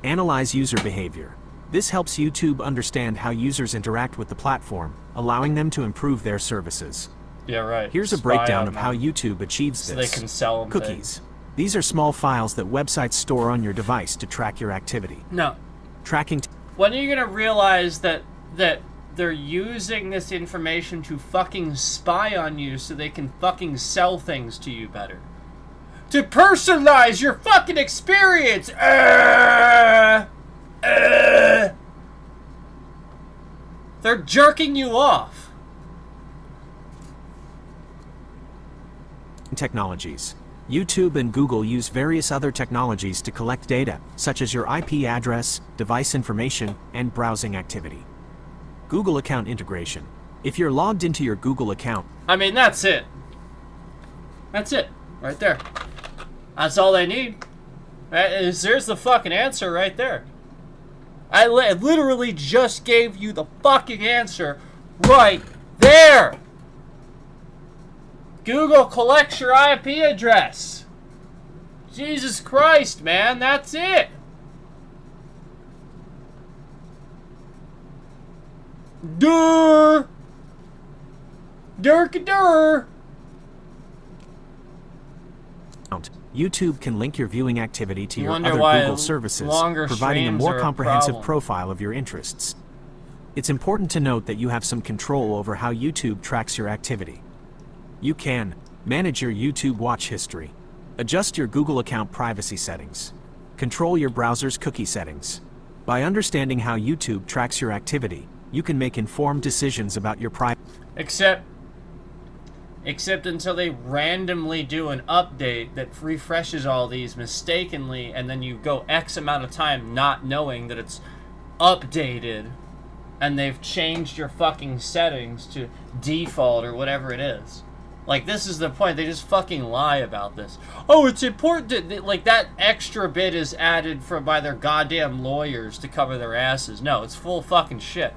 Analyze user behavior. This helps YouTube understand how users interact with the platform, allowing them to improve their services. Yeah, right. Here's a Spy breakdown on of how them YouTube achieves so this. they can sell them Cookies. things. These are small files that websites store on your device to track your activity. No. Tracking. When are you gonna realize that they're using this information to fucking spy on you so they can fucking sell things to you better? To personalize your fucking experience! They're jerking you off. Technologies. YouTube and Google use various other technologies to collect data, such as your IP address, device information, and browsing activity. Google account integration. If you're logged into your Google account, I mean, that's it. That's it. Right there. That's all they need. There's the fucking answer right there. I literally just gave you the fucking answer right there. Google collects your IP address. Jesus Christ, man, that's it. Durr. Durk-a-durr. YouTube can link your viewing activity to your Wonder other why Google services, longer providing a streams more are a comprehensive problem. profile of your interests. It's important to note that you have some control over how YouTube tracks your activity. You can manage your YouTube watch history, adjust your Google account privacy settings, control your browser's cookie settings. By understanding how YouTube tracks your activity, you can make informed decisions about your privacy. Except until they randomly do an update that refreshes all these mistakenly, and then you go X amount of time not knowing that it's updated, and they've changed your fucking settings to default or whatever it is. Like, this is the point. They just fucking lie about this. Oh, it's important to, like, that extra bit is added by their goddamn lawyers to cover their asses. No, it's full fucking shit.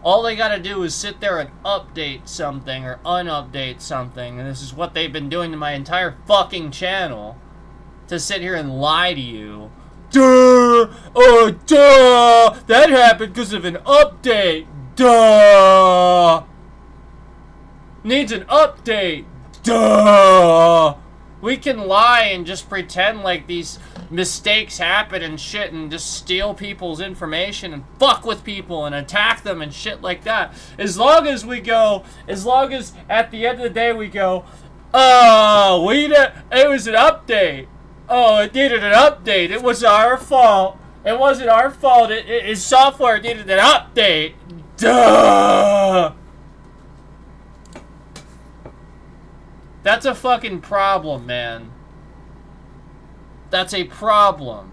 All they gotta do is sit there and update something or unupdate something, and this is what they've been doing to my entire fucking channel, to sit here and lie to you. Duh! Oh, duh! That happened because of an update. Duh! Needs an update. Duh! We can lie and just pretend like these mistakes happen and shit and just steal people's information and fuck with people and attack them and shit like that. As long as at the end of the day we go, oh, it was an update. Oh, it needed an update. It was our fault. It wasn't our fault. It's software needed an update. Duh! That's a fucking problem, man. That's a problem.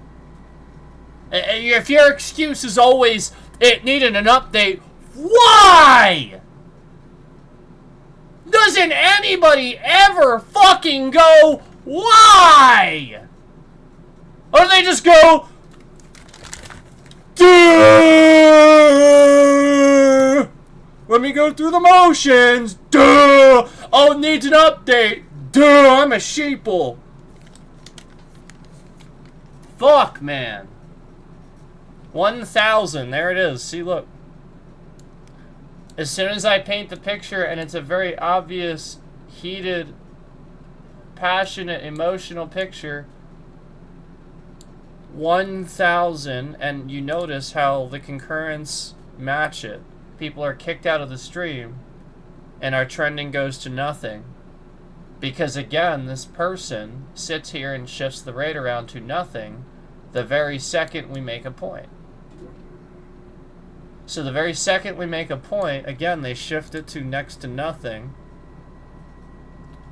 If your excuse is always, it needed an update, why? Doesn't anybody ever fucking go, why? Or they just go, duh! Let me go through the motions. Duh! Oh, needs an update. Duh! I'm a sheeple. Fuck, man. 1,000. There it is. See, look. As soon as I paint the picture, and it's a very obvious, heated, passionate, emotional picture, 1,000, and you notice how the concurrents match it. People are kicked out of the stream, and our trending goes to nothing. Because again, this person sits here and shifts the rate around to nothing the very second we make a point. So the very second we make a point, again, they shift it to next to nothing.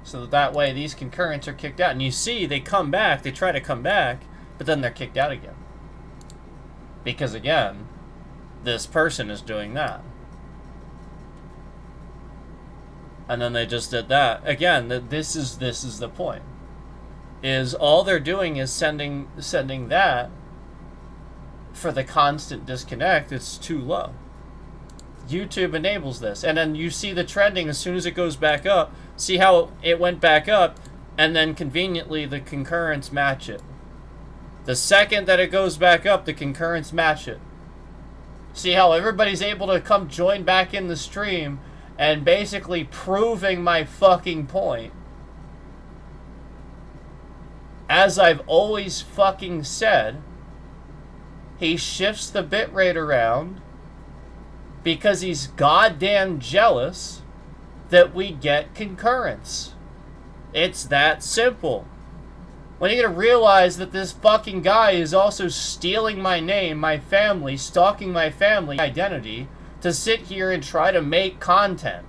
So that way these concurrents are kicked out. And you see, they come back, they try to come back, but then they're kicked out again. Because again, this person is doing that. And then they just did that. Again, this is the point. Is all they're doing is sending that for the constant disconnect. It's too low. YouTube enables this. And then you see the trending as soon as it goes back up. See how it went back up, and then conveniently the concurrents match it. The second that it goes back up, the concurrents match it. See how everybody's able to come join back in the stream and basically proving my fucking point. As I've always fucking said, he shifts the bitrate around because he's goddamn jealous that we get concurrence. It's that simple. When are you gonna realize that this fucking guy is also stealing my name, my family, stalking my family identity to sit here and try to make content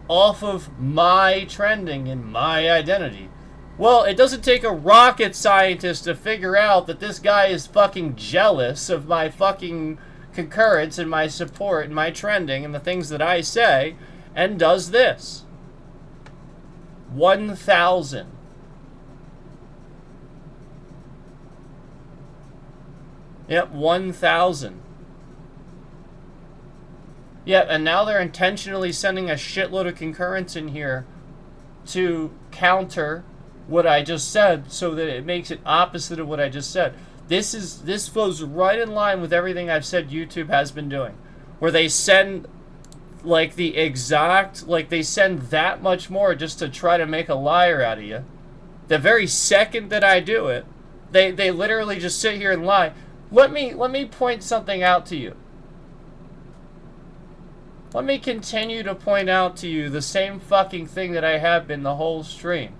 off of my trending and my identity? Well, it doesn't take a rocket scientist to figure out that this guy is fucking jealous of my fucking concurrence and my support and my trending and the things that I say, and does this. 1,000. Yep, 1,000. Yep, and now they're intentionally sending a shitload of concurrence in here to counter what I just said, so that it makes it opposite of what I just said. This flows right in line with everything I've said YouTube has been doing, where they send like the exact, like they send that much more just to try to make a liar out of you. The very second that I do it, they literally just sit here and lie. Let me point something out to you. Let me continue to point out to you the same fucking thing that I have been the whole stream.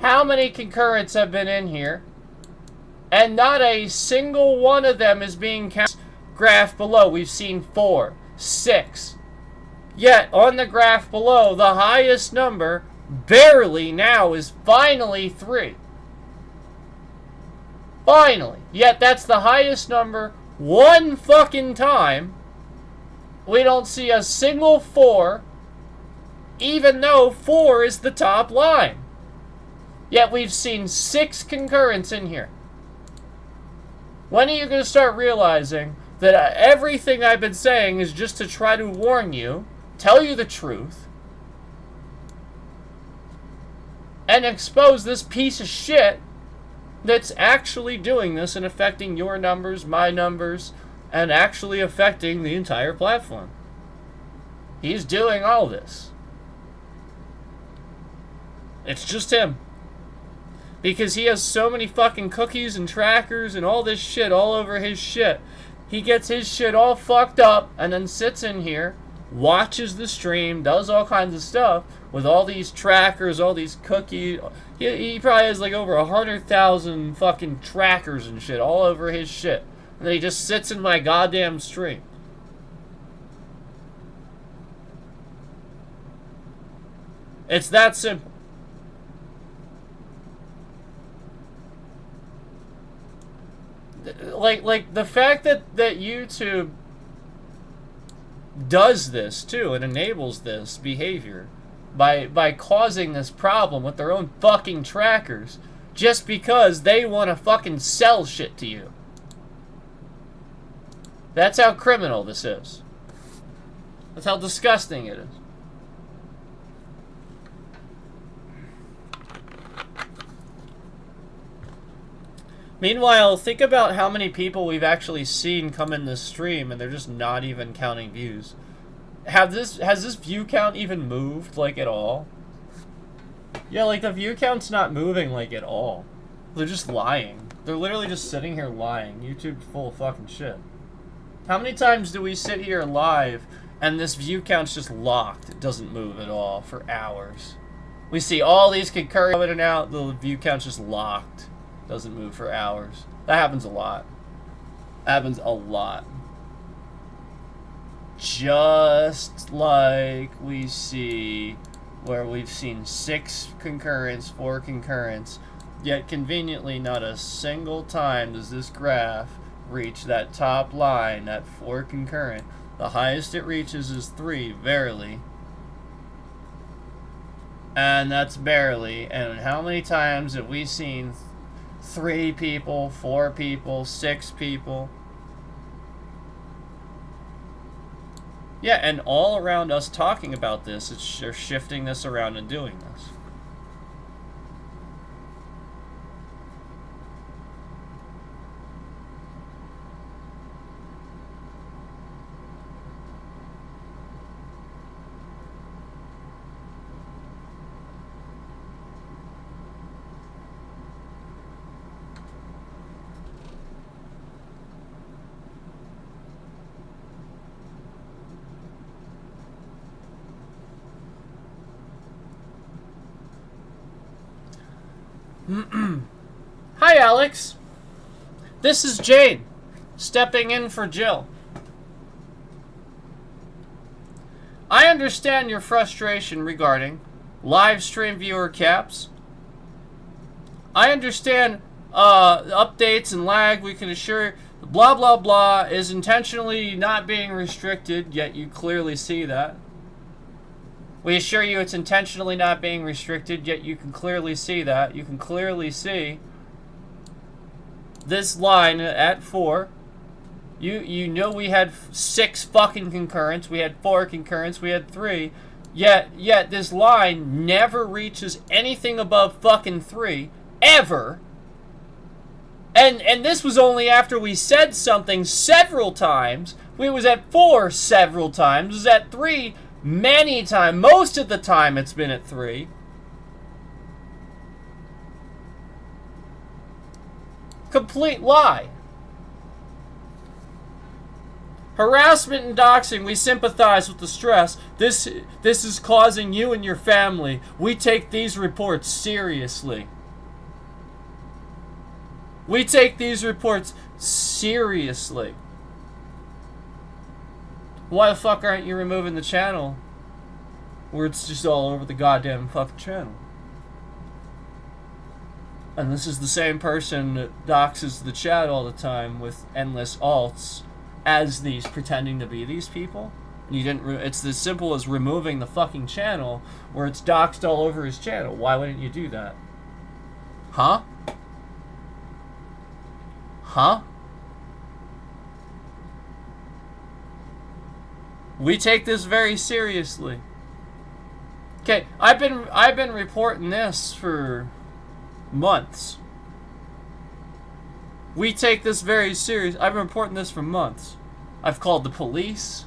How many concurrents have been in here? And not a single one of them is being counted. Graph below, we've seen 4, 6. Yet, on the graph below, the highest number, barely now, is finally 3. Finally. Yet, that's the highest number one fucking time. We don't see a single 4, even though 4 is the top line. Yet we've seen 6 concurrents in here. When are you going to start realizing that everything I've been saying is just to try to warn you, tell you the truth, and expose this piece of shit that's actually doing this and affecting your numbers, my numbers, and actually affecting the entire platform? He's doing all this. It's just him. Because he has so many fucking cookies and trackers and all this shit all over his shit. He gets his shit all fucked up and then sits in here, watches the stream, does all kinds of stuff with all these trackers, all these cookies. He probably has like over 100,000 fucking trackers and shit all over his shit. And then he just sits in my goddamn stream. It's that simple. Like the fact that YouTube does this too and enables this behavior by causing this problem with their own fucking trackers just because they want to fucking sell shit to you. That's how criminal this is. That's how disgusting it is. Meanwhile, think about how many people we've actually seen come in this stream and they're just not even counting views. Has this view count even moved, like, at all? Yeah, like, the view count's not moving, like, at all. They're just lying. They're literally just sitting here lying. YouTube's full of fucking shit. How many times do we sit here live and this view count's just locked? It doesn't move at all for hours. We see all these concurrent in and out, the view count's just locked. Doesn't move for hours. That happens a lot. Happens a lot. Just like we see where we've seen 6 concurrents, 4 concurrents, yet conveniently not a single time does this graph reach that top line, that 4 concurrent. The highest it reaches is 3, barely. And that's barely. And how many times have we seen 3 people, 4 people, 6 people? Yeah, and all around us talking about this, they're shifting this around and doing this. Hi, Alex. This is Jane, stepping in for Jill. I understand your frustration regarding live stream viewer caps. I understand updates and lag. We can assure blah blah blah is intentionally not being restricted, yet you clearly see that. We assure you it's intentionally not being restricted, yet you can clearly see that. You can clearly see this line at 4. You know we had 6 fucking concurrents, we had 4 concurrents, we had 3. Yet this line never reaches anything above fucking 3, ever. And this was only after we said something several times. We was at 4 several times. It was at 3 many times. Most of the time it's been at 3. Complete lie. Harassment and doxing, we sympathize with the stress. This is causing you and your family. We take these reports seriously. We take these reports seriously. Why the fuck aren't you removing the channel where it's just all over the goddamn fucking channel? And this is the same person that doxes the chat all the time with endless alts as these, pretending to be these people. You didn't. It's as simple as removing the fucking channel where it's doxed all over his channel. Why wouldn't you do that? Huh? Huh? We take this very seriously. Okay, I've been reporting this for months. We take this very serious. I've been reporting this for months. I've called the police.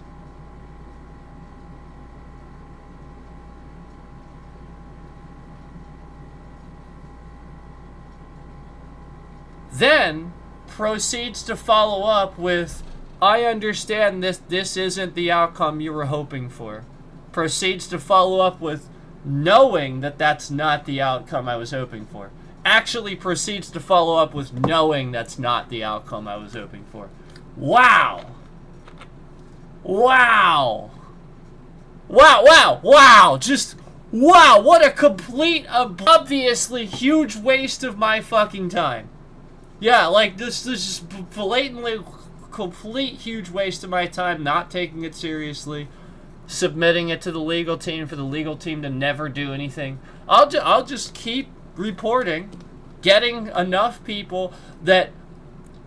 Then proceeds to follow up with, I understand this isn't the outcome you were hoping for. Proceeds to follow up with, knowing that that's not the outcome I was hoping for. Actually proceeds to follow up with, knowing that's not the outcome I was hoping for. Wow! Wow! Wow, wow, wow! Just, wow, what a complete, obviously huge waste of my fucking time. Yeah, like, this is just blatantly complete huge waste of my time, not taking it seriously, submitting it to the legal team for the legal team to never do anything. I'll just keep reporting getting enough people that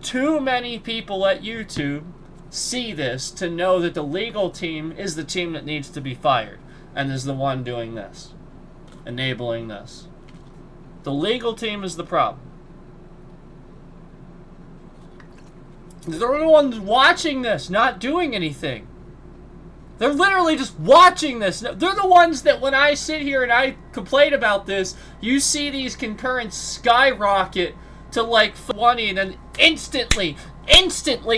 too many people at YouTube see this to know that the legal team is the team that needs to be fired and is the one doing this, enabling this. The legal team is the problem. They're the ones watching this, not doing anything. They're literally just watching this. They're the ones that when I sit here and I complain about this, you see these concurrents skyrocket to like 20 and then instantly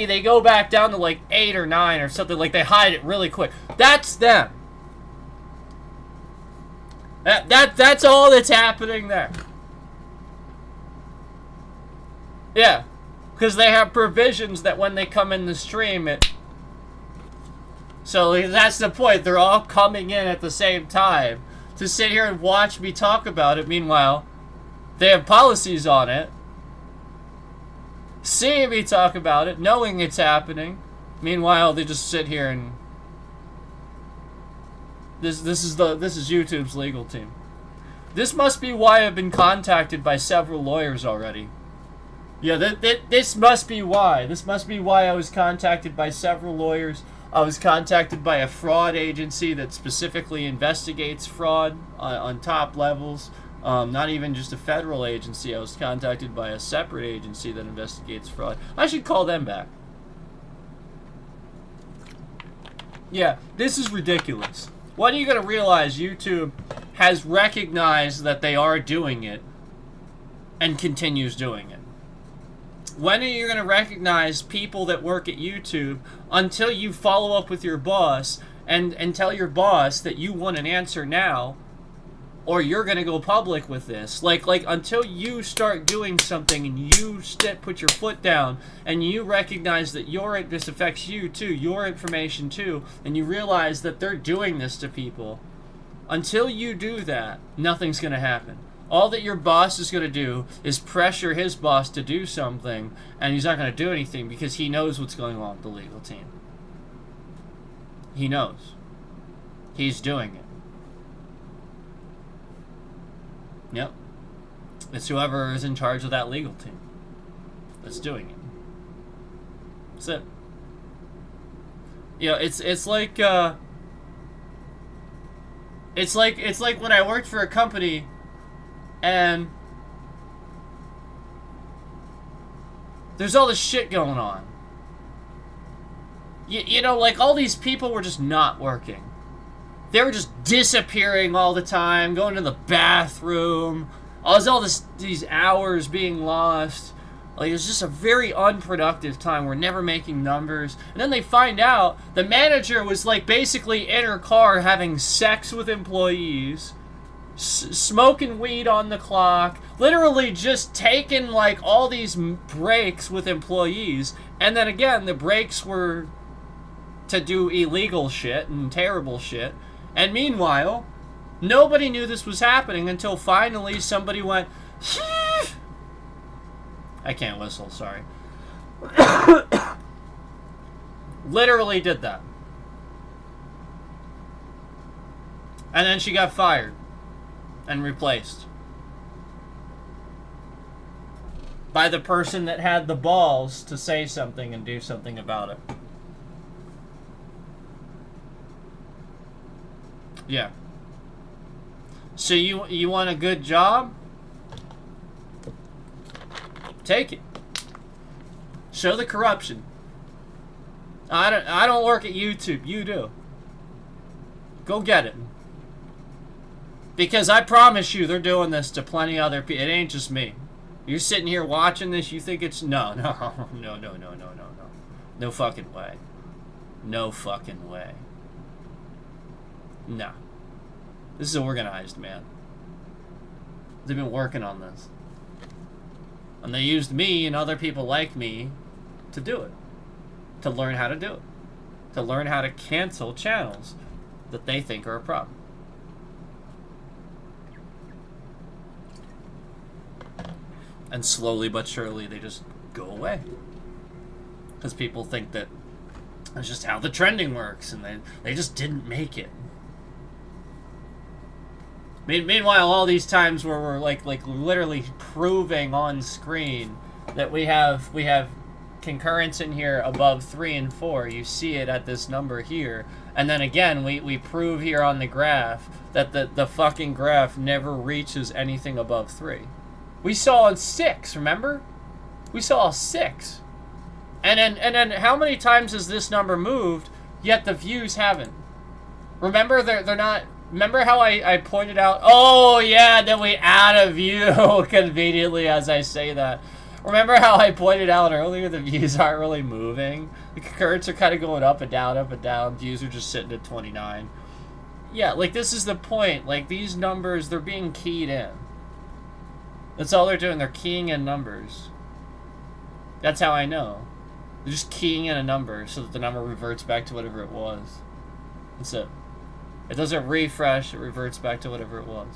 they go back down to like 8 or 9 or something. Like they hide it really quick. That's them. That's all that's happening there. Yeah. Because they have provisions that when they come in the stream, so that's the point. They're all coming in at the same time to sit here and watch me talk about it. Meanwhile, they have policies on it. Seeing me talk about it, knowing it's happening. Meanwhile, they just sit here and this is YouTube's legal team. This must be why I've been contacted by several lawyers already. Yeah, this must be why. This must be why I was contacted by several lawyers. I was contacted by a fraud agency that specifically investigates fraud on top levels. Not even just a federal agency. I was contacted by a separate agency that investigates fraud. I should call them back. Yeah, this is ridiculous. When are you going to realize YouTube has recognized that they are doing it and continues doing it? When are you going to recognize people that work at YouTube until you follow up with your boss and tell your boss that you want an answer now or you're going to go public with this? Like until you start doing something and you put your foot down and you recognize that this affects you too, your information too, and you realize that they're doing this to people, until you do that, nothing's going to happen. All that your boss is going to do is pressure his boss to do something, and he's not going to do anything because he knows what's going on with the legal team. He knows. He's doing it. Yep. It's whoever is in charge of that legal team that's doing it. That's it. You know, it's like when I worked for a company and there's all this shit going on. You know, like all these people were just not working. They were just disappearing all the time, going to the bathroom. These hours being lost. Like, it was just a very unproductive time. We're never making numbers. And then they find out the manager was like basically in her car having sex with employees, smoking weed on the clock, literally just taking like all these breaks with employees. And then again, the breaks were to do illegal shit and terrible shit. And meanwhile, nobody knew this was happening until finally somebody went, I can't whistle, sorry. Literally did that. And then she got fired and replaced by the person that had the balls to say something and do something about it. Yeah. So you want a good job? Take it. Show the corruption. I don't work at YouTube. You do. Go get it. Because I promise you, they're doing this to plenty of other people. It ain't just me. You're sitting here watching this. You think it's no. No fucking way. No fucking way. No. This is organized, man. They've been working on this. And they used me and other people like me to do it. To learn how to do it. To learn how to cancel channels that they think are a problem. And slowly but surely they just go away. Because people think that that's just how the trending works, and they just didn't make it. Meanwhile, all these times where we're like literally proving on screen that we have concurrence in here above 3 and 4. You see it at this number here, and then again we prove here on the graph that the fucking graph never reaches anything above 3. We saw a 6, remember? We saw a 6. And then how many times has this number moved, yet the views haven't? Remember, they're not... Remember how I pointed out... Oh, yeah, then we add a view conveniently as I say that. Remember how I pointed out earlier the views aren't really moving? The concurrents are kind of going up and down, up and down. Views are just sitting at 29. Yeah, like, this is the point. Like, these numbers, they're being keyed in. That's all they're doing. They're keying in numbers. That's how I know. They're just keying in a number so that the number reverts back to whatever it was. That's it. It doesn't refresh, it reverts back to whatever it was.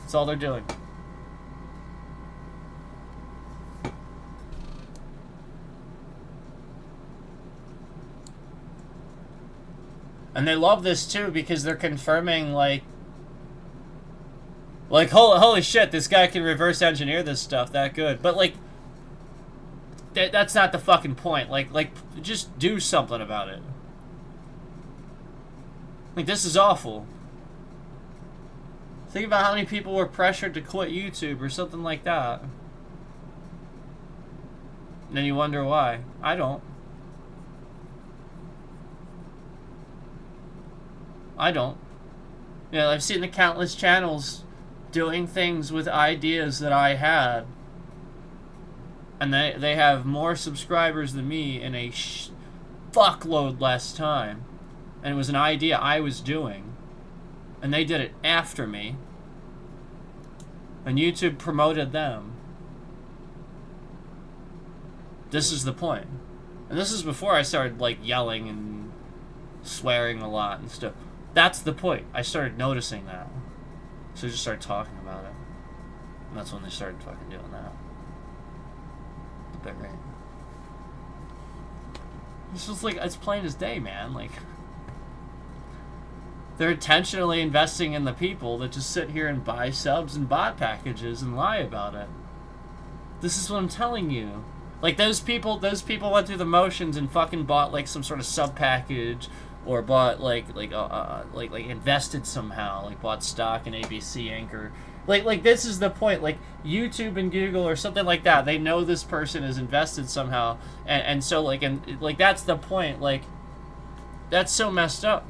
That's all they're doing. And they love this too because they're confirming like holy shit, this guy can reverse engineer this stuff that good. But like that's not the fucking point. Like just do something about it. Like, this is awful. Think about how many people were pressured to quit YouTube or something like that. And then you wonder why. I don't. Yeah, I've seen the countless channels doing things with ideas that I had. And they have more subscribers than me in a fuckload less time. And it was an idea I was doing. And they did it after me. And YouTube promoted them. This is the point. And this is before I started, like, yelling and swearing a lot and stuff. That's the point. I started noticing that. So I just started talking about it. And that's when they started fucking doing that. The bit rate. It's just like, it's plain as day, man. Like... They're intentionally investing in the people that just sit here and buy subs and bot packages and lie about it. This is what I'm telling you. Like, those people went through the motions and fucking bought like some sort of sub package, or bought like invested somehow, like bought stock in ABC Anchor. Like this is the point. Like YouTube and Google or something like that. They know this person is invested somehow, and so like that's the point. Like, that's so messed up.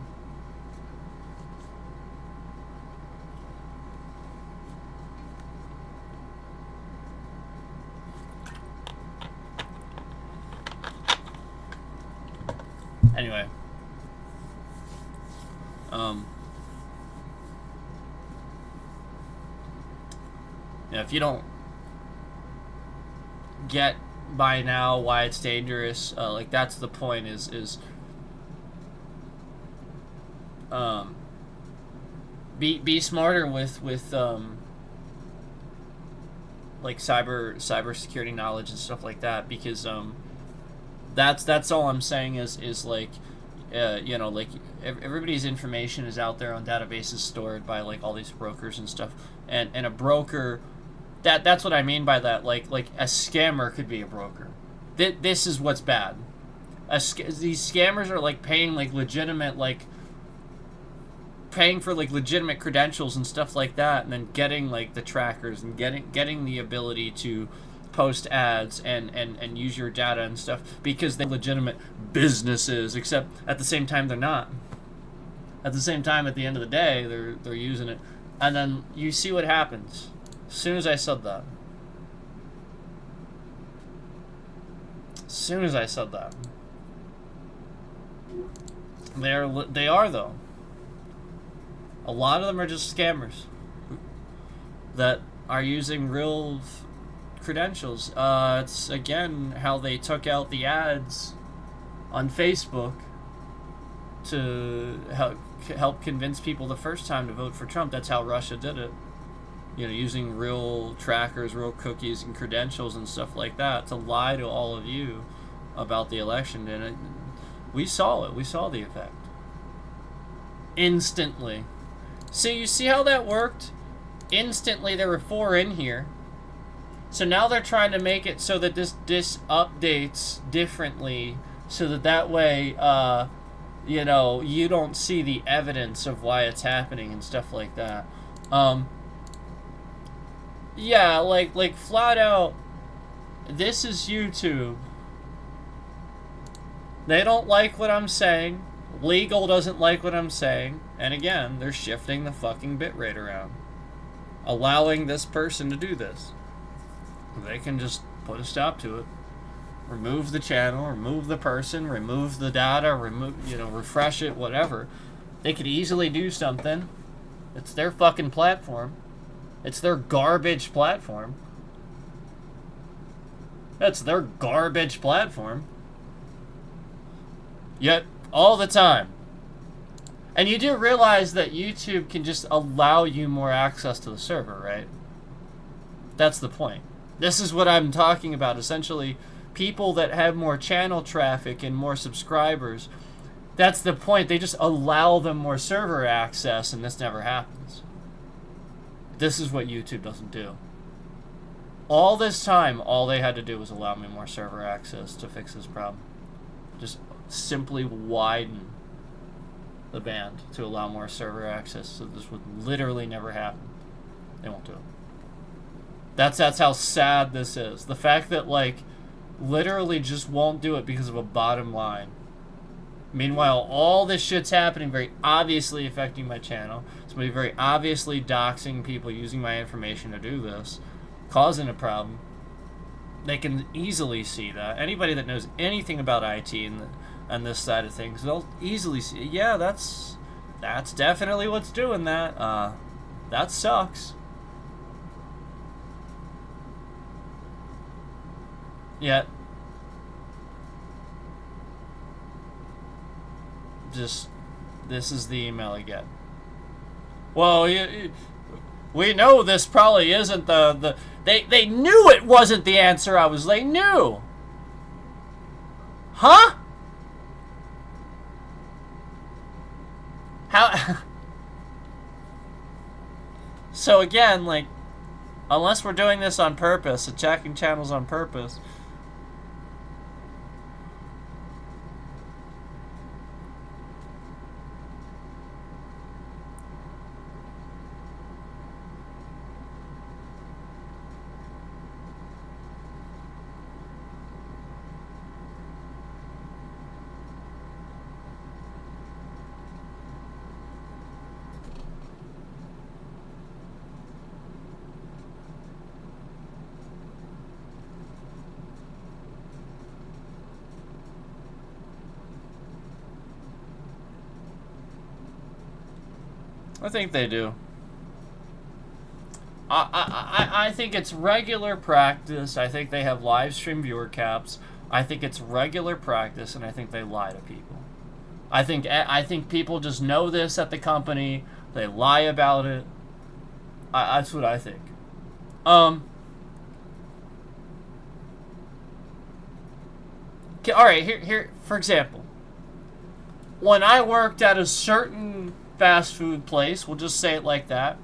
Anyway, yeah, if you don't get by now why it's dangerous, like that's the point. Is be smarter with like cybersecurity knowledge and stuff like that, because that's all I'm saying is like, you know, like everybody's information is out there on databases stored by like all these brokers and stuff, and a broker, that's what I mean by that. Like a scammer could be a broker. This is what's bad. These scammers are like paying like legitimate, like paying for like legitimate credentials and stuff like that, and then getting like the trackers and getting the ability to post ads and use your data and stuff because they're legitimate businesses, except at the same time they're not. At the same time, at the end of the day, they're using it. And then you see what happens. As soon as I said that. They are though. A lot of them are just scammers that are using real credentials. It's again how they took out the ads on Facebook to help convince people the first time to vote for Trump. That's how Russia did it. You know, using real trackers, real cookies and credentials and stuff like that to lie to all of you about the election. And we saw it. We saw the effect. Instantly. So you see how that worked? Instantly there were 4 in here. So now they're trying to make it so that this updates differently, so that way, you know, you don't see the evidence of why it's happening and stuff like that. Yeah, like flat out, this is YouTube. They don't like what I'm saying. Legal doesn't like what I'm saying. And again, they're shifting the fucking bitrate around, allowing this person to do this. They can just put a stop to it. Remove the channel, remove the person, remove the data, refresh it, whatever. They could easily do something. It's their fucking platform. It's their garbage platform. That's their garbage platform. Yet, all the time. And you do realize that YouTube can just allow you more access to the server, right? That's the point. This is what I'm talking about. Essentially, people that have more channel traffic and more subscribers, that's the point. They just allow them more server access, and this never happens. This is what YouTube doesn't do. All this time, all they had to do was allow me more server access to fix this problem. Just simply widen the band to allow more server access, so this would literally never happen. They won't do it. That's how sad this is. The fact that, like, literally just won't do it because of a bottom line. Meanwhile, all this shit's happening, very obviously affecting my channel. Somebody very obviously doxing people, using my information to do this, causing a problem. They can easily see that. Anybody that knows anything about IT and this side of things, they'll easily see, yeah, that's definitely what's doing that. That sucks. Yet, just, this is the email I get. Well, we know this probably isn't they knew it wasn't the answer they knew. Huh? How? So again, like, unless we're doing this on purpose, attacking channels on purpose, I think they do. I think it's regular practice. I think they have live stream viewer caps. I think it's regular practice, and I think they lie to people. I think people just know this at the company. They lie about it. That's what I think. Okay, all right. Here, for example, when I worked at a certain fast food place, we'll just say it like that,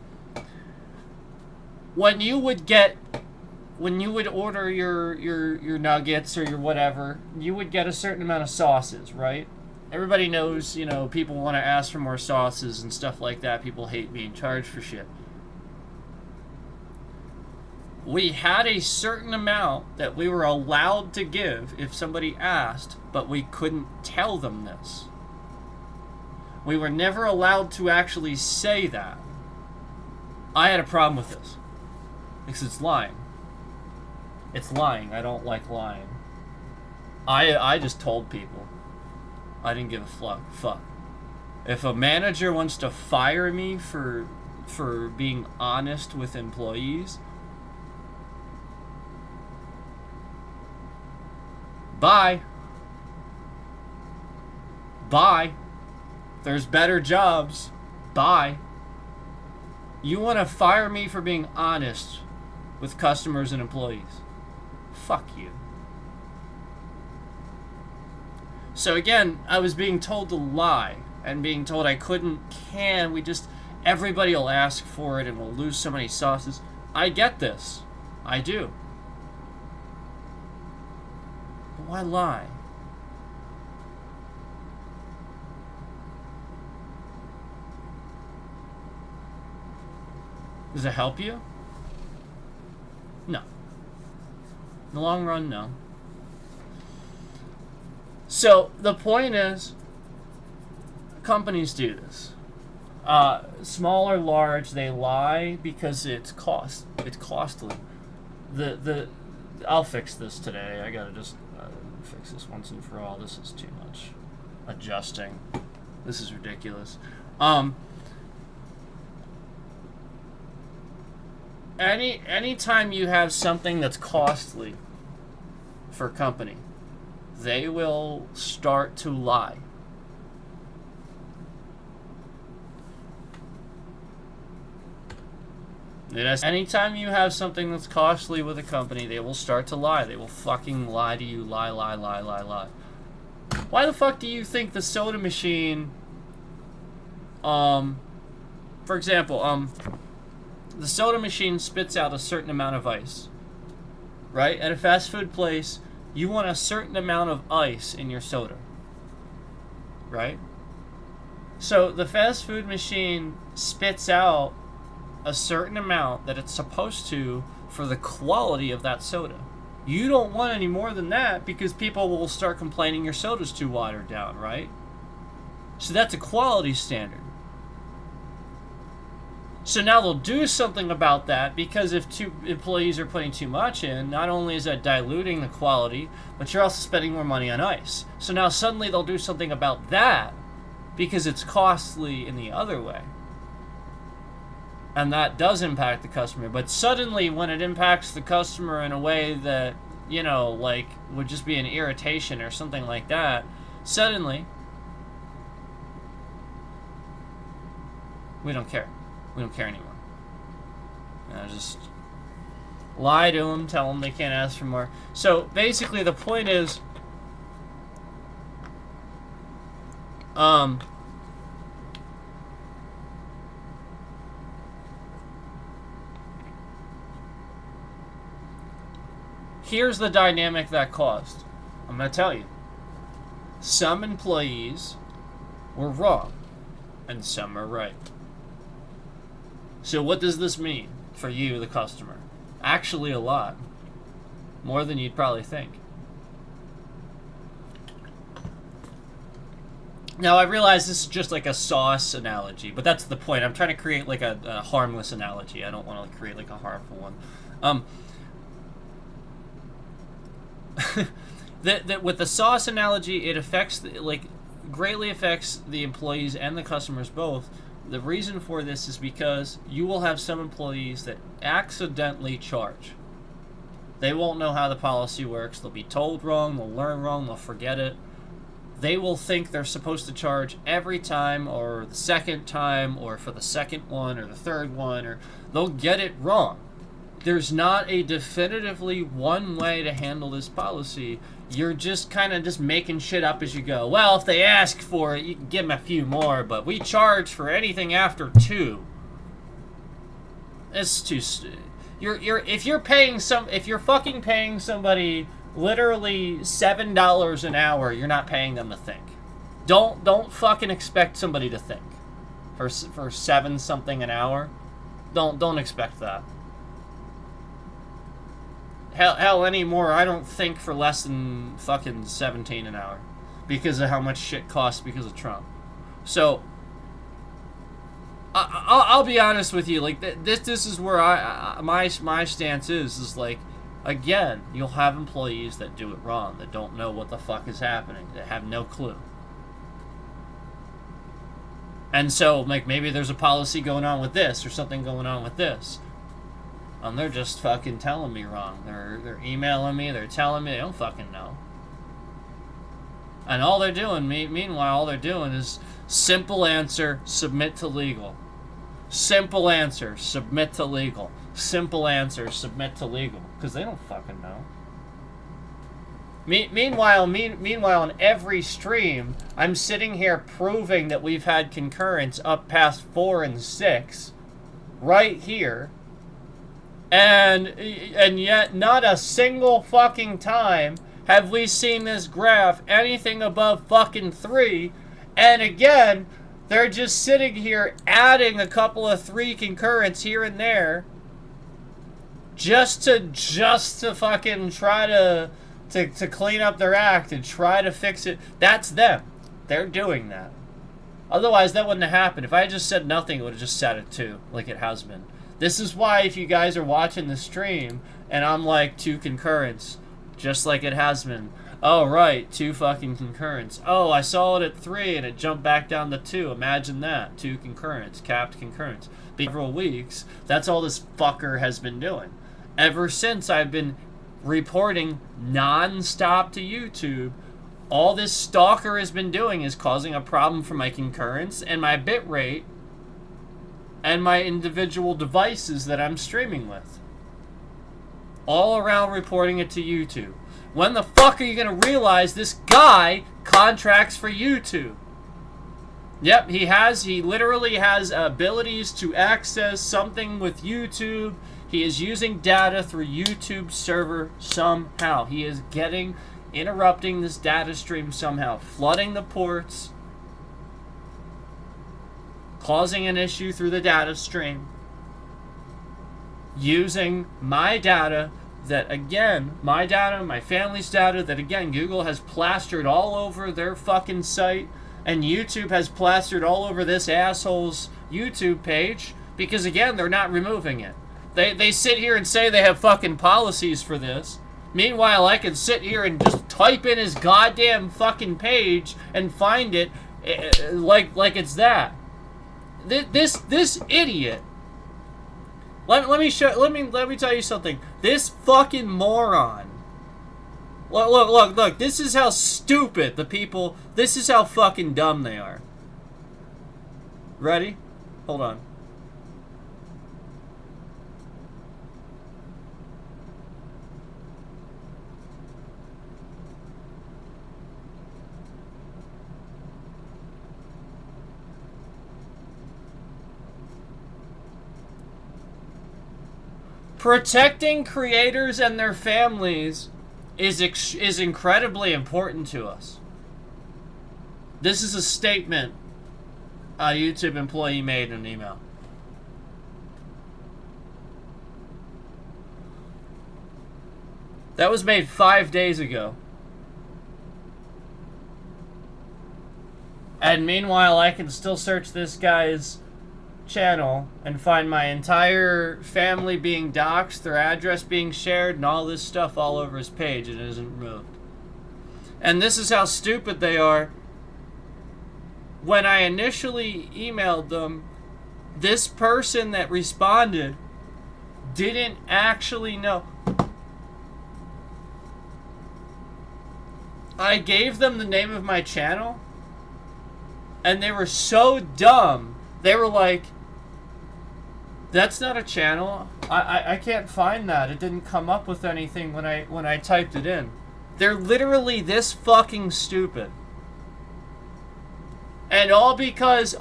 when you would order your nuggets or your whatever, you would get a certain amount of sauces, right? Everybody knows, you know, people want to ask for more sauces and stuff like that. People hate being charged for shit. We had a certain amount that we were allowed to give if somebody asked, but we couldn't tell them this. We were never allowed to actually say that. I had a problem with this. Because it's lying. It's lying. I don't like lying. I just told people. I didn't give a fuck. If a manager wants to fire me for being honest with employees, bye. Bye. There's better jobs. Bye. You want to fire me for being honest with customers and employees? Fuck you. So again, I was being told to lie and being told I couldn't, everybody will ask for it and we'll lose so many sauces. I get this. I do. But why lie? Does it help you? No. In the long run, no. So, the point is, companies do this. Small or large, they lie because it's costly. I'll fix this today. I gotta just fix this once and for all. This is too much adjusting. This is ridiculous. Anytime you have something that's costly for a company, they will start to lie. Anytime you have something that's costly with a company, they will start to lie. They will fucking lie to you. Lie. Why the fuck do you think the soda machine, for example, the soda machine spits out a certain amount of ice, right? At a fast food place, you want a certain amount of ice in your soda, right? So the fast food machine spits out a certain amount that it's supposed to for the quality of that soda. You don't want any more than that because people will start complaining your soda's too watered down, right? So that's a quality standard. So now they'll do something about that, because if two employees are putting too much in, not only is that diluting the quality, but you're also spending more money on ice. So now suddenly they'll do something about that because it's costly in the other way. And that does impact the customer. But suddenly when it impacts the customer in a way that, you know, like would just be an irritation or something like that, suddenly we don't care. We don't care anymore. Just lie to them, tell them they can't ask for more. So basically the point is, here's the dynamic that caused. I'm going to tell you. Some employees were wrong, and some are right. So what does this mean for you, the customer? Actually a lot. More than you'd probably think. Now, I realize this is just like a sauce analogy, but that's the point. I'm trying to create like a harmless analogy. I don't want to create like a harmful one. With the sauce analogy, it affects, greatly affects the employees and the customers both. The reason for this is because you will have some employees that accidentally charge. They won't know how the policy works. They'll be told wrong, they'll learn wrong, they'll forget it. They will think they're supposed to charge every time, or the second time, or for the second one, or the third one, or they'll get it wrong. There's not a definitively one way to handle this policy. You're just kind of just making shit up as you go. Well, if they ask for it, you can give them a few more, but we charge for anything after 2. It's too... If you're fucking paying somebody literally $7 an hour, you're not paying them to think. Don't fucking expect somebody to think for 7 something an hour. Don't expect that. Hell anymore, I don't think for less than fucking 17 an hour because of how much shit costs because of Trump. So I'll be honest with you, like this is where my stance is like, again, you'll have employees that do it wrong, that don't know what the fuck is happening, that have no clue. And so like maybe there's a policy going on with this or something going on with this. They're just fucking telling me wrong. They're emailing me. They're telling me they don't fucking know. And all they're doing, meanwhile, all they're doing is simple answer, submit to legal. Simple answer, submit to legal. Simple answer, submit to legal. Because they don't fucking know. Meanwhile, in every stream, I'm sitting here proving that we've had concurrence up past 4 and 6, right here, and yet not a single fucking time have we seen this graph anything above fucking 3, and again, they're just sitting here adding a couple of 3 concurrents here and there, just to fucking try to clean up their act and try to fix it. That's them. They're doing that. Otherwise, that wouldn't have happened. If I had just said nothing, it would have just sat at 2, like it has been. This is why if you guys are watching the stream, and I'm like, 2 concurrents, just like it has been. Oh, right, 2 fucking concurrents. Oh, I saw it at 3, and it jumped back down to 2. Imagine that. 2 concurrents, capped concurrents. Several weeks, that's all this fucker has been doing. Ever since I've been reporting non-stop to YouTube, all this stalker has been doing is causing a problem for my concurrence and my bitrate and my individual devices that I'm streaming with. All around reporting it to YouTube. When the fuck are you gonna realize this guy contracts for YouTube? Yep, he literally has abilities to access something with YouTube. He is using data through YouTube server somehow. He is interrupting this data stream somehow, flooding the ports, causing an issue through the data stream, using my data that, again, my data, my family's data, that, again, Google has plastered all over their fucking site, and YouTube has plastered all over this asshole's YouTube page, because, again, they're not removing it. They sit here and say they have fucking policies for this. Meanwhile, I can sit here and just type in his goddamn fucking page and find it like it's that. This idiot. Let me tell you something. This fucking moron. Look. This is how stupid the people. This is how fucking dumb they are. Ready? Hold on. Protecting creators and their families is incredibly important to us. This is a statement a YouTube employee made in an email. That was made 5 days ago. And meanwhile, I can still search this guy's channel and find my entire family being doxxed, their address being shared, and all this stuff all over his page, and it isn't removed. And this is how stupid they are. When I initially emailed them, this person that responded didn't actually know. I gave them the name of my channel, and they were so dumb. They were like, that's not a channel. I can't find that. It didn't come up with anything when I typed it in. They're literally this fucking stupid. And all because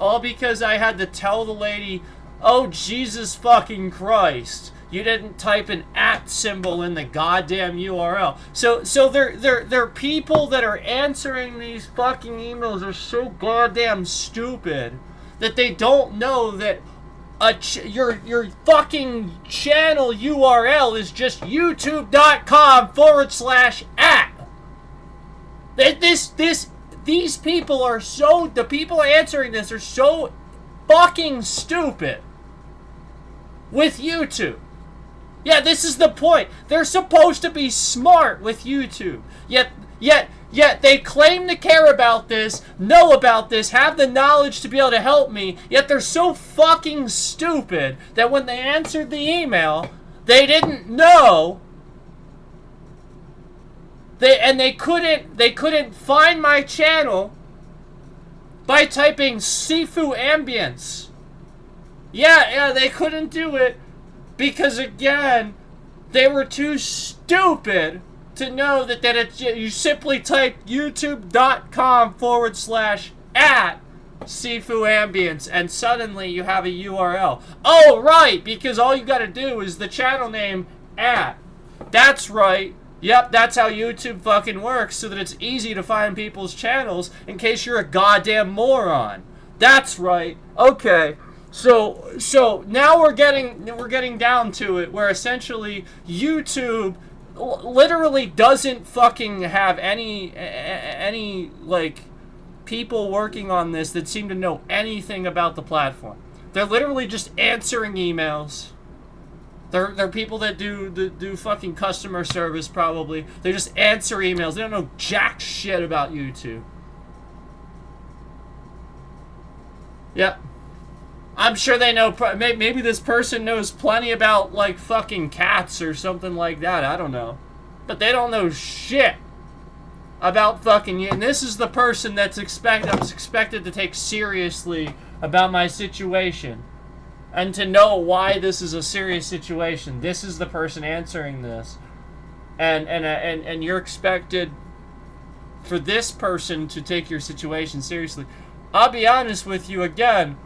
I had to tell the lady, oh, Jesus fucking Christ, you didn't type an @ symbol in the goddamn URL. So they're people that are answering these fucking emails are so goddamn stupid that they don't know that your fucking channel URL is just youtube.com/@. These people are so, the people answering this are so fucking stupid with YouTube. Yeah, this is the point. They're supposed to be smart with YouTube. Yet they claim to care about this, know about this, have the knowledge to be able to help me, yet they're so fucking stupid that when they answered the email, they didn't know. They couldn't find my channel by typing Sifu Ambience. Yeah, they couldn't do it because, again, they were too stupid to know that it's, you simply type youtube.com/@SifuAmbience and suddenly you have a URL. Oh, right, because all you gotta do is the channel name @. That's right. Yep, that's how YouTube fucking works, so that it's easy to find people's channels in case you're a goddamn moron. That's right. Okay. So now we're getting down to it, where essentially YouTube literally doesn't fucking have any like people working on this that seem to know anything about the platform. They're literally just answering emails. They're people that do fucking customer service, probably. They just answer emails. They don't know jack shit about YouTube. Yep. I'm sure they know, maybe this person knows plenty about, like, fucking cats or something like that. I don't know. But they don't know shit about fucking you. And this is the person that's expected to take seriously about my situation. And to know why this is a serious situation. This is the person answering this. And you're expected for this person to take your situation seriously. I'll be honest with you again.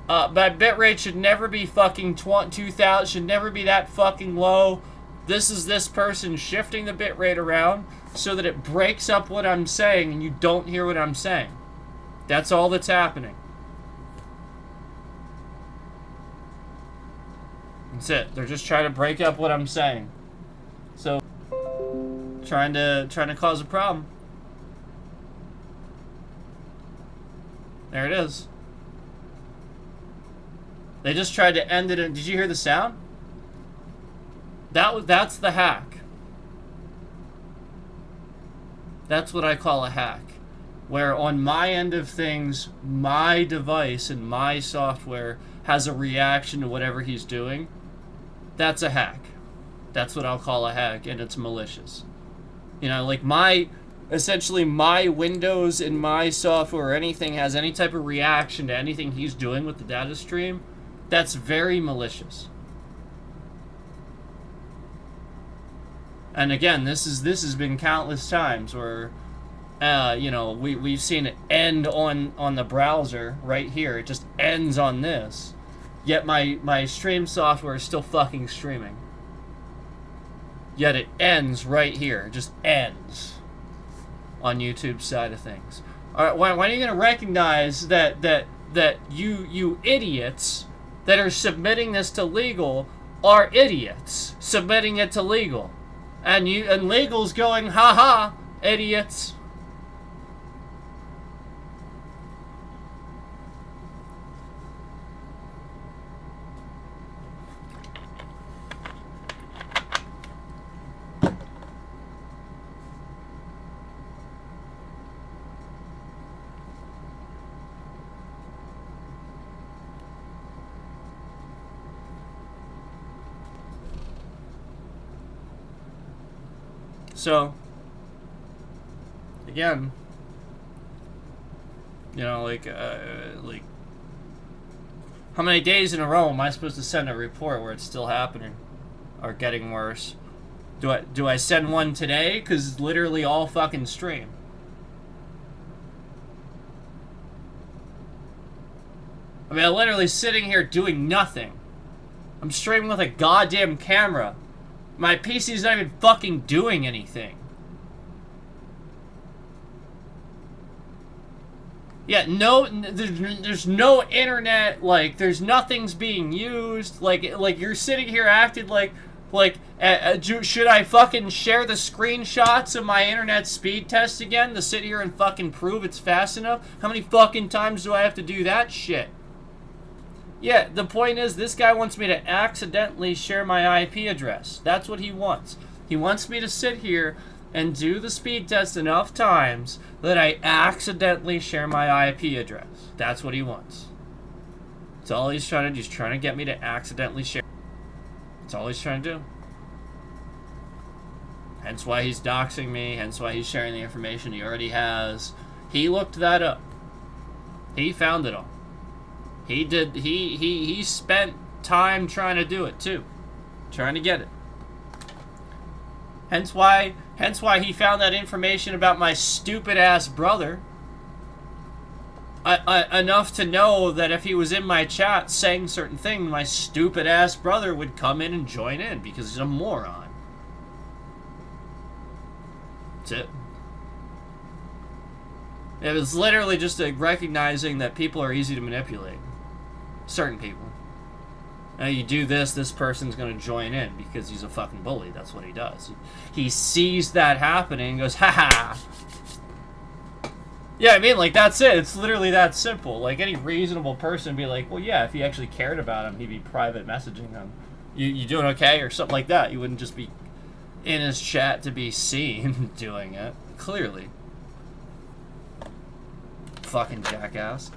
My bitrate should never be fucking 2,000, should never be that fucking low. This is this person shifting the bitrate around so that it breaks up what I'm saying and you don't hear what I'm saying. That's all that's happening. That's it. They're just trying to break up what I'm saying. So, trying to cause a problem. There it is. They just tried to end it in... Did you hear the sound? That's the hack. That's what I call a hack. Where on my end of things, my device and my software has a reaction to whatever he's doing. That's a hack. That's what I'll call a hack, and it's malicious. You know, like essentially my Windows and my software or anything has any type of reaction to anything he's doing with the data stream. That's very malicious. And again, this has been countless times where, you know, we've seen it end on the browser right here. It just ends on this. Yet my stream software is still fucking streaming. Yet it ends right here. It just ends on YouTube's side of things. All right, when are you gonna recognize that you idiots that are submitting this to legal are idiots submitting it to legal, and legal's going, haha, idiots. So, again, you know, like, how many days in a row am I supposed to send a report where it's still happening or getting worse? Do I send one today? 'Cause literally all fucking stream. I mean, I'm literally sitting here doing nothing. I'm streaming with a goddamn camera. My PC's not even fucking doing anything. Yeah, there's no internet, like, there's nothing's being used, like you're sitting here acting like, should I fucking share the screenshots of my internet speed test again to sit here and fucking prove it's fast enough? How many fucking times do I have to do that shit? Yeah, the point is, this guy wants me to accidentally share my IP address. That's what he wants. He wants me to sit here and do the speed test enough times that I accidentally share my IP address. That's what he wants. That's all he's trying to do. He's trying to get me to accidentally share. That's all he's trying to do. Hence why he's doxing me. Hence why he's sharing the information he already has. He looked that up. He found it all. He did. He spent time trying to do it too, trying to get it. Hence why he found that information about my stupid ass brother. Enough to know that if he was in my chat saying certain things, my stupid ass brother would come in and join in because he's a moron. That's it. It was literally just recognizing that people are easy to manipulate. Certain people. Now you do this person's going to join in because he's a fucking bully. That's what he does. He sees that happening and goes, haha. Yeah, I mean, like, that's it. It's literally that simple. Like, any reasonable person would be like, well, yeah, if he actually cared about him, he'd be private messaging him. You doing okay? Or something like that. You wouldn't just be in his chat to be seen doing it. Clearly. Fucking jackass.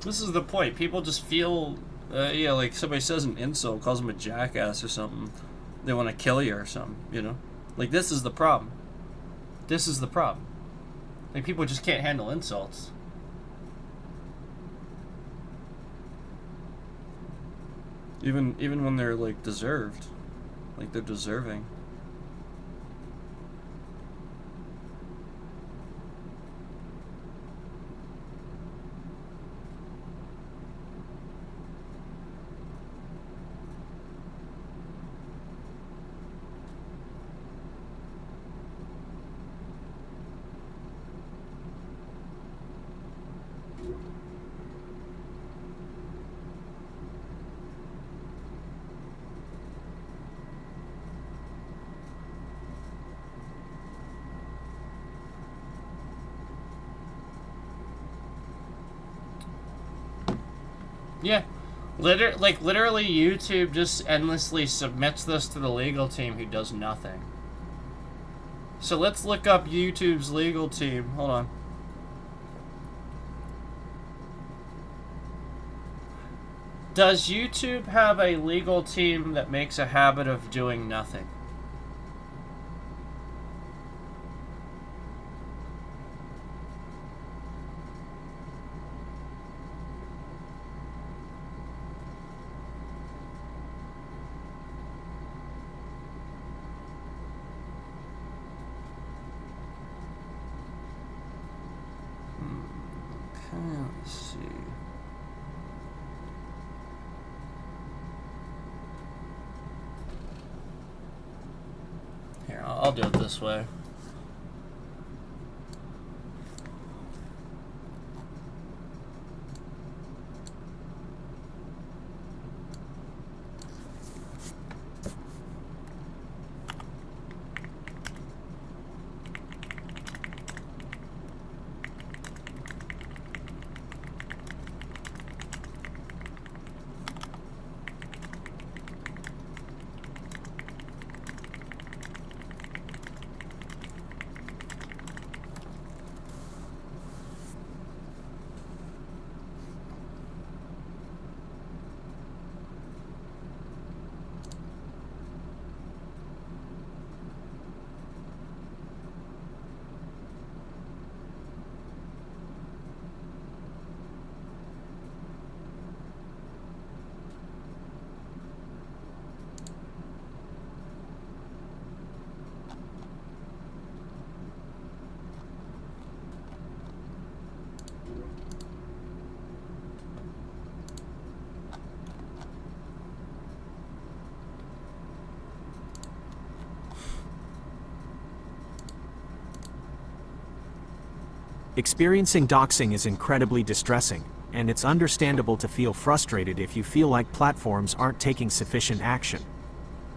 This is the point. People just feel, yeah, like somebody says an insult, calls them a jackass or something. They want to kill you or something, you know? Like, this is the problem. This is the problem. Like, people just can't handle insults. Even when they're, like, deserved. Like, they're deserving. Yeah, literally YouTube just endlessly submits this to the legal team who does nothing. So let's look up YouTube's legal team. Hold on. Does YouTube have a legal team that makes a habit of doing nothing? Let's see. Here, I'll do it this way. Experiencing doxing is incredibly distressing, and it's understandable to feel frustrated if you feel like platforms aren't taking sufficient action.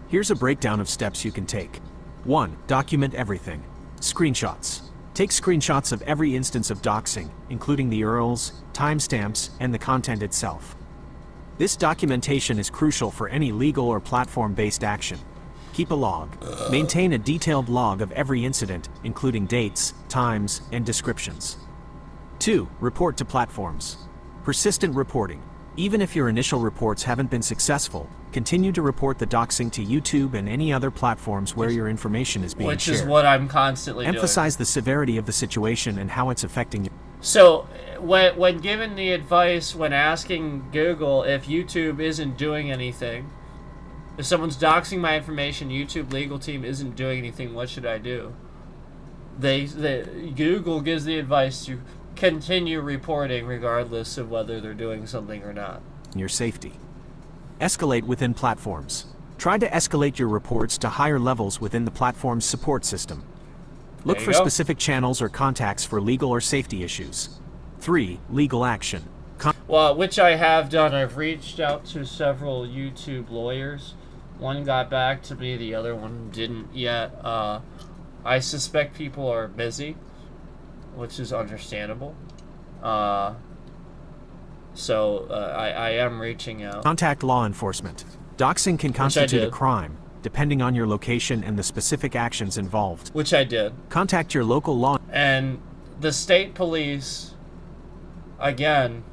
Here's a breakdown of steps you can take. 1. Document everything. Screenshots. Take screenshots of every instance of doxing, including the URLs, timestamps, and the content itself. This documentation is crucial for any legal or platform-based action. Keep a log. Maintain a detailed log of every incident, including dates, times, and descriptions. 2. Report to platforms. Persistent reporting. Even if your initial reports haven't been successful, continue to report the doxing to YouTube and any other platforms where your information is being Which shared. is what I'm constantly doing. Emphasize the severity of the situation and how it's affecting you. So, when given the advice, when asking Google if YouTube isn't doing anything, if someone's doxing my information, YouTube legal team isn't doing anything, what should I do? Google gives the advice to continue reporting regardless of whether they're doing something or not. Your safety. Escalate within platforms. Try to escalate your reports to higher levels within the platform's support system. Look There for you go. specific channels or contacts for legal or safety issues. 3. Legal action. Well, which I have done. I've reached out to several YouTube lawyers. One got back to me, the other one didn't yet. I suspect people are busy, which is understandable. So I am reaching out. Contact law enforcement. Doxing can constitute a did. crime, depending on your location and the specific actions involved. Which I did. Contact your local law. And the state police, again,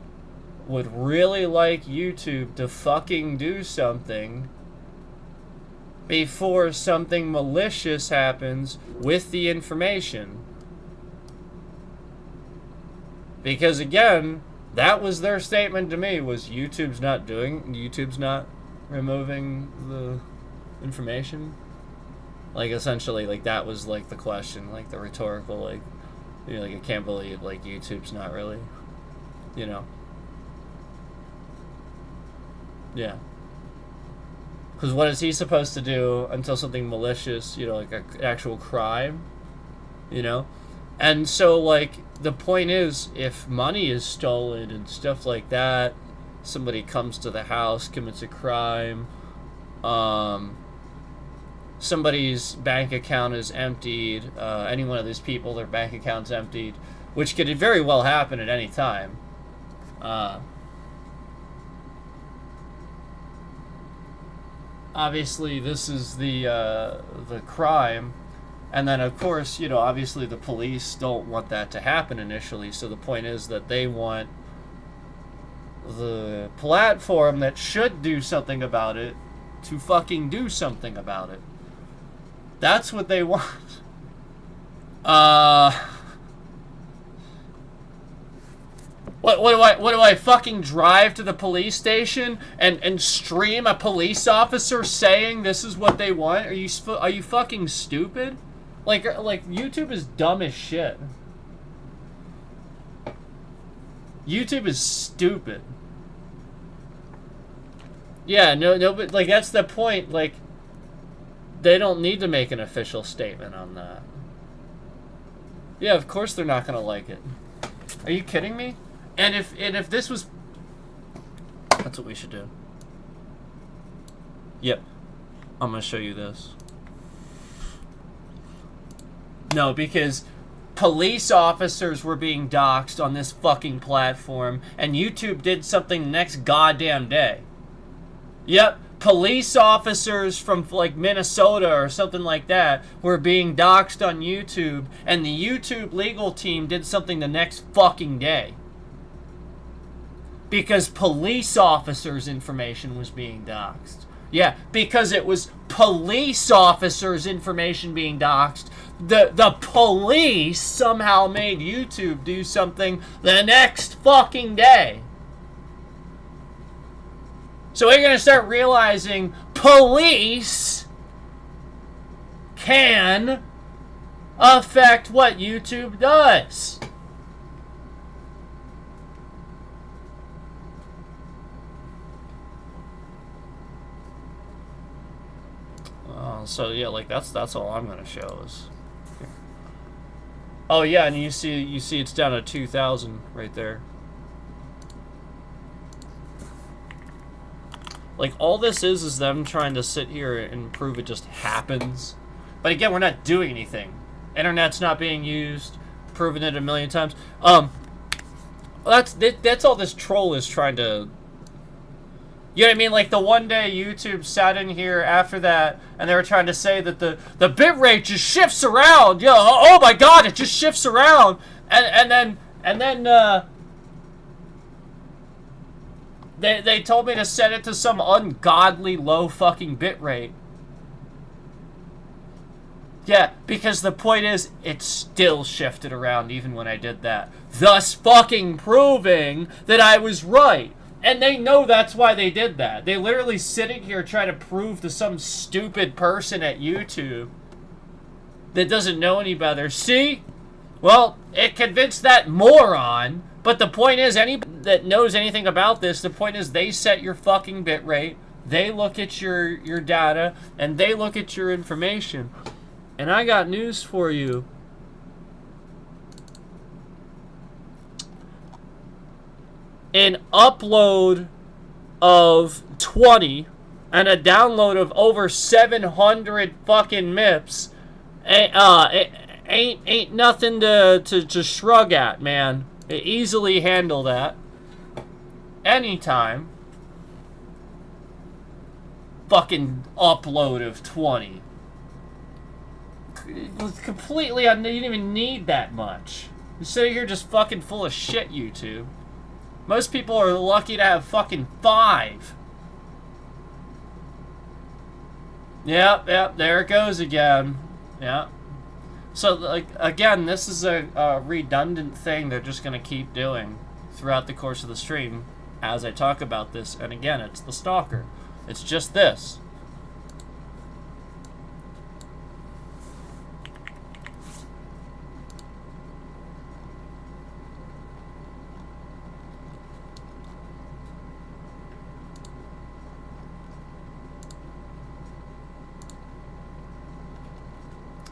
would really like YouTube to fucking do something before something malicious happens with the information. Because again, that was their statement to me, was YouTube's not removing the information. Like, essentially, like, that was, like, the question, like, the rhetorical, like, you know, like, I can't believe, like, YouTube's not really, you know. Yeah. Because what is he supposed to do until something malicious, you know, like an actual crime, you know? And so, like, the point is, if money is stolen and stuff like that, somebody comes to the house, commits a crime, somebody's bank account is emptied, any one of these people, their bank account's emptied, which could very well happen at any time. Obviously, this is the crime, and then of course, you know, obviously the police don't want that to happen initially. So the point is that they want the platform that should do something about it to fucking do something about it. That's what they want. What do I fucking drive to the police station and stream a police officer saying this is what they want? Are you fucking stupid? Like YouTube is dumb as shit. YouTube is stupid. Yeah, no, but like that's the point. Like, they don't need to make an official statement on that. Yeah, of course they're not gonna like it. Are you kidding me? And if this was, that's what we should do. Yep, I'm gonna show you this. No, because police officers were being doxxed on this fucking platform, and YouTube did something the next goddamn day. Yep, police officers from like Minnesota or something like that were being doxxed on YouTube, and the YouTube legal team did something the next fucking day. Because police officers' information was being doxxed. Yeah, because it was police officers' information being doxxed. The police somehow made YouTube do something the next fucking day. So we're going to start realizing police can affect what YouTube does. So yeah, like that's all I'm gonna show is. Oh yeah, and you see it's down to 2,000 right there. Like, all this is them trying to sit here and prove it just happens. But again, we're not doing anything. Internet's not being used. Proven it a million times. That's all this troll is trying to. You know what I mean? Like, the one day YouTube sat in here after that, and they were trying to say that the bitrate just shifts around. Yo, oh my God, it just shifts around. And then They told me to set it to some ungodly low fucking bit rate. Yeah, because the point is, it still shifted around even when I did that. Thus fucking proving that I was right. And they know that's why they did that. They literally sitting here trying to prove to some stupid person at YouTube that doesn't know any better. See? Well, it convinced that moron. But the point is, anybody that knows anything about this, the point is they set your fucking bit rate. They look at your data, and they look at your information. And I got news for you. An upload of 20 and a download of over 700 fucking MIPS ain't nothing to shrug at, man. It easily handle that. Anytime. Fucking upload of 20. It was completely, you didn't even need that much. You're sitting here just fucking full of shit, YouTube. Most people are lucky to have fucking 5. Yep, there it goes again. Yep. So, like, again, this is a redundant thing they're just gonna keep doing throughout the course of the stream as I talk about this. And again, it's the stalker. It's just this.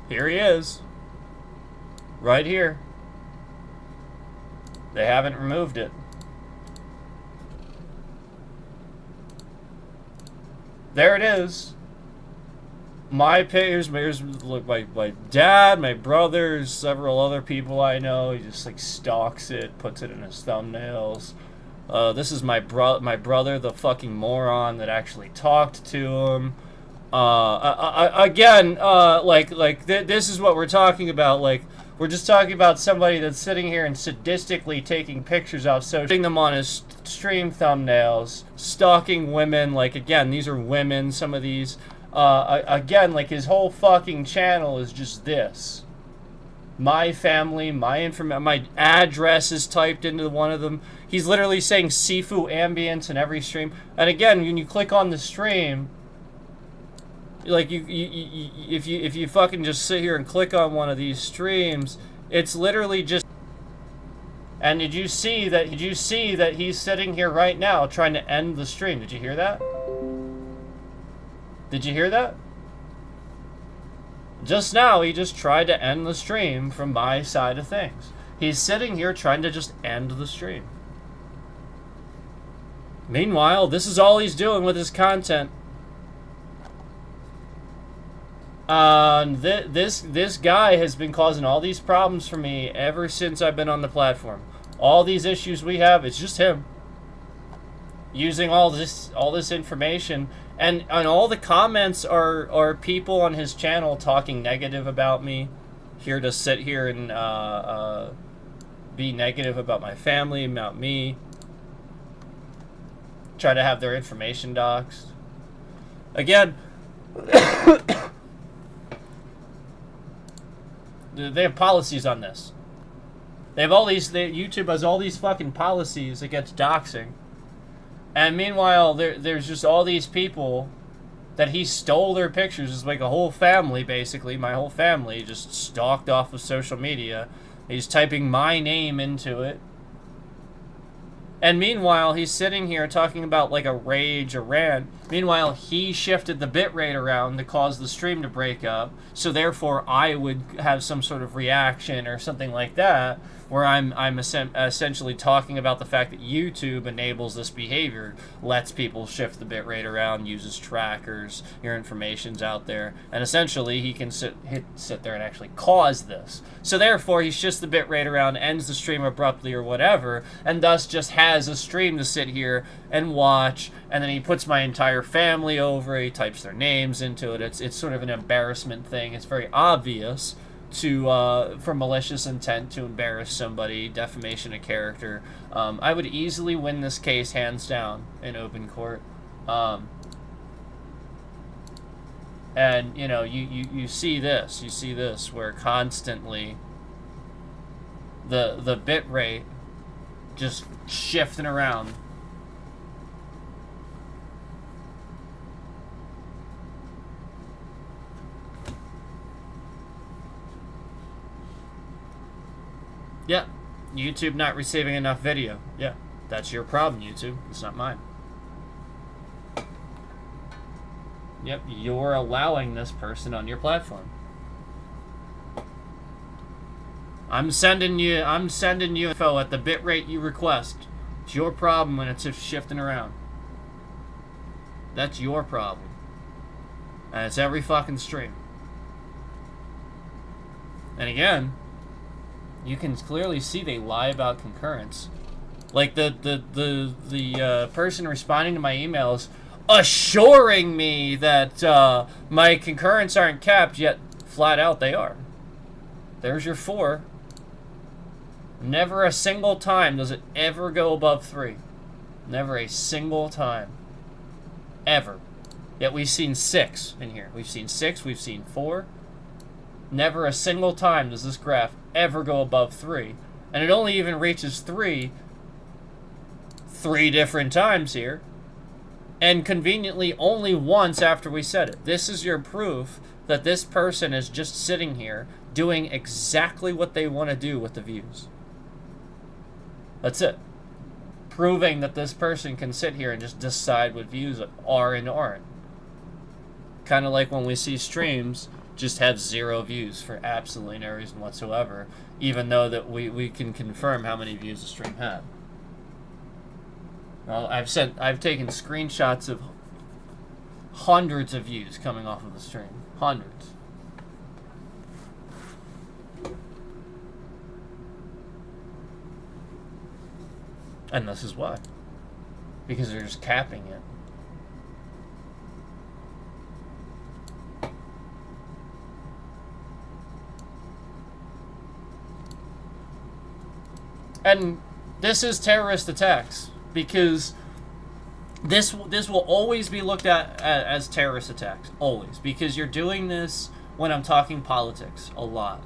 Here he is. Right here. They haven't removed it. There it is. My page, look, my dad, my brothers, several other people I know. He just like stalks it, puts it in his thumbnails. This is my brother, the fucking moron that actually talked to him. Again, this is what we're talking about. Like, we're just talking about somebody that's sitting here and sadistically taking pictures of, so putting them on his stream thumbnails, stalking women. Like, again, these are women, some of these. Again, like, his whole fucking channel is just this. My family, my information, my address is typed into one of them. He's literally saying Sifu Ambience in every stream. And again, when you click on the stream, like, if you fucking just sit here and click on one of these streams, it's literally just. And did you see that he's sitting here right now trying to end the stream? Did you hear that? Did you hear that? Just now, he just tried to end the stream from my side of things. He's sitting here trying to just end the stream. Meanwhile, this is all he's doing with his content. This guy has been causing all these problems for me ever since I've been on the platform. All these issues we have, it's just him using all this information, and all the comments are people on his channel talking negative about me, here to sit here and be negative about my family, about me, try to have their information doxed. Again. They have policies on this. They have all these. YouTube has all these fucking policies against doxing. And meanwhile, there's just all these people that he stole their pictures. It's like a whole family, basically. My whole family just stalked off of social media. He's typing my name into it. And meanwhile, he's sitting here talking about like a rage, a rant. Meanwhile, he shifted the bitrate around to cause the stream to break up. So therefore, I would have some sort of reaction or something like that, where I'm essentially talking about the fact that YouTube enables this behavior, lets people shift the bitrate around, uses trackers, your information's out there, and essentially he can sit there and actually cause this. So therefore, he shifts the bitrate around, ends the stream abruptly or whatever, and thus just has a stream to sit here and watch, and then he puts my entire family over, he types their names into it. It's sort of an embarrassment thing. It's very obvious. for malicious intent to embarrass somebody, defamation of character. I would easily win this case hands down in open court. And you know, you see this where constantly the bit rate just shifting around. Yeah, YouTube not receiving enough video. Yeah, that's your problem, YouTube. It's not mine. Yep, you're allowing this person on your platform. I'm sending you info at the bitrate you request. It's your problem when it's just shifting around. That's your problem. And it's every fucking stream. And again, you can clearly see they lie about concurrence. Like the person responding to my emails assuring me that my concurrents aren't capped, yet flat out they are. There's your 4. Never a single time does it ever go above 3. Never a single time. Ever. Yet we've seen 6 in here. We've seen 6, we've seen 4. Never a single time does this graph ever go above 3. And it only even reaches 3 different times here. And conveniently only once after we said it. This is your proof that this person is just sitting here doing exactly what they want to do with the views. That's it. Proving that this person can sit here and just decide what views are and aren't. Kind of like when we see streams just have 0 views for absolutely no reason whatsoever, even though that we can confirm how many views the stream had. Well, I've taken screenshots of hundreds of views coming off of the stream. Hundreds. And this is why. Because they're just capping it. And this is terrorist attacks, because this will always be looked at as terrorist attacks, always, because you're doing this when I'm talking politics a lot.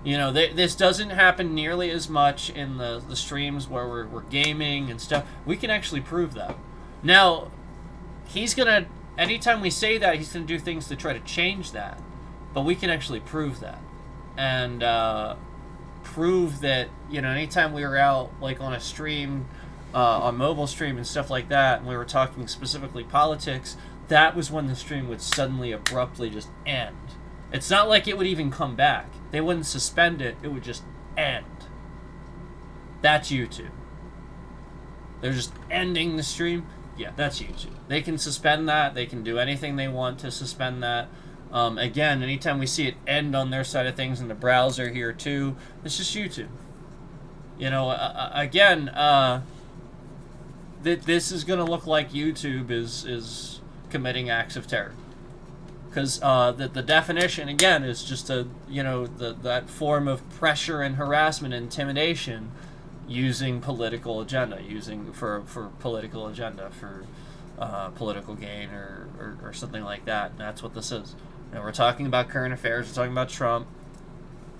You know, this doesn't happen nearly as much in the streams where we're gaming and stuff. We can actually prove that. Now, he's gonna, anytime we say that, he's gonna do things to try to change that, but we can actually prove that. And prove that, you know, anytime we were out like on a stream, on mobile stream and stuff like that, and we were talking specifically politics, that was when the stream would suddenly abruptly just end. It's not like it would even come back. They wouldn't suspend it, it would just end. That's YouTube. They're just ending the stream. Yeah, that's YouTube. They can suspend that, they can do anything they want to suspend that. Again, anytime we see it end on their side of things in the browser here too, it's just YouTube. You know, again, this is going to look like YouTube is committing acts of terror. Because the definition, again, is just that form of pressure and harassment and intimidation using political agenda, for political agenda, for political gain or something like that. And that's what this is. You know, we're talking about current affairs, we're talking about Trump.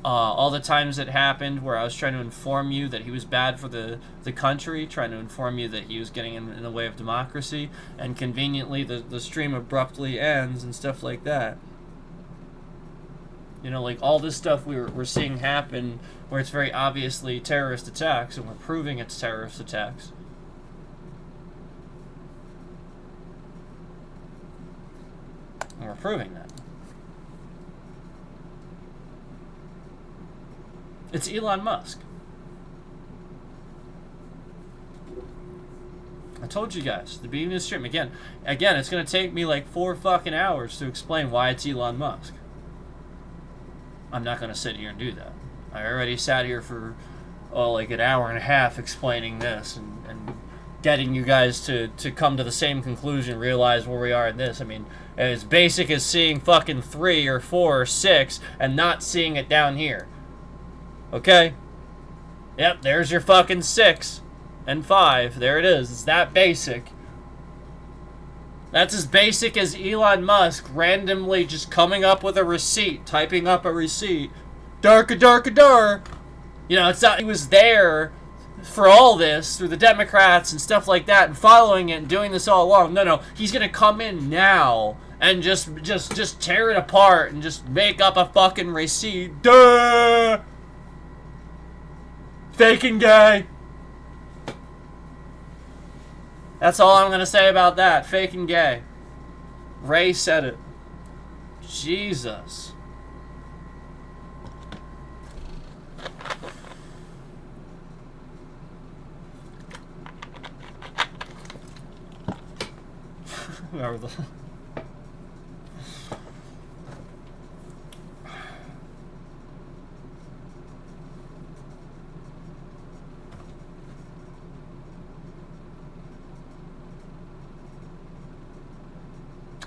All the times it happened where I was trying to inform you that he was bad for the country, trying to inform you that he was getting in the way of democracy, and conveniently the stream abruptly ends and stuff like that. You know, like all this stuff we're seeing happen where it's very obviously terrorist attacks, and we're proving it's terrorist attacks. And we're proving that. It's Elon Musk. I told you guys, the beginning of the stream, again, it's going to take me like 4 fucking hours to explain why it's Elon Musk. I'm not going to sit here and do that. I already sat here for, like an hour and a half explaining this and getting you guys to come to the same conclusion, realize where we are in this. I mean, as basic as seeing fucking 3 or 4 or 6 and not seeing it down here. Okay? Yep, there's your fucking 6 and 5. There it is. It's that basic. That's as basic as Elon Musk randomly just coming up with a receipt, typing up a receipt. Darka, darka, dar. You know, it's not, he was there for all this through the Democrats and stuff like that and following it and doing this all along. No, he's gonna come in now and just tear it apart and just make up a fucking receipt. Duh! Faking gay. That's all I'm gonna say about that. Faking gay. Ray said it. Jesus. Remember the...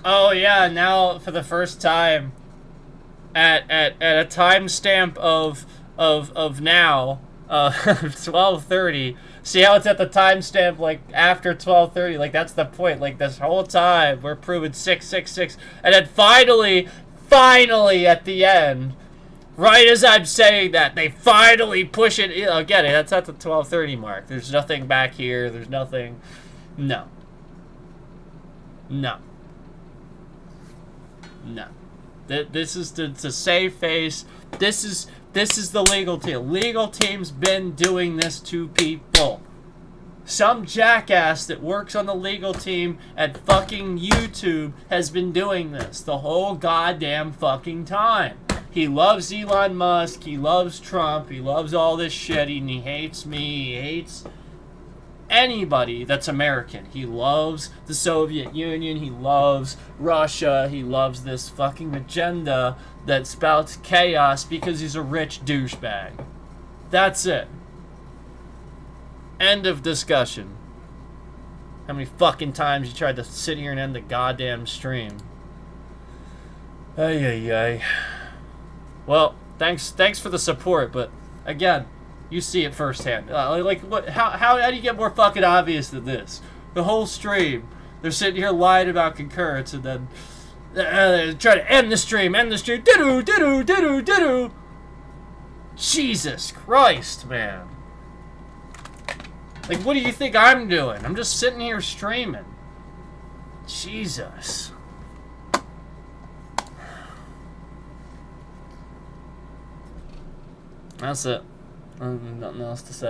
Oh yeah, now for the first time at a timestamp of now 12:30. See how it's at the timestamp like after 12:30? Like that's the point. Like this whole time we're proving 666, and then finally at the end, right as I'm saying that, they finally push it. Get it? That's at the 12:30 mark. There's nothing back here. There's nothing. No. This is to save face. This is the legal team. Legal team's been doing this to people. Some jackass that works on the legal team at fucking YouTube has been doing this the whole goddamn fucking time. He loves Elon Musk. He loves Trump. He loves all this shit. And he hates me. He hates anybody that's American. He loves the Soviet Union. He loves Russia. He loves this fucking agenda that spouts chaos because he's a rich douchebag. That's it. End of discussion. How many fucking times you tried to sit here and end the goddamn stream? Ay. Well, thanks for the support, but again, you see it firsthand. Like, what? How do you get more fucking obvious than this? The whole stream, they're sitting here lying about concurrence, and then try to end the stream. Diddoo. Jesus Christ, man. Like, what do you think I'm doing? I'm just sitting here streaming. Jesus. That's it. Nothing else to say.